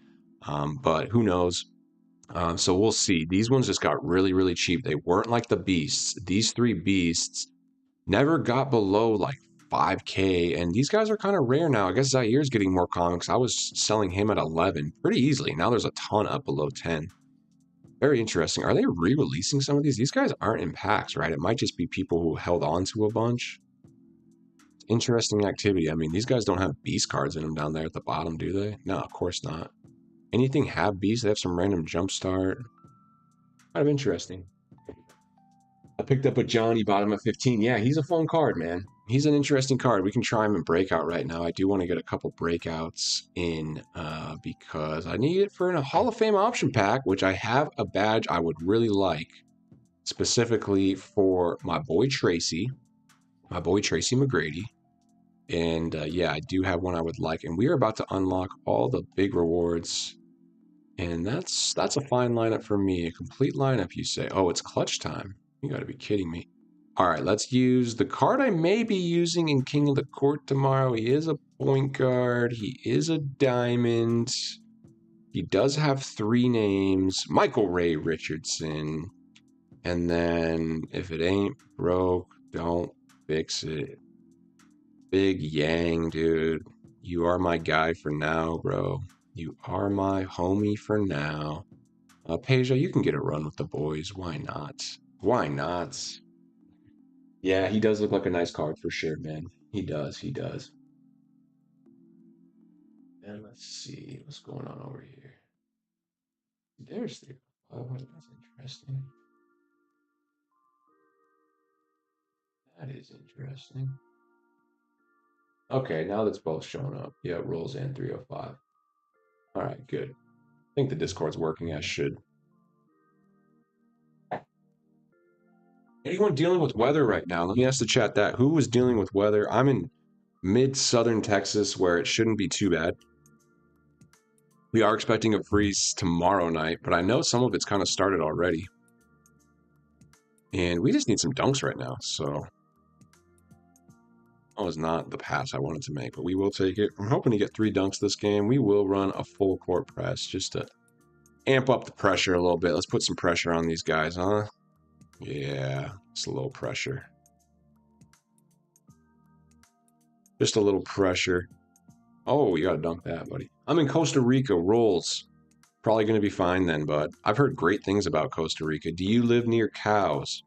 But who knows? So we'll see. These ones just got really, really cheap. They weren't like the beasts. These 3 beasts never got below like 5K, and these guys are kind of rare now. I guess Zaire's getting more comics. I was selling him at 11 pretty easily. Now there's a ton up below 10. Very interesting. Are they re-releasing some of these? These guys aren't in packs, right? It might just be people who held on to a bunch. Interesting activity. I mean, these guys don't have beast cards in them down there at the bottom, do they? No, of course not. Anything have beast? They have some random jumpstart. Kind of interesting. I picked up a Johnny bottom of 15. Yeah, he's a fun card, man. He's an interesting card. We can try him in breakout right now. I do want to get a couple breakouts in because I need it for a Hall of Fame option pack, which I have a badge I would really like, specifically for my boy Tracy McGrady. And yeah, I do have one I would like. And we are about to unlock all the big rewards. And that's a fine lineup for me. A complete lineup, you say. Oh, it's clutch time. You got to be kidding me. All right, let's use the card I may be using in King of the Court tomorrow. He is a point guard. He is a diamond. He does have 3 names. Michael Ray Richardson. And then, if it ain't broke, don't fix it. Big Yang, dude. You are my guy for now, bro. You are my homie for now. Peja, you can get a run with the boys. Why not? Why not? Yeah, he does look like a nice card for sure, man. He does, he does. And let's see what's going on over here. There's the... Oh, that's interesting. That is interesting. Okay, now that's both showing up. Yeah, rolls in 305. All right, good. I think the Discord's working as should. Anyone dealing with weather right now? Let me ask the chat that. Who was dealing with weather? I'm in mid-southern Texas where it shouldn't be too bad. We are expecting a freeze tomorrow night, but I know some of it's kind of started already. And we just need some dunks right now, so... That was not the pass I wanted to make, but we will take it. I'm hoping to get 3 dunks this game. We will run a full court press just to amp up the pressure a little bit. Let's put some pressure on these guys, huh? Yeah, it's a little pressure. Just a little pressure. Oh, you gotta dunk that, buddy. I'm in Costa Rica. Rolls. Probably gonna be fine then, but I've heard great things about Costa Rica. Do you live near cows?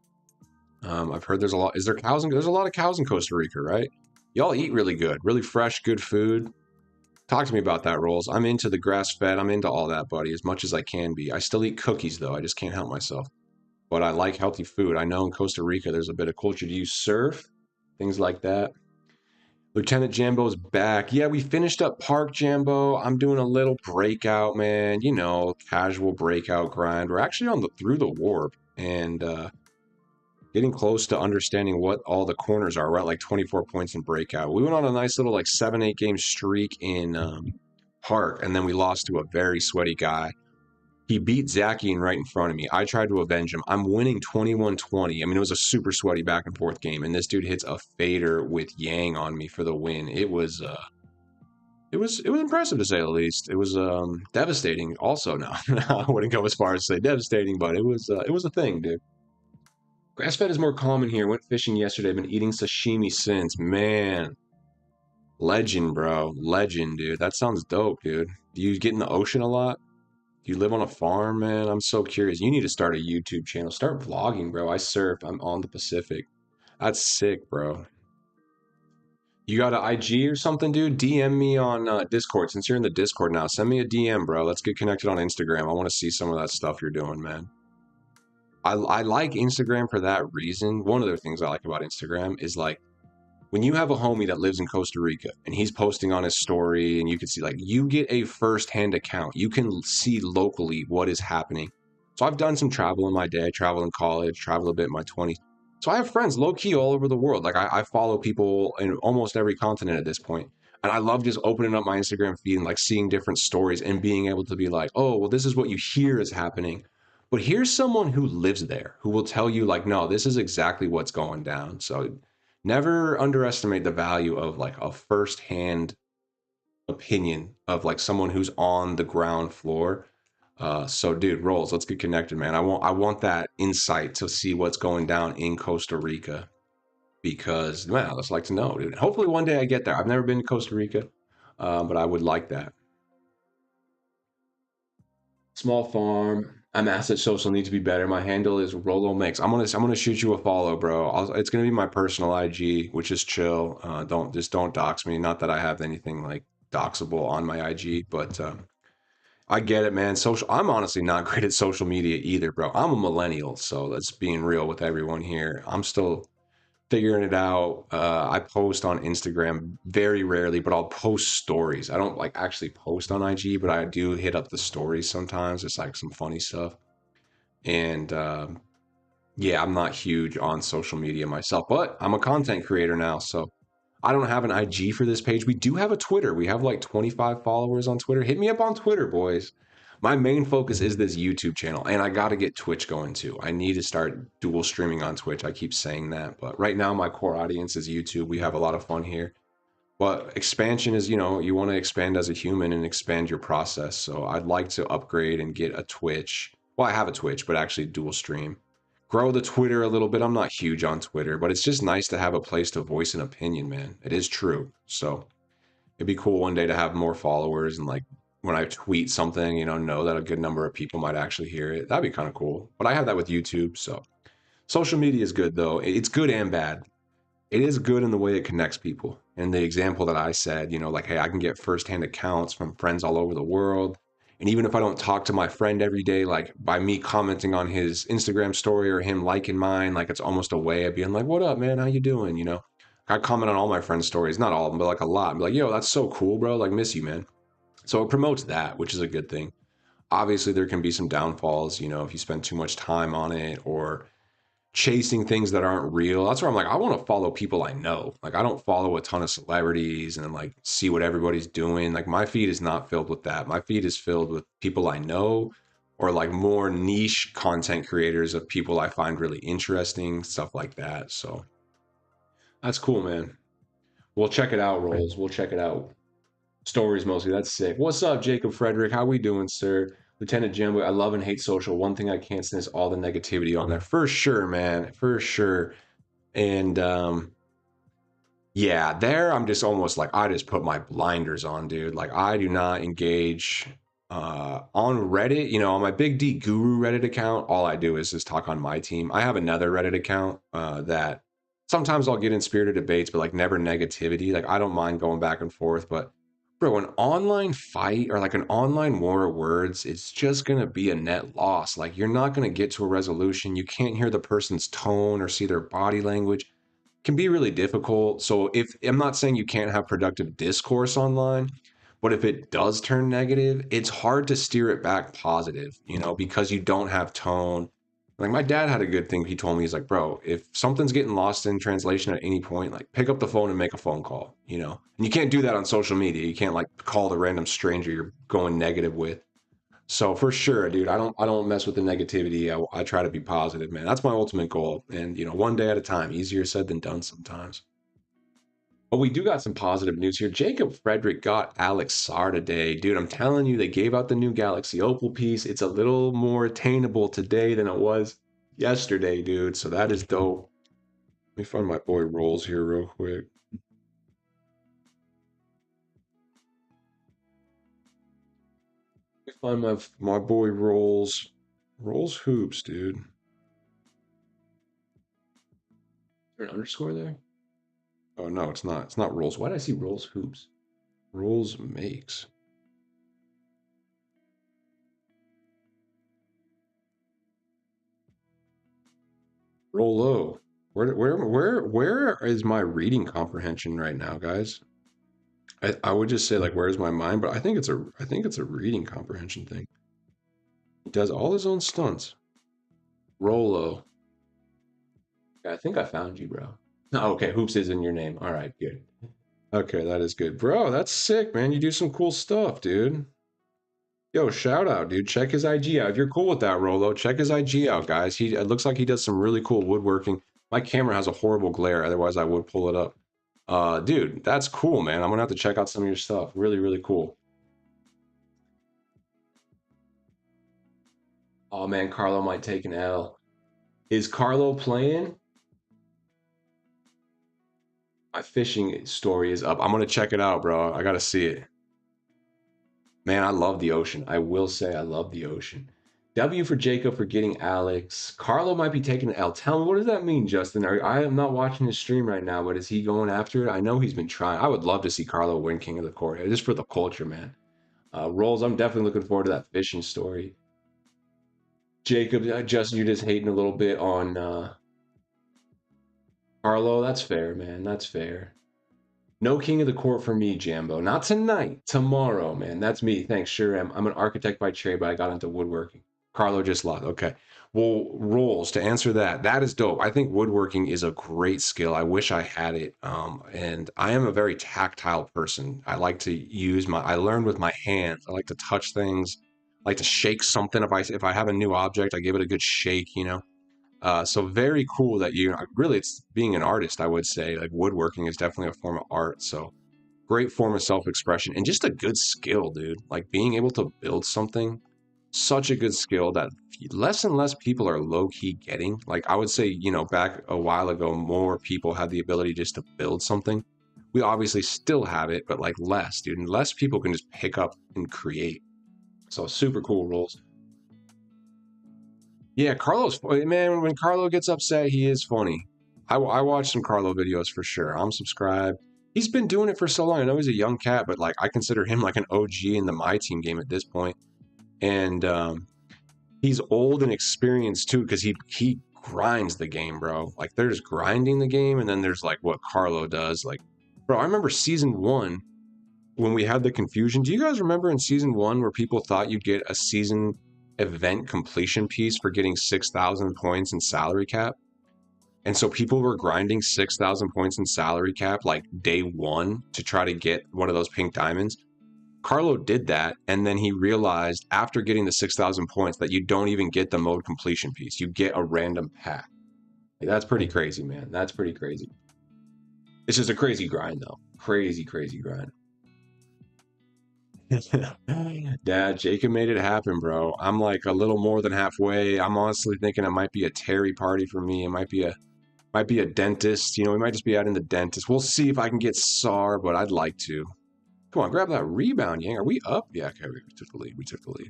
I've heard there's a lot. Is there cows? There's a lot of cows in Costa Rica, right? Y'all eat really good. Really fresh, good food. Talk to me about that, Rolls. I'm into the grass-fed. I'm into all that, buddy, as much as I can be. I still eat cookies, though. I just can't help myself. But I like healthy food. I know in Costa Rica there's a bit of culture. Do you surf? Things like that. Lieutenant Jambo's back. Yeah, we finished up Park Jambo. I'm doing a little breakout, man. You know, casual breakout grind. We're actually on the through the warp and getting close to understanding what all the corners are. We're at like 24 points in breakout. We went on a nice little like 7-8 game streak in Park, and then we lost to a very sweaty guy. He beat Zakian right in front of me. I tried to avenge him. I'm winning 21-20. I mean, it was a super sweaty back and forth game, and this dude hits a fader with Yang on me for the win. It was impressive to say the least. It was devastating. Also, no, I wouldn't go as far as to say devastating, but it was a thing, dude. Grass-fed is more common here. Went fishing yesterday. Been eating sashimi since. Man, legend, bro. Legend, dude. That sounds dope, dude. Do you get in the ocean a lot? Do you live on a farm, man? I'm so curious. You need to start a YouTube channel. Start vlogging, bro. I surf. I'm on the Pacific. That's sick, bro. You got an IG or something, dude? DM me on Discord. Since you're in the Discord now, send me a DM, bro. Let's get connected on Instagram. I want to see some of that stuff you're doing, man. I like Instagram for that reason. One of the things I like about Instagram is like when you have a homie that lives in Costa Rica and he's posting on his story and you can see like you get a first-hand account. You can see locally what is happening. So I've done some travel in my day, travel in college, travel a bit in my 20s. So I have friends low key all over the world. Like I follow people in almost every continent at this point. And I love just opening up my Instagram feed and like seeing different stories and being able to be like, oh, well, this is what you hear is happening. But here's someone who lives there who will tell you, like, no, this is exactly what's going down. So never underestimate the value of like a firsthand opinion of like someone who's on the ground floor. So dude, Rolls, let's get connected, man. I want that insight to see what's going down in Costa Rica because man, I just like to know, dude. Hopefully one day I get there. I've never been to Costa Rica, but I would like that. Small farm. I'm asset social need to be better. My handle is Rolo Mix. I'm gonna shoot you a follow, bro. It's gonna be my personal IG, which is chill. Don't dox me. Not that I have anything like doxable on my IG, but I get it, man. Social. I'm honestly not great at social media either, bro. I'm a millennial, so let's being real with everyone here. I'm still figuring it out. I post on Instagram very rarely, but I'll post stories. I don't like actually post on IG, but I do hit up the stories sometimes. It's like some funny stuff. And yeah, I'm not huge on social media myself, but I'm a content creator now. So I don't have an IG for this page. We do have a Twitter. We have like 25 followers on Twitter. Hit me up on Twitter, boys. My main focus is this YouTube channel, and I got to get Twitch going too. I need to start dual streaming on Twitch. I keep saying that, but right now my core audience is YouTube. We have a lot of fun here. But expansion is, you want to expand as a human and expand your process. So I'd like to upgrade and get a Twitch. Well, I have a Twitch, but actually dual stream. Grow the Twitter a little bit. I'm not huge on Twitter, but it's just nice to have a place to voice an opinion, man. It is true. So it'd be cool one day to have more followers and like when I tweet something, know that a good number of people might actually hear it. That'd be kind of cool. But I have that with YouTube. So social media is good though. It's good and bad. It is good in the way it connects people. And the example that I said, like, hey, I can get firsthand accounts from friends all over the world. And even if I don't talk to my friend every day, like by me commenting on his Instagram story or him liking mine, like it's almost a way of being like, what up, man? How you doing? I comment on all my friends' stories, not all of them, but like a lot. I'm like, yo, that's so cool, bro. Like, miss you, man. So it promotes that, which is a good thing. Obviously, there can be some downfalls, if you spend too much time on it or chasing things that aren't real. That's where I'm like, I want to follow people I know. Like, I don't follow a ton of celebrities and like see what everybody's doing. Like, my feed is not filled with that. My feed is filled with people I know or like more niche content creators of people I find really interesting, stuff like that. So that's cool, man. We'll check it out, Rolls. We'll check it out. Stories mostly. That's sick. What's up, Jacob Frederick? How we doing, sir? Lieutenant Jimbo, I love and hate social. One thing I can't stand is all the negativity on there. For sure, man. For sure. And yeah, there I'm just almost like I just put my blinders on, dude. Like I do not engage on Reddit, on my Big D Guru Reddit account, all I do is just talk on Myteam. I have another Reddit account that sometimes I'll get in spirited debates, but like never negativity. Like I don't mind going back and forth, but bro, an online fight or like an online war of words, it's just gonna be a net loss. Like you're not gonna get to a resolution. You can't hear the person's tone or see their body language can be really difficult. So if I'm not saying you can't have productive discourse online, but if it does turn negative, it's hard to steer it back positive, because you don't have tone. Like my dad had a good thing he told me, he's like, bro, if something's getting lost in translation at any point, like pick up the phone and make a phone call, And you can't do that on social media. You can't like call the random stranger you're going negative with. So for sure, dude, I don't mess with the negativity. I try to be positive, man. That's my ultimate goal. And one day at a time. Easier said than done sometimes. But we do got some positive news here. Jacob Frederick got Alex Sar today. Dude, I'm telling you, they gave out the new Galaxy Opal piece. It's a little more attainable today than it was yesterday, dude. So that is dope. Let me find my boy Rolls here real quick. Let me find my boy Rolls. Rolls Hoops, dude. Is there an underscore there? Oh no, it's not. It's not Rolls. Why did I see Rolls Hoops? Rolls makes. Rollo. Where is my reading comprehension right now, guys? I would just say like where's my mind, but I think it's a reading comprehension thing. He does all his own stunts. Rolo. Yeah, I think I found you, bro. Oh, okay, hoops is in your name. All right, good. Okay, that is good. Bro, that's sick, man. You do some cool stuff, dude. Yo, shout out, dude. Check his IG out. If you're cool with that, Rolo, check his IG out, guys. It looks like he does some really cool woodworking. My camera has a horrible glare, otherwise I would pull it up. Dude, that's cool, man. I'm gonna have to check out some of your stuff. Really, really cool. Oh man, Carlo might take an L. Is Carlo playing? My fishing story is up. I'm gonna check it out, bro. I gotta see it. Man, I love the ocean. I will say I love the ocean. W for Jacob for getting Alex. Carlo might be taking an L. Tell me, what does that mean, Justin? I am not watching his stream right now, but is he going after it? I know he's been trying. I would love to see Carlo win King of the Court, just for the culture, man. Rolls, I'm definitely looking forward to that fishing story. Jacob, Justin, you're just hating a little bit on Carlo. That's fair, man. That's fair. No king of the court for me, Jambo. Not tonight. Tomorrow, man. That's me. Thanks. Sure am. I'm an architect by trade, but I got into woodworking. Carlo just lost. Okay. Well, roles to answer that. That is dope. I think woodworking is a great skill. I wish I had it. And I am a very tactile person. I like to use I learned with my hands. I like to touch things. I like to shake something. If I have a new object, I give it a good shake, you know. So very cool that really, it's being an artist, I would say. Like woodworking is definitely a form of art. So great form of self-expression and just a good skill, dude. Like being able to build something, such a good skill that less and less people are low-key getting. Like I would say, back a while ago, more people had the ability just to build something. We obviously still have it, but like less, dude. And less people can just pick up and create. So super cool rules. Yeah, man, when Carlo gets upset, he is funny. I watch some Carlo videos for sure. I'm subscribed. He's been doing it for so long. I know he's a young cat, but like I consider him like an OG in the Myteam game at this point. And he's old and experienced too, because he grinds the game, bro. Like there's grinding the game, and then there's like what Carlo does. Like, bro, I remember season one when we had the confusion. Do you guys remember in season one where people thought you'd get a season event completion piece for getting 6,000 points in salary cap? And so people were grinding 6,000 points in salary cap like day one to try to get one of those pink diamonds. Carlo did that, and then he realized after getting the 6,000 points that you don't even get the mode completion piece. You get a random pack. Like, that's pretty crazy, man. That's pretty crazy. It's just a crazy grind, though. Crazy, crazy grind. Dad, Jacob made it happen, bro. I'm like a little more than halfway. I'm honestly thinking it might be a Terry party for me. It might be a dentist. We might just be out in the dentist. We'll see if I can get SAR, but I'd like to. Come on, grab that rebound, Yang. Are we up? Yeah, okay, we took the lead. We took the lead.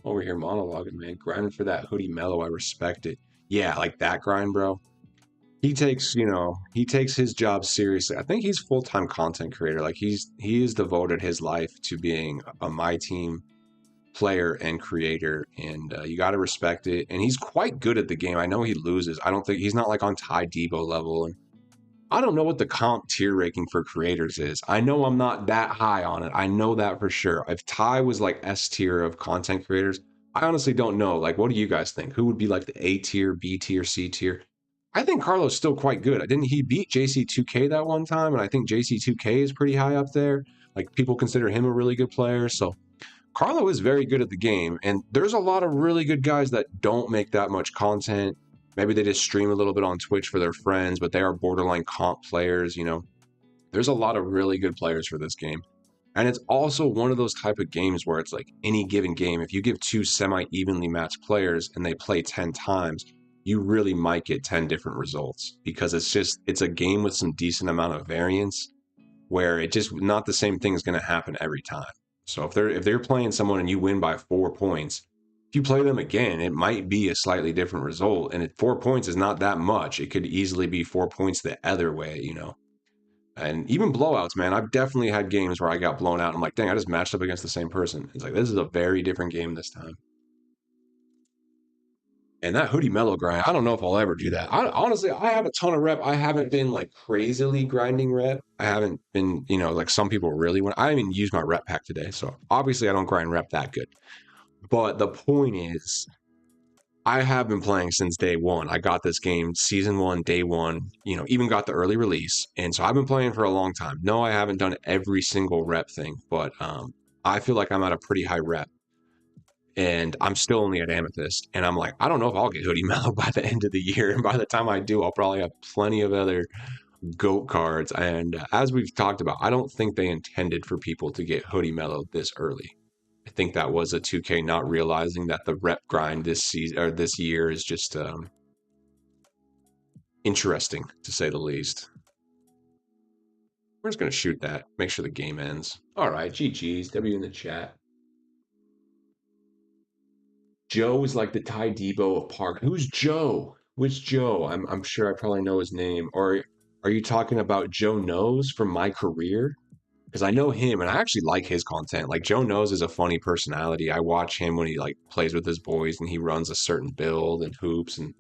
Over here monologuing, man. Grinding for that hoodie mellow. I respect it. Yeah, like that grind, bro. He takes his job seriously. I think he's full-time content creator. Like he has devoted his life to being a Myteam player and creator, and you got to respect it. And he's quite good at the game. I know he loses. I don't think he's not like on Ty Debo level, and I don't know what the comp tier ranking for creators is. I know I'm not that high on it. I know that for sure. If Ty was like S tier of content creators, I honestly don't know. Like, what do you guys think? Who would be like the A tier, B tier, C tier? I think Carlo's still quite good. Didn't he beat JC2K that one time? And I think JC2K is pretty high up there. Like, people consider him a really good player. So Carlo is very good at the game. And there's a lot of really good guys that don't make that much content. Maybe they just stream a little bit on Twitch for their friends, but they are borderline comp players. There's a lot of really good players for this game. And it's also one of those type of games where it's like any given game, if you give two semi-evenly matched players and they play 10 times, you really might get 10 different results, because it's a game with some decent amount of variance where it just not the same thing is going to happen every time. So if they're playing someone and you win by 4 points, if you play them again, it might be a slightly different result. And 4 points is not that much. It could easily be 4 points the other way, And even blowouts, man. I've definitely had games where I got blown out. I'm like, dang, I just matched up against the same person. It's like, this is a very different game this time. And that hoodie mellow grind, I don't know if I'll ever do that. Honestly, I have a ton of rep. I haven't been like crazily grinding rep. I haven't been, like some people really want. I haven't used my rep pack today, so obviously I don't grind rep that good. But the point is, I have been playing since day one. I got this game season one, day one, even got the early release. And so I've been playing for a long time. No, I haven't done every single rep thing, but I feel like I'm at a pretty high rep. And I'm still only at Amethyst. And I'm like, I don't know if I'll get Hoodie Mellow by the end of the year. And by the time I do, I'll probably have plenty of other GOAT cards. And as we've talked about, I don't think they intended for people to get Hoodie Mellow this early. I think that was a 2K not realizing that the rep grind this season or this year is just interesting to say the least. We're just gonna shoot that. Make sure the game ends. All right, GG's. W in the chat. Joe is like the Ty Debo of Park. Who's Joe? Which Joe? I'm sure I probably know his name. Or are you talking about Joe Knows from My Career? Because I know him and I actually like his content. Like Joe Knows is a funny personality. I watch him when he like plays with his boys and he runs a certain build and hoops, and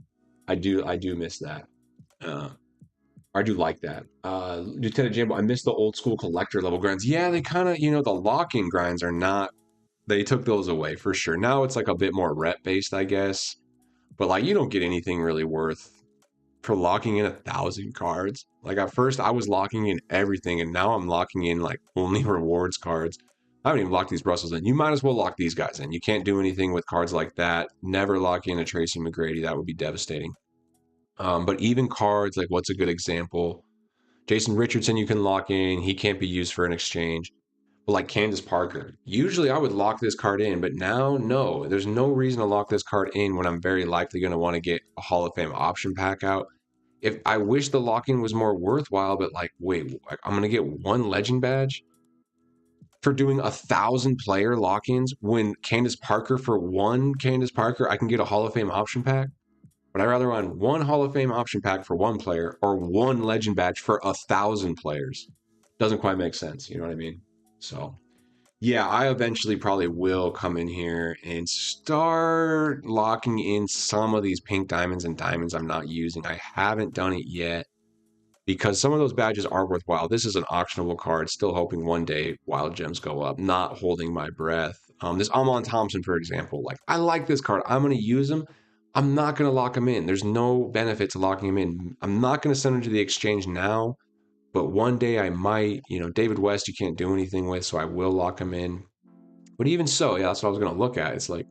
I do miss that. Uh, I do like that. Lieutenant Jambo, I miss the old school collector level grinds. Yeah, they kind of, the lock-in grinds are not. They took those away for sure. Now it's like a bit more rep based, I guess. But like you don't get anything really worth for locking in 1,000 cards. Like at first I was locking in everything, and now I'm locking in like only rewards cards. I haven't even locked these Brussels in. You might as well lock these guys in. You can't do anything with cards like that. Never lock in a Tracy McGrady. That would be devastating. But even cards like what's a good example? Jason Richardson you can lock in. He can't be used for an exchange. But like Candace Parker, usually I would lock this card in, but now no. There's no reason to lock this card in when I'm very likely going to want to get a Hall of Fame option pack out. If I wish the lock-in was more worthwhile, but like, wait, I'm gonna get one legend badge for doing 1,000 player lock-ins when Candace Parker for one Candace Parker, I can get a Hall of Fame option pack. But I rather run one Hall of Fame option pack for one player or one legend badge for 1,000 players. Doesn't quite make sense, you know what I mean? So yeah, I eventually probably will come in here and start locking in some of these pink diamonds and diamonds I'm not using. I haven't done it yet because some of those badges are worthwhile. This is an auctionable card. Still hoping one day wild gems go up. Not holding my breath. This Amon Thompson, for example, like I like this card. I'm going to use him. I'm not going to lock him in. There's no benefit to locking him in. I'm not going to send him to the exchange now. But one day I might, David West, you can't do anything with, so I will lock him in. But even so, yeah, that's what I was going to look at. It's like,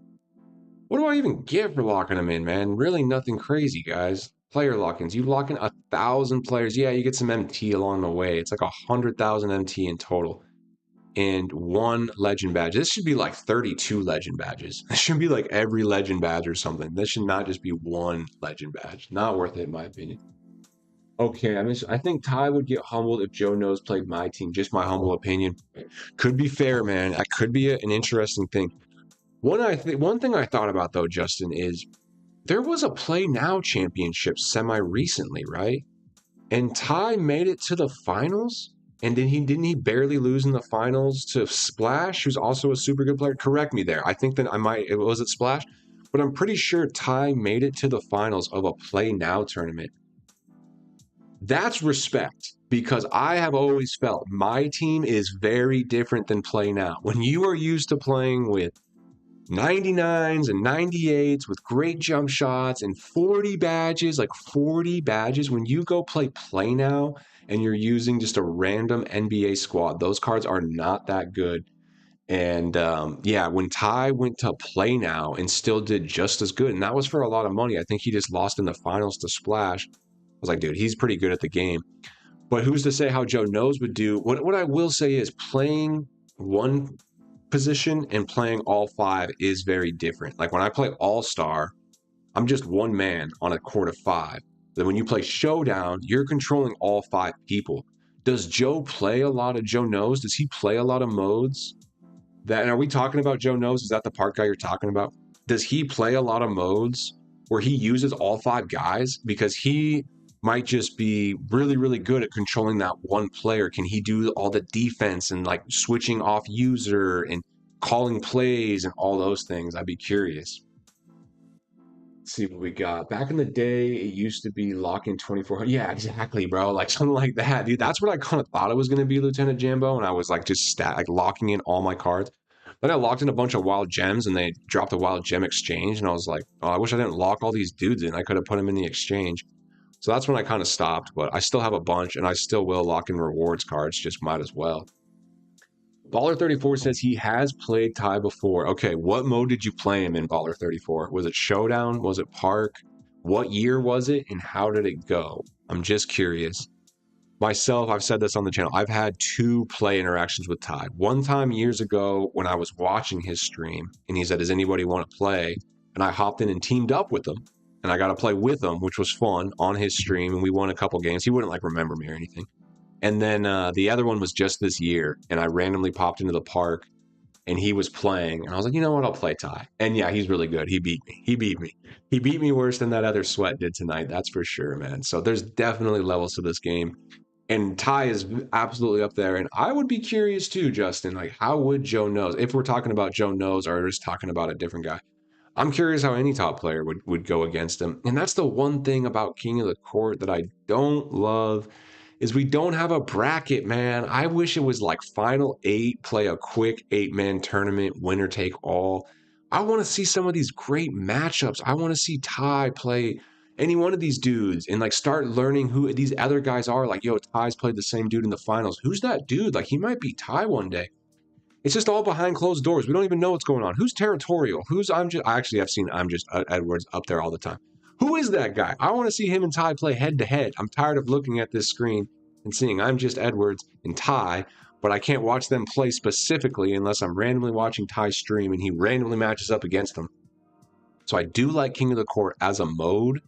what do I even get for locking him in, man? Really nothing crazy, guys. Player lock-ins. You lock in 1,000 players. Yeah, you get some MT along the way. It's like 100,000 MT in total. And one legend badge. This should be like 32 legend badges. This should be like every legend badge or something. This should not just be one legend badge. Not worth it, in my opinion. Okay, I think Ty would get humbled if Joe Knows played my team. Just my humble opinion. Could be fair, man. That could be an interesting thing. One thing I thought about though, Justin, is there was a Play Now championship semi recently, right? And Ty made it to the finals, and then didn't he barely lose in the finals to Splash, who's also a super good player. Correct me there. I think that was it Splash, but I'm pretty sure Ty made it to the finals of a Play Now tournament. That's respect, because I have always felt my team is very different than Play Now. When you are used to playing with 99s and 98s with great jump shots and 40 badges, when you go play Now and you're using just a random NBA squad, those cards are not that good. And when Ty went to Play Now and still did just as good, and that was for a lot of money. I think he just lost in the finals to Splash. I was like, dude, he's pretty good at the game. But who's to say how Joe Knows would do? What I will say is playing one position and playing all five is very different. Like when I play All-Star, I'm just one man on a court of five. Then when you play Showdown, you're controlling all five people. Does Joe play a lot of Joe Knows? Does he play a lot of modes? And are we talking about Joe Knows? Is that the park guy you're talking about? Does he play a lot of modes where he uses all five guys? Because he might just be really, really good at controlling that one player. Can he do all the defense and like switching off user and calling plays and all those things? I'd be curious. Let's see what we got. Back in the day, it used to be lock in 2400. Yeah, exactly, bro. Like something like that, dude. That's what I kind of thought it was going to be, Lieutenant Jambo. And I was like just like locking in all my cards. Then I locked in a bunch of wild gems and they dropped a wild gem exchange. And I was like, oh, I wish I didn't lock all these dudes in. I could have put them in the exchange. So that's when I kind of stopped. But I still have a bunch and I still will lock in rewards cards. Just might as well. Baller34 says he has played Ty before. Okay, what mode did you play him in, Baller34? Was it Showdown? Was it Park? What year was it, and how did it go? I'm just curious. Myself, I've said this on the channel, I've had 2 play interactions with Ty. One time years ago when I was watching his stream, and he said, does anybody want to play? And I hopped in and teamed up with him, and I got to play with him, which was fun, on his stream, and we won a couple games. He wouldn't, like, remember me or anything. And then the other one was just this year, and I randomly popped into the park, and he was playing, and I was like, you know what, I'll play Ty. And yeah, he's really good. He beat me. He beat me worse than that other sweat did tonight. That's for sure, man. So there's definitely levels to this game, and Ty is absolutely up there. And I would be curious too, Justin. Like, how would Joe Knows, if we're talking about Joe Knows, or just talking about a different guy? I'm curious how any top player would go against him. And that's the one thing about King of the Court that I don't love is we don't have a bracket, man. I wish it was like Final 8, play a quick 8-man tournament, winner take all. I want to see some of these great matchups. I want to see Ty play any one of these dudes and like start learning who these other guys are. Like, yo, Ty's played the same dude in the finals. Who's that dude? Like, he might beat Ty one day. It's just all behind closed doors. We don't even know what's going on. Who's territorial? Who's I actually have seen I'm just Edwards up there all the time. Who is that guy? I want to see him and Ty play head to head. I'm tired of looking at this screen and seeing I'm just Edwards and Ty, but I can't watch them play specifically unless I'm randomly watching Ty stream and he randomly matches up against them. So I do like King of the Court as a mode,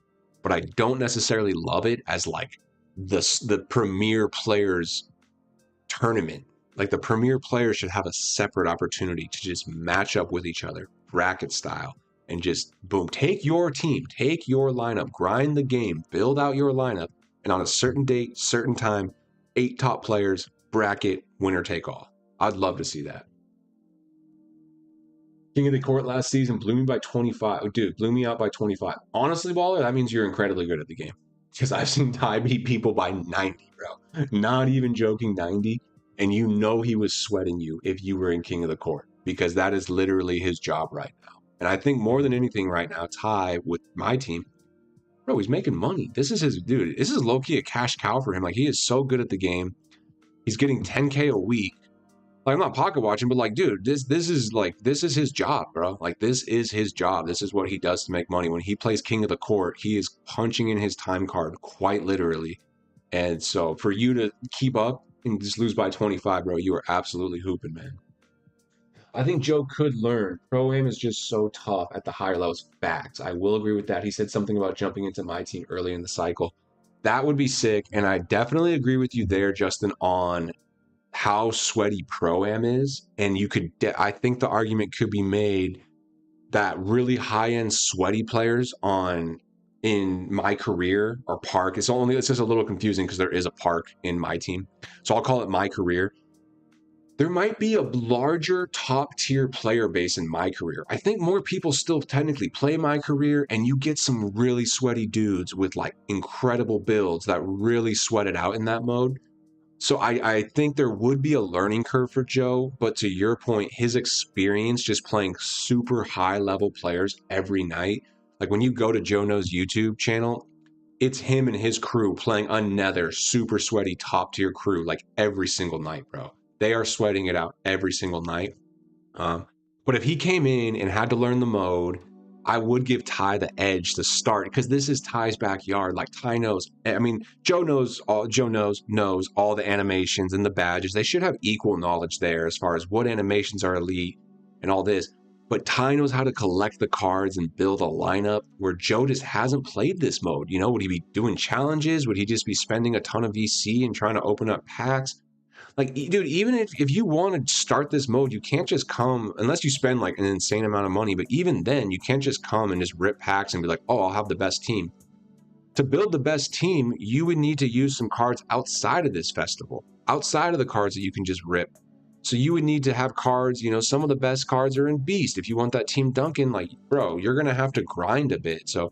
but I don't necessarily love it as like the premier players tournament. Like the premier players should have a separate opportunity to just match up with each other, bracket style, and just boom, take your team, take your lineup, grind the game, build out your lineup, and on a certain date, certain time, 8 top players, bracket, winner take all. I'd love to see that. King of the Court last season blew me by 25. Oh, dude, blew me out by 25. Honestly, Baller, that means you're incredibly good at the game. Because I've seen Ty beat people by 90, bro. Not even joking, 90. And you know he was sweating you if you were in King of the Court. Because that is literally his job right now. And I think more than anything right now, Ty, with my team, bro, he's making money. This is his, dude, this is low-key a cash cow for him. Like, he is so good at the game. He's getting 10K a week. Like, I'm not pocket watching, but like, dude, this is his job, bro. Like, this is his job. This is what he does to make money. When he plays King of the Court, he is punching in his time card quite literally. And so for you to keep up and just lose by 25, bro, you are absolutely hooping, man. I think Joe could learn. Pro-Am is just so tough at the higher levels. Facts. I will agree with that. He said something about jumping into my team early in the cycle. That would be sick. And I definitely agree with you there, Justin, on how sweaty Pro-Am is. And you could, I think the argument could be made that really high-end sweaty players in my career or Park, it's just a little confusing because there is a Park in my team. So I'll call it my career. There might be a larger top tier player base in my career. I think more people still technically play my career, and you get some really sweaty dudes with like incredible builds that really sweat it out in that mode. So I think there would be a learning curve for Joe, but to your point, his experience just playing super high level players every night. Like when you go to Joe Knows YouTube channel, it's him and his crew playing another super sweaty top tier crew like every single night, bro. They are sweating it out every single night. But if he came in and had to learn the mode, I would give Ty the edge to start because this is Ty's backyard. Like Ty knows, I mean, Joe knows all the animations and the badges. They should have equal knowledge there as far as what animations are elite and all this. But Ty knows how to collect the cards and build a lineup where Joe just hasn't played this mode. You know, would he be doing challenges? Would he just be spending a ton of VC and trying to open up packs? Like, dude, even if you want to start this mode, you can't just come, unless you spend like an insane amount of money, but even then, you can't just come and just rip packs and be like, oh, I'll have the best team. To build the best team, you would need to use some cards outside of this festival, outside of the cards that you can just rip. So you would need to have cards, you know, some of the best cards are in Beast. If you want that Team Duncan, like, bro, you're going to have to grind a bit. So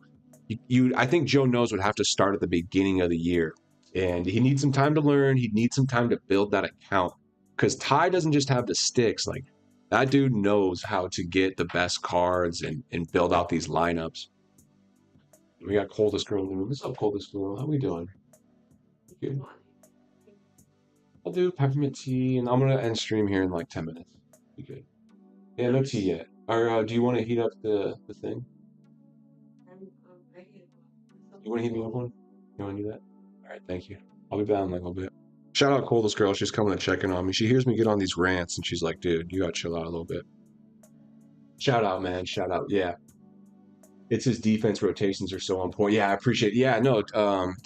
I think Joe Knows would have to start at the beginning of the year. And he needs some time to learn. He'd need some time to build that account. Because Ty doesn't just have the sticks. Like, that dude knows how to get the best cards and build out these lineups. We got Coldest Girl in the room. What's up, Coldest Girl? How we doing? Good. I'll do peppermint tea, and I'm gonna end stream here in like 10 minutes. Be good. Yeah, no tea yet. Or do you want to heat up the thing? You want to heat me up one? You want to do that? All right, thank you. I'll be back in like a little bit. Shout out Coldest Girl. She's coming and checking on me. She hears me get on these rants, and she's like, dude, you gotta chill out a little bit. Shout out, man. Shout out. Yeah. It's his defense rotations are so on point. Yeah, I appreciate it. Yeah, no,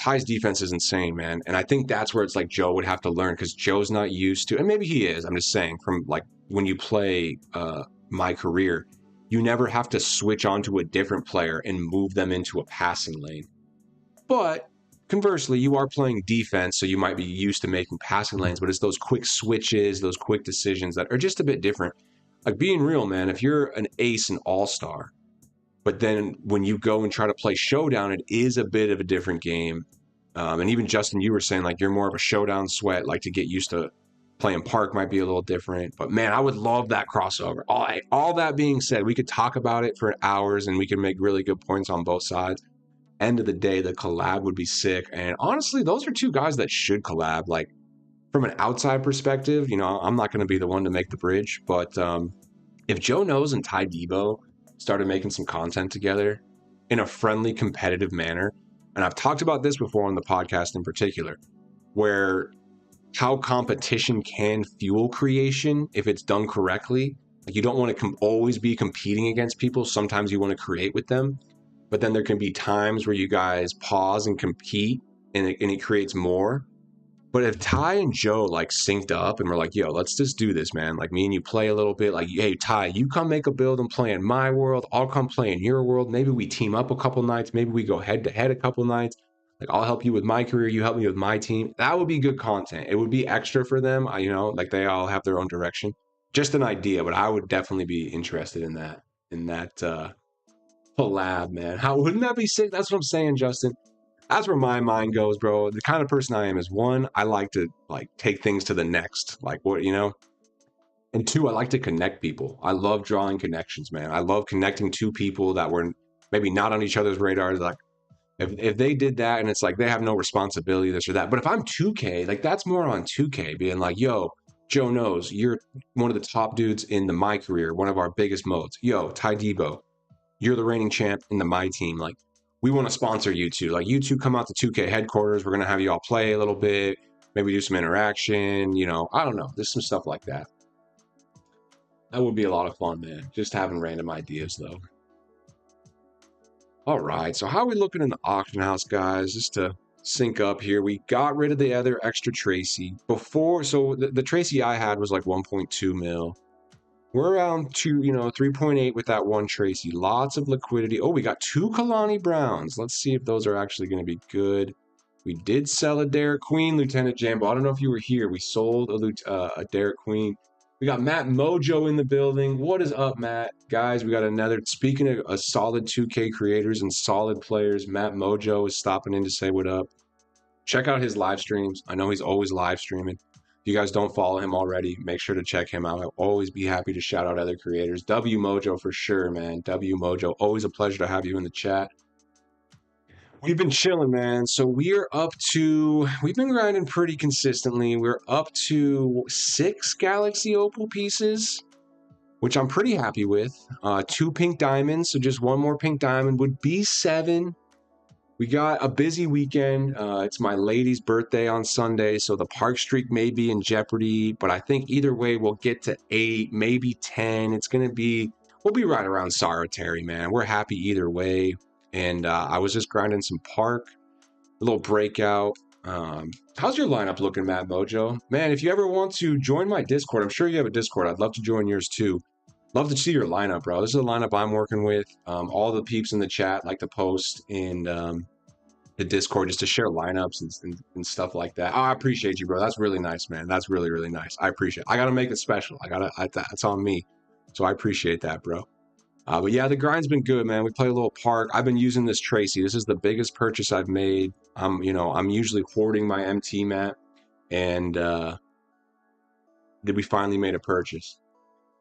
Ty's defense is insane, man. And I think that's where it's like Joe would have to learn because Joe's not used to, and maybe he is. I'm just saying, from like when you play my career, you never have to switch onto a different player and move them into a passing lane. But conversely, you are playing defense, so you might be used to making passing lanes, but it's those quick switches, those quick decisions that are just a bit different. Like being real, man, if you're an ace and all-star, but then when you go and try to play showdown, it is a bit of a different game. And even Justin, you were saying like you're more of a showdown sweat, like to get used to playing park might be a little different. But man, I would love that crossover. All that being said, we could talk about it for hours and we could make really good points on both sides. End of the day, the collab would be sick. And honestly, those are two guys that should collab. Like from an outside perspective, you know, I'm not going to be the one to make the bridge, but if Joe Knows and Ty Debo started making some content together in a friendly, competitive manner. And I've talked about this before on the podcast in particular, where how competition can fuel creation if it's done correctly. Like you don't want to always be competing against people. Sometimes you want to create with them. But then there can be times where you guys pause and compete and it creates more. But if Ty and Joe like synced up and we're like, yo, let's just do this, man. Like me and you play a little bit. Like, hey, Ty, you come make a build and play in my world. I'll come play in your world. Maybe we team up a couple nights. Maybe we go head to head a couple nights. Like I'll help you with my career. You help me with my team. That would be good content. It would be extra for them. You know, like they all have their own direction. Just an idea, but I would definitely be interested in that collab, man. How wouldn't that be sick? That's what I'm saying, Justin. That's where my mind goes, bro. The kind of person I am is one, I like to like take things to the next, like what, you know? And two, I like to connect people. I love drawing connections, man. I love connecting two people that were maybe not on each other's radar. Like if they did that and it's like they have no responsibility, this or that. But if I'm 2K, like that's more on 2K being like, yo, Joe Knows, you're one of the top dudes in the My Career, one of our biggest modes. Yo, Ty Debo, you're the reigning champ in the Myteam. Like, we want to sponsor you two. Like, you two come out to 2K headquarters. We're going to have you all play a little bit, maybe do some interaction. You know, I don't know. There's some stuff like that. That would be a lot of fun, man. Just having random ideas, though. All right. So how are we looking in the auction house, guys? Just to sync up here, we got rid of the other extra Tracy before. So the Tracy I had was like 1.2 mil. We're around 3.8 with that one Tracy. Lots of liquidity. Oh, we got two Kalani Browns. Let's see if those are actually going to be good. We did sell a Derek Queen, Lieutenant Jambo. I don't know if you were here. We sold a Derek Queen. We got Matt Mojo in the building. What is up, Matt? Guys, we got another. Speaking of a solid 2K creators and solid players, Matt Mojo is stopping in to say what up. Check out his live streams. I know he's always live streaming. If you guys don't follow him already, make sure to check him out. I'll always be happy to shout out other creators. W Mojo for sure, man. W Mojo. Always a pleasure to have you in the chat. We've been chilling, man. So we've been grinding pretty consistently. We're up to 6 Galaxy Opal pieces, which I'm pretty happy with. 2 pink diamonds, so just one more pink diamond would be 7. We got a busy weekend. It's my lady's birthday on Sunday, so the park streak may be in jeopardy, but I think either way we'll get to 8, maybe 10. We'll be right around solitary, man. We're happy either way. And I was just grinding some park, a little breakout. How's your lineup looking, Matt Mojo? Man, if you ever want to join my Discord, I'm sure you have a Discord. I'd love to join yours too. Love to see your lineup, bro. This is the lineup I'm working with. All the peeps in the chat like to post, and the Discord just to share lineups and stuff like that. Oh, I appreciate you, bro. That's really nice, man. That's really, really nice. I appreciate it. I got to make it special. That's on me. So I appreciate that, bro. But yeah, the grind's been good, man. We play a little park. I've been using this Tracy. This is the biggest purchase I've made. I'm usually hoarding my MT map, and did we finally made a purchase?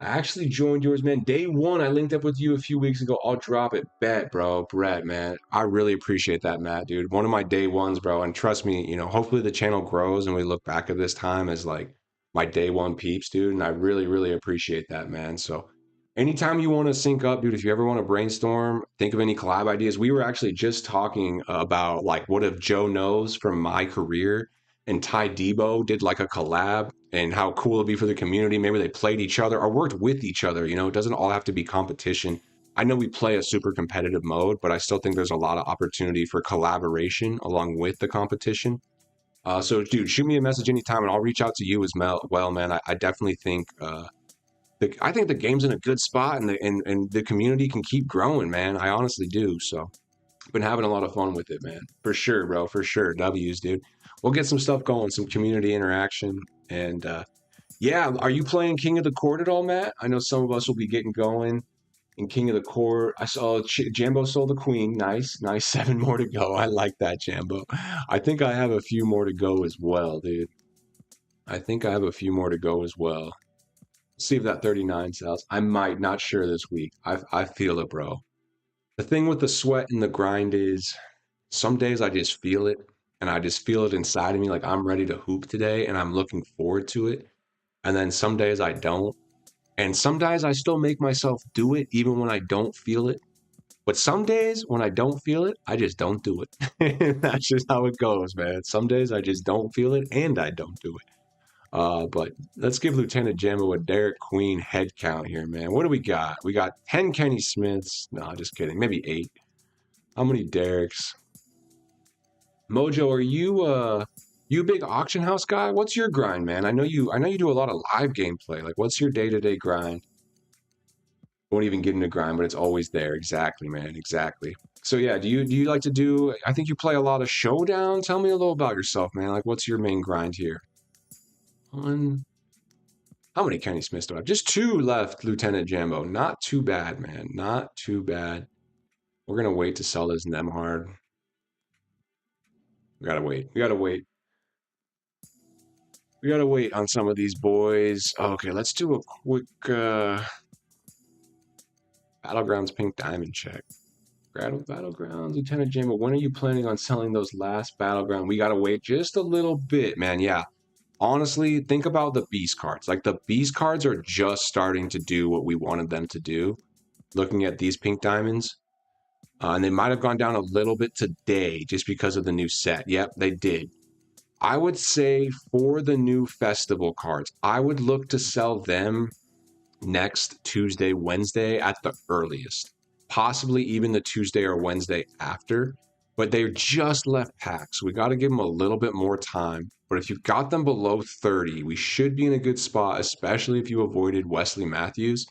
I actually joined yours, man. Day one, I linked up with you a few weeks ago. I'll drop it. Bet, bro. Brett, man. I really appreciate that, Matt, dude. One of my day ones, bro. And trust me, hopefully the channel grows and we look back at this time as like my day one peeps, dude. And I really, really appreciate that, man. So anytime you want to sync up, dude, if you ever want to brainstorm, think of any collab ideas. We were actually just talking about like, what if Joe Knows from my career and Ty Debo did like a collab, and how cool it'd be for the community. Maybe they played each other or worked with each other. It doesn't all have to be competition. I know we play a super competitive mode, but I still think there's a lot of opportunity for collaboration along with the competition. So, dude, shoot me a message anytime, and I'll reach out to you as well, man. I definitely think I think the game's in a good spot, and the community can keep growing, man. I honestly do. So, been having a lot of fun with it, man. For sure, bro. For sure. W's, dude. We'll get some stuff going, some community interaction. And yeah, are you playing King of the Court at all, Matt? I know some of us will be getting going in King of the Court. I saw Jambo sold the Queen. Nice, nice. 7 more to go. I like that, Jambo. I think I have a few more to go as well, dude. I think I have a few more to go as well. See if that 39 sells. I might, not sure this week. I feel it, bro. The thing with the sweat and the grind is some days I just feel it, and I just feel it inside of me like I'm ready to hoop today and I'm looking forward to it. And then some days I don't. And some days I still make myself do it even when I don't feel it. But some days when I don't feel it, I just don't do it. That's just how it goes, man. Some days I just don't feel it and I don't do it. But let's give Lieutenant Jambo a Derek Queen head count here, man. What do we got? We got 10 Kenny Smiths. No, just kidding. Maybe 8. How many Dereks? Mojo, are you a big auction house guy? What's your grind, man? I know you do a lot of live gameplay. Like, what's your day-to-day grind? Won't even get into grind, but it's always there. Exactly, man. Exactly. So yeah, do you like to do, I think you play a lot of Showdown. Tell me a little about yourself, man. Like, what's your main grind here? How many Kenny Smiths do I have? Just 2 left, Lieutenant Jambo. Not too bad, man. Not too bad. We're gonna wait to sell this Nemhard. We gotta wait. We gotta wait. We gotta wait on some of these boys. Okay, let's do a quick Battlegrounds Pink Diamond check. Battlegrounds, Lieutenant Jambo, when are you planning on selling those last Battleground? We gotta wait just a little bit, man. Yeah. Honestly, think about the Beast cards. Like, the Beast cards are just starting to do what we wanted them to do. Looking at these Pink Diamonds. And they might have gone down a little bit today just because of the new set. Yep, they did. I would say for the new festival cards, I would look to sell them next Tuesday, Wednesday at the earliest. Possibly even the Tuesday or Wednesday after. But they just left packs, so we got to give them a little bit more time. But if you've got them below 30, we should be in a good spot, especially if you avoided Wesley Matthews.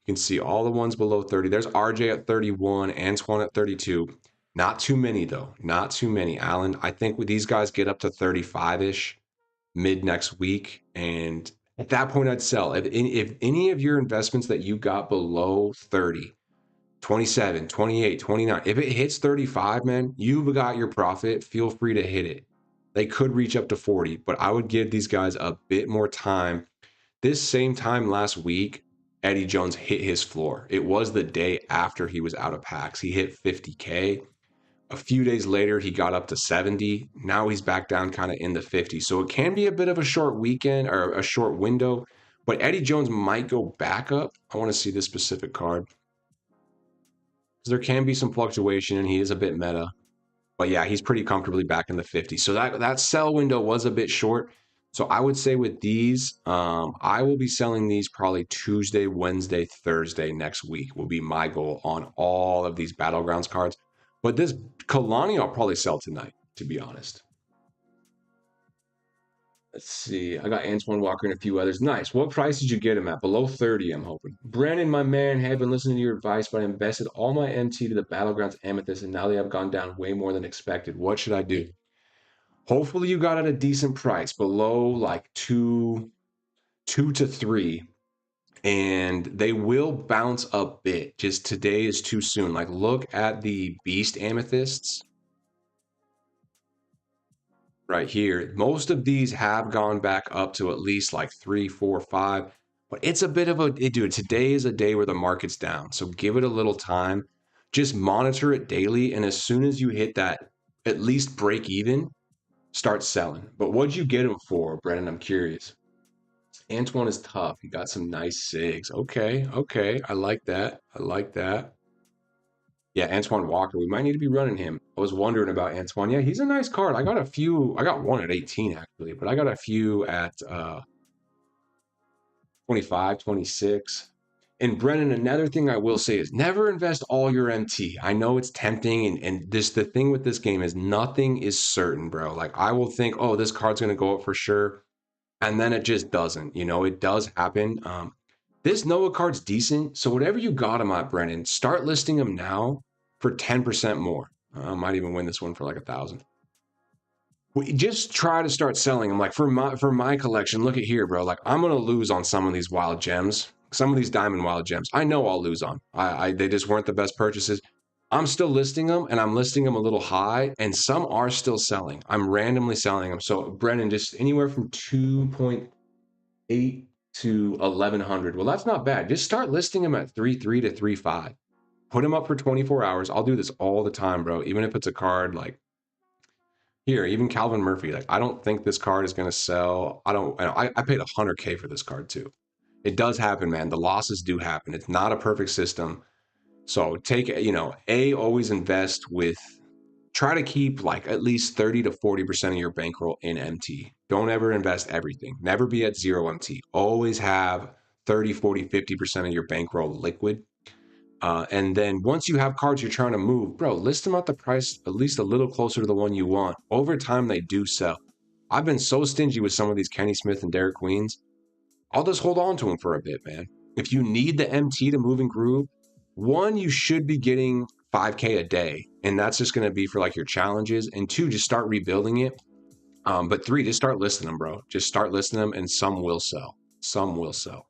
You can see all the ones below 30. There's RJ at 31, Antoine at 32. Not too many, though. Not too many. Alan, I think with these guys get up to 35-ish mid next week. And at that point, I'd sell. If any of your investments that you got below 30, 27, 28, 29, if it hits 35, man, you've got your profit. Feel free to hit it. They could reach up to 40, but I would give these guys a bit more time. This same time last week, Eddie Jones hit his floor. It was the day after he was out of packs. He hit 50K. A few days later, he got up to 70. Now he's back down kind of in the 50s. So it can be a bit of a short weekend or a short window, but Eddie Jones might go back up. I want to see this specific card. There can be some fluctuation, and he is a bit meta. But yeah, he's pretty comfortably back in the 50s. So that sell window was a bit short. So I would say with these, I will be selling these probably Tuesday, Wednesday, Thursday next week will be my goal on all of these Battlegrounds cards. But this Kalani I'll probably sell tonight, to be honest. Let's see. I got Antoine Walker and a few others. Nice. What price did you get him at? Below 30, I'm hoping. Brandon, my man, have been listening to your advice, but I invested all my MT to the Battlegrounds Amethyst, and now they have gone down way more than expected. What should I do? Hopefully you got at a decent price, below like two to three, and they will bounce a bit. Just today is too soon. Like, look at the Beast Amethysts right here. Most of these have gone back up to at least like 3, 4, 5. But it's a bit of a dude. Today is a day where the market's down, so give it a little time. Just monitor it daily, and as soon as you hit that at least break even, start selling. But what'd you get him for, Brennan? I'm curious. Antoine is tough. He got some nice SIGs. Okay, okay. I like that. I like that. Yeah, Antoine Walker. We might need to be running him. I was wondering about Antoine. Yeah, he's a nice card. I got a few. I got one at 18 actually, but I got a few at 25, 26. And Brennan, another thing I will say is never invest all your MT. I know it's tempting, and this the thing with this game is nothing is certain, bro. Like I will think, oh, this card's gonna go up for sure, and then it just doesn't. You know, it does happen. This Noah card's decent, so whatever you got him at, Brennan, start listing him now for 10% more. I might even win this one for like 1,000. We just try to start selling them. Like for my collection, look at here, bro. Like I'm gonna lose on some of these wild gems, some of these diamond wild gems. I know I'll lose on. I they just weren't the best purchases. I'm still listing them, and I'm listing them a little high, and some are still selling. I'm randomly selling them. So Brennan, just anywhere from 2.8 to 1,100. Well, that's not bad. Just start listing them at 3.3 to 3.5. Put them up for 24 hours. I'll do this all the time, bro. Even if it's a card like here, even Calvin Murphy, like I don't think this card is going to sell. I paid 100K for this card too. It does happen, man. The losses do happen. It's not a perfect system. So always invest with, try to keep like at least 30 to 40% of your bankroll in MT. Don't ever invest everything. Never be at zero MT. Always have 30, 40, 50% of your bankroll liquid. And then once you have cards you're trying to move, bro, list them at the price at least a little closer to the one you want. Over time, they do sell. I've been so stingy with some of these Kenny Smith and Derek Queens. I'll just hold on to them for a bit, man. If you need the MT to move and groove, one, you should be getting 5K a day, and that's just going to be for like your challenges. And two, just start rebuilding it. But three, just start listing them, bro. Just start listing them, and some will sell. Some will sell.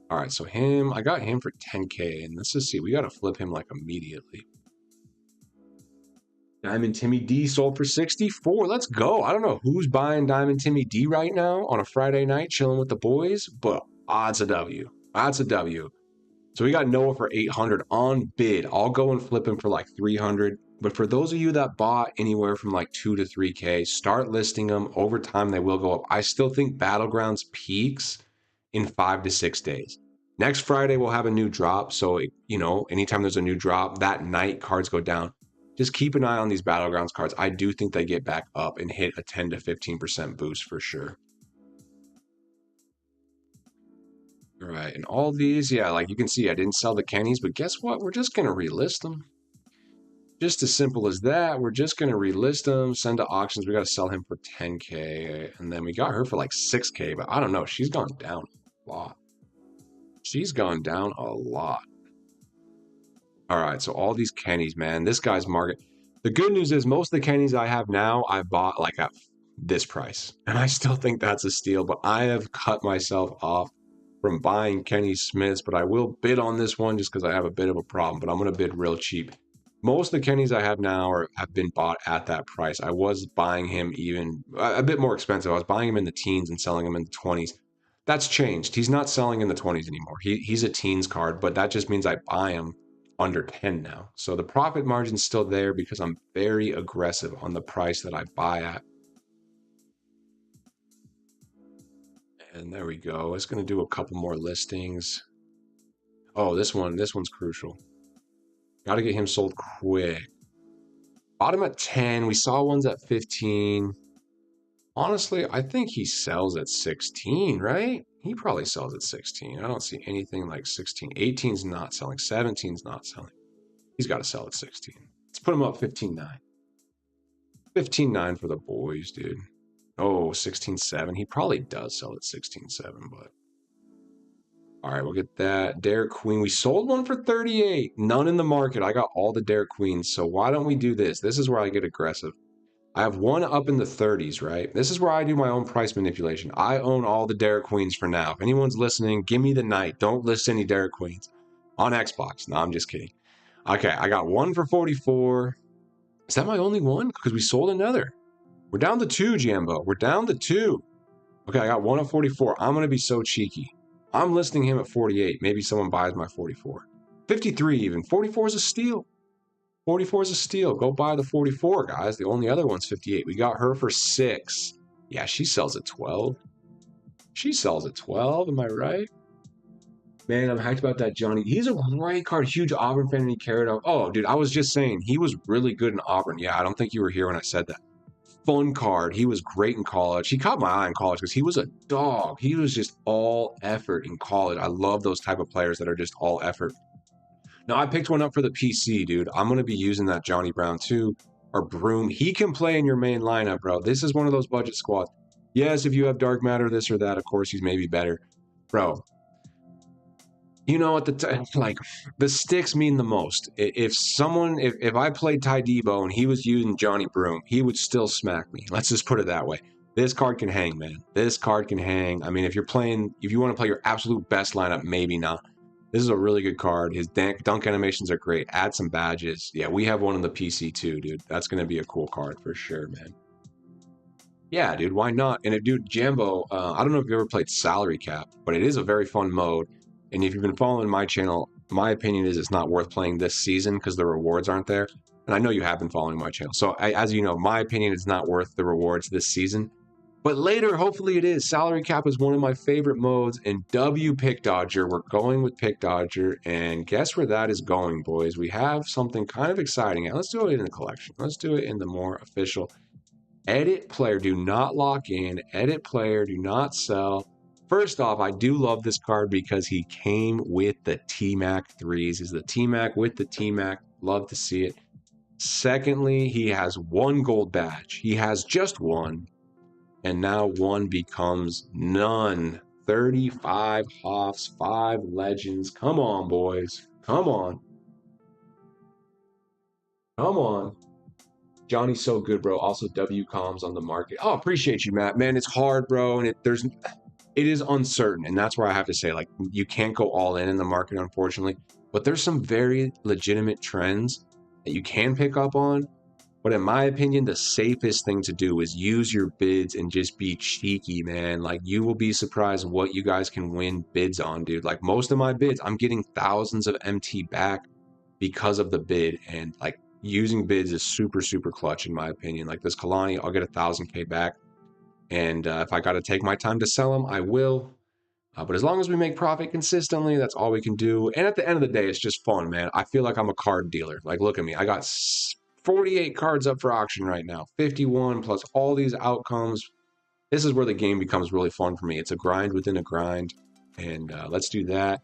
All right, so I got him for 10K, and let's just see. We got to flip him like immediately. Diamond Timmy D sold for 64. Let's go. I don't know who's buying Diamond Timmy D right now on a Friday night chilling with the boys, but odds a W. Odds a W. So we got Noah for 800 on bid. I'll go and flip him for like 300. But for those of you that bought anywhere from like 2 to 3K, start listing them. Over time, they will go up. I still think Battlegrounds peaks in 5 to 6 days. Next Friday, we'll have a new drop. So, anytime there's a new drop, that night cards go down. Just keep an eye on these Battlegrounds cards. I do think they get back up and hit a 10 to 15% boost for sure. All right, and all these, yeah, like you can see, I didn't sell the Kennys, but guess what? We're just going to relist them. Just as simple as that. We're just going to relist them, send to auctions. We got to sell him for 10K, and then we got her for like 6K, but I don't know. She's gone down a lot. She's gone down a lot. All right, so all these Kennys, man, this guy's market. The good news is most of the Kennys I have now, I bought like at this price, and I still think that's a steal, but I have cut myself off from buying Kenny Smiths, but I will bid on this one just because I have a bit of a problem, but I'm going to bid real cheap. Most of the Kennys I have now have been bought at that price. I was buying him even a bit more expensive. I was buying him in the teens and selling him in the 20s. That's changed. He's not selling in the 20s anymore. He's a teens card, but that just means I buy him under 10 now. So the profit margin's still there because I'm very aggressive on the price that I buy at. And there we go. It's going to do a couple more listings. Oh, this one's crucial. Got to get him sold quick. Bought him at 10. We saw ones at 15. Honestly, I think he sells at 16, right? He probably sells at 16. I don't see anything like 16. 18's not selling. 17's not selling. He's got to sell at 16. Let's put him up 15.9. 15.9 for the boys, dude. Oh, 16.7. He probably does sell at 16.7, but all right, we'll get that. Dare Queen. We sold one for 38. None in the market. I got all the Dare Queens. So why don't we do this? This is where I get aggressive. I have one up in the 30s, right? This is where I do my own price manipulation. I own all the Dare Queens for now. If anyone's listening, give me the night. Don't list any Dare Queens on Xbox. No, I'm just kidding. Okay, I got one for 44. Is that my only one? Because we sold another. We're down to 2, Jambo. We're down to 2. Okay, I got one at 44. I'm going to be so cheeky. I'm listing him at 48. Maybe someone buys my 44. 53 even. 44 is a steal. 44 is a steal. Go buy the 44, guys. The only other one's 58. We got her for 6. Yeah, she sells at 12. She sells at 12. Am I right? Man, I'm hyped about that Johnny. He's a great card. Huge Auburn fan, and he carried off. Oh, dude, I was just saying, he was really good in Auburn. Yeah, I don't think you were here when I said that. Fun card. He was great in college. He caught my eye in college because he was a dog. He was just all effort in college. I love those type of players that are just all effort. Now, I picked one up for the PC, dude. I'm going to be using that Johnny Brown too, or Broom. He can play in your main lineup, bro. This is one of those budget squads. Yes, if you have Dark Matter, this or that, of course, he's maybe better. Bro, you know, at the time, like, the sticks mean the most. If I played Ty Debo and he was using Johnny Broom, he would still smack me. Let's just put it that way. This card can hang, man. This card can hang. I mean, if you want to play your absolute best lineup, maybe not. This is a really good card. His dunk animations are great. Add some badges. Yeah, we have one on the PC too, dude. That's going to be a cool card for sure, man. Yeah, dude, why not? And dude, Jambo, I don't know if you ever played Salary Cap, but it is a very fun mode. And if you've been following my channel, my opinion is it's not worth playing this season because the rewards aren't there. And I know you have been following my channel. So as you know, my opinion is not worth the rewards this season. But later, hopefully it is. Salary Cap is one of my favorite modes. And W Pick Dodger, we're going with Pick Dodger. And guess where that is going, boys? We have something kind of exciting. Now, let's do it in the collection. Let's do it in the more official. Edit player, do not lock in. Edit player, do not sell. First off, I do love this card because he came with the T-Mac 3s. He's the T-Mac with the T-Mac. Love to see it. Secondly, he has one gold badge. He has just one. And now one becomes none. 35 Hoffs, 5 legends. Come on, boys. Come on. Come on. Johnny's so good, bro. Also, W comms on the market. Oh, appreciate you, Matt. Man, it's hard, bro. And it is uncertain. And that's where I have to say, like, you can't go all in the market, unfortunately. But there's some very legitimate trends that you can pick up on. But in my opinion, the safest thing to do is use your bids and just be cheeky, man. Like, you will be surprised what you guys can win bids on, dude. Like, most of my bids, I'm getting thousands of MT back because of the bid. And, like, using bids is super, super clutch, in my opinion. Like, this Kalani, I'll get 1,000K back. And if I got to take my time to sell them, I will. But as long as we make profit consistently, that's all we can do. And at the end of the day, it's just fun, man. I feel like I'm a card dealer. Like, look at me. I got 48 cards up for auction right now. 51 plus all these outcomes. This is where the game becomes really fun for me. It's a grind within a grind. And let's do that.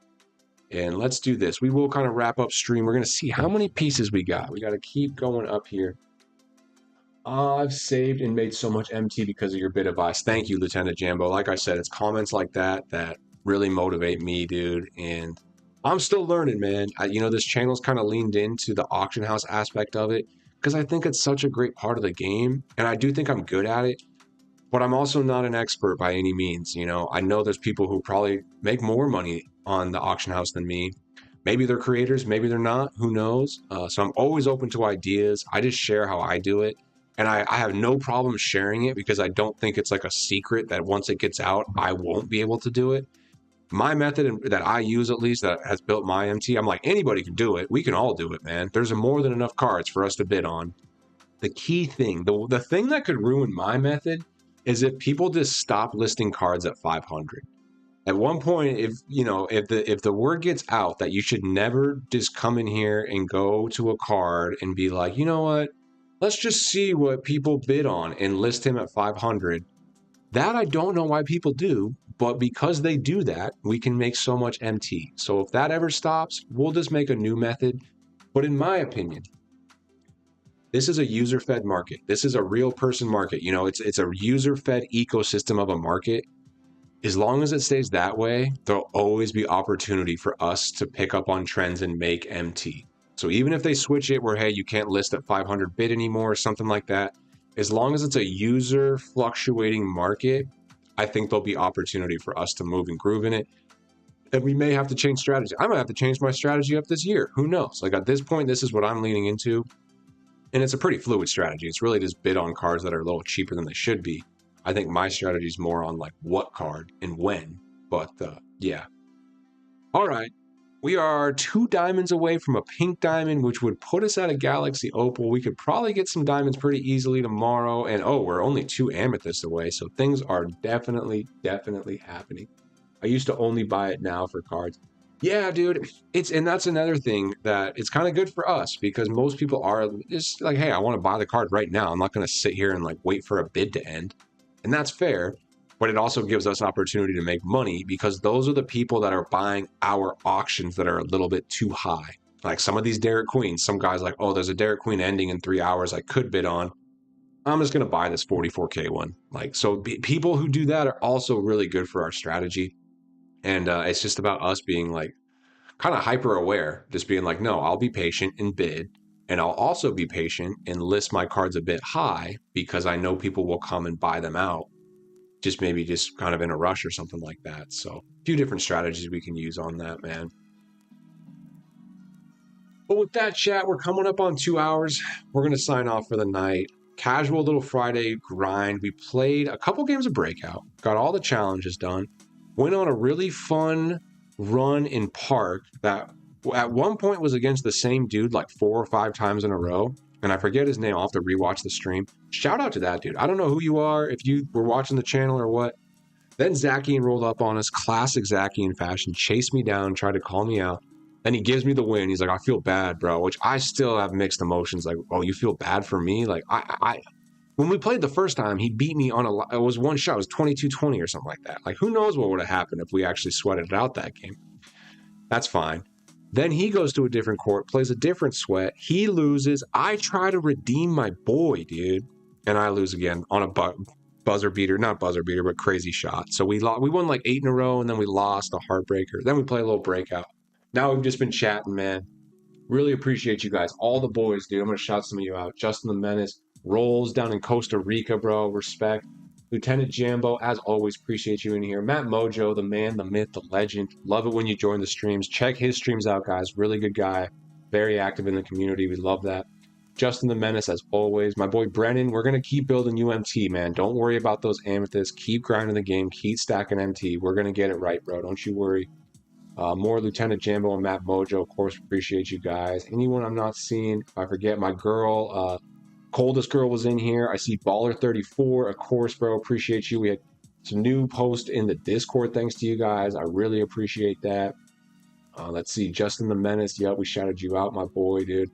And let's do this. We will kind of wrap up stream. We're going to see how many pieces we got. We got to keep going up here. I've saved and made so much MT because of your bit advice. Thank you, Lieutenant Jambo. Like I said, it's comments like that that really motivate me, dude. And I'm still learning, man. This channel's kind of leaned into the auction house aspect of it because I think it's such a great part of the game. And I do think I'm good at it. But I'm also not an expert by any means. I know there's people who probably make more money on the auction house than me. Maybe they're creators, maybe they're not. Who knows? So I'm always open to ideas. I just share how I do it. And I have no problem sharing it because I don't think it's like a secret that once it gets out, I won't be able to do it. My method that I use, at least, that has built my MT, I'm like, anybody can do it. We can all do it, man. There's more than enough cards for us to bid on. The key thing, the thing that could ruin my method is if people just stop listing cards at 500. At one point, if the word gets out that you should never just come in here and go to a card and be like, you know what? Let's just see what people bid on and list him at 500. That I don't know why people do, but because they do that, we can make so much MT. So if that ever stops, we'll just make a new method. But in my opinion, This is a user-fed market. This is a real person market. You know, it's a user-fed ecosystem of a market. As long as it stays that way, there'll always be opportunity for us to pick up on trends and make MT. So even if they switch it where, hey, you can't list at 500 bid anymore or something like that, as long as it's a user fluctuating market, I think there'll be opportunity for us to move and groove in it. And we may have to change strategy. I might have to change my strategy up this year. Who knows? Like at this point, this is what I'm leaning into. And it's a pretty fluid strategy. It's really just bid on cards that are a little cheaper than they should be. I think my strategy is more on like what card and when, but yeah. All right, we are 2 diamonds away from a pink diamond, which would put us at a Galaxy Opal. We could probably get some diamonds pretty easily tomorrow. And oh, we're only 2 amethysts away, so things are definitely happening. I used to only buy it now for cards. Yeah, dude, and that's another thing that it's kind of good for us because most people are just like, hey, I want to buy the card right now. I'm not going to sit here and like wait for a bid to end. And that's fair, but it also gives us opportunity to make money because those are the people that are buying our auctions that are a little bit too high. Like some of these Derek Queens, some guys like, oh, there's a Derek Queen ending in 3 hours I could bid on. I'm just going to buy this 44K one. Like, so people who do that are also really good for our strategy. And it's just about us being like kind of hyper aware, just being like, no, I'll be patient and bid. And I'll also be patient and list my cards a bit high because I know people will come and buy them out. Just maybe just kind of in a rush or something like that. So a few different strategies we can use on that, man. But with that, chat, we're coming up on 2 hours. We're going to sign off for the night. Casual little Friday grind. We played a couple games of Breakout, got all the challenges done, went on a really fun run in Park that at one point was against the same dude like 4 or 5 times in a row. And I forget his name. I'll have to rewatch the stream. Shout out to that dude. I don't know who you are, if you were watching the channel or what. Then Zakian rolled up on us, classic Zakian fashion, chased me down, tried to call me out. Then he gives me the win. He's like, I feel bad, bro, which I still have mixed emotions. Like, oh, you feel bad for me? Like, when we played the first time, he beat me on it was one shot. It was 22-20 or something like that. Like, who knows what would have happened if we actually sweated it out that game. That's fine. Then he goes to a different court, plays a different sweat. He loses. I try to redeem my boy, dude. And I lose again on a buzzer beater. Not buzzer beater, but crazy shot. So we won like 8 in a row, and then we lost a heartbreaker. Then we play a little Breakout. Now we've just been chatting, man. Really appreciate you guys. All the boys, dude. I'm going to shout some of you out. Justin the Menace. Rolls down in Costa Rica, bro. Respect. Lieutenant Jambo, as always, appreciate you in here. Matt Mojo, the man, the myth, the legend. Love it when you join the streams. Check his streams out, guys. Really good guy. Very active in the community. We love that. Justin the Menace, as always. My boy Brennan, we're going to keep building UMT, man. Don't worry about those amethysts. Keep grinding the game. Keep stacking MT. We're going to get it right, bro. Don't you worry. More Lieutenant Jambo and Matt Mojo, of course, appreciate you guys. Anyone I'm not seeing, if I forget, my girl, Coldest Girl was in here. I see Baller34, of course, bro. Appreciate you. We had some new posts in the Discord. Thanks to you guys. I really appreciate that. Let's see. Justin the Menace. Yep, we shouted you out, my boy, dude.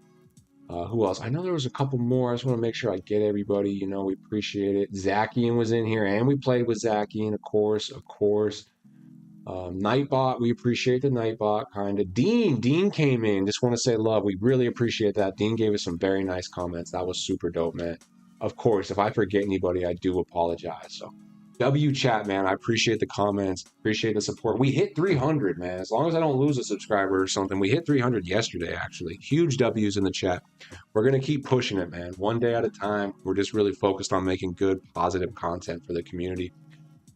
Who else? I know there was a couple more. I just want to make sure I get everybody. You know, we appreciate it. Zakian was in here, and we played with Zakian, of course. Nightbot, we appreciate the Nightbot, kind of. Dean came in. Just want to say love. We really appreciate that. Dean gave us some very nice comments. That was super dope, man. Of course, if I forget anybody, I do apologize. So, W chat, man. I appreciate the comments. Appreciate the support. We hit 300, man. As long as I don't lose a subscriber or something. We hit 300 yesterday, actually. Huge W's in the chat. We're going to keep pushing it, man. One day at a time. We're just really focused on making good, positive content for the community.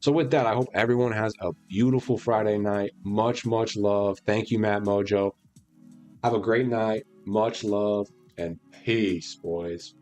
So with that, I hope everyone has a beautiful Friday night. Much love. Thank you, Matt Mojo. Have a great night. Much love and peace, boys.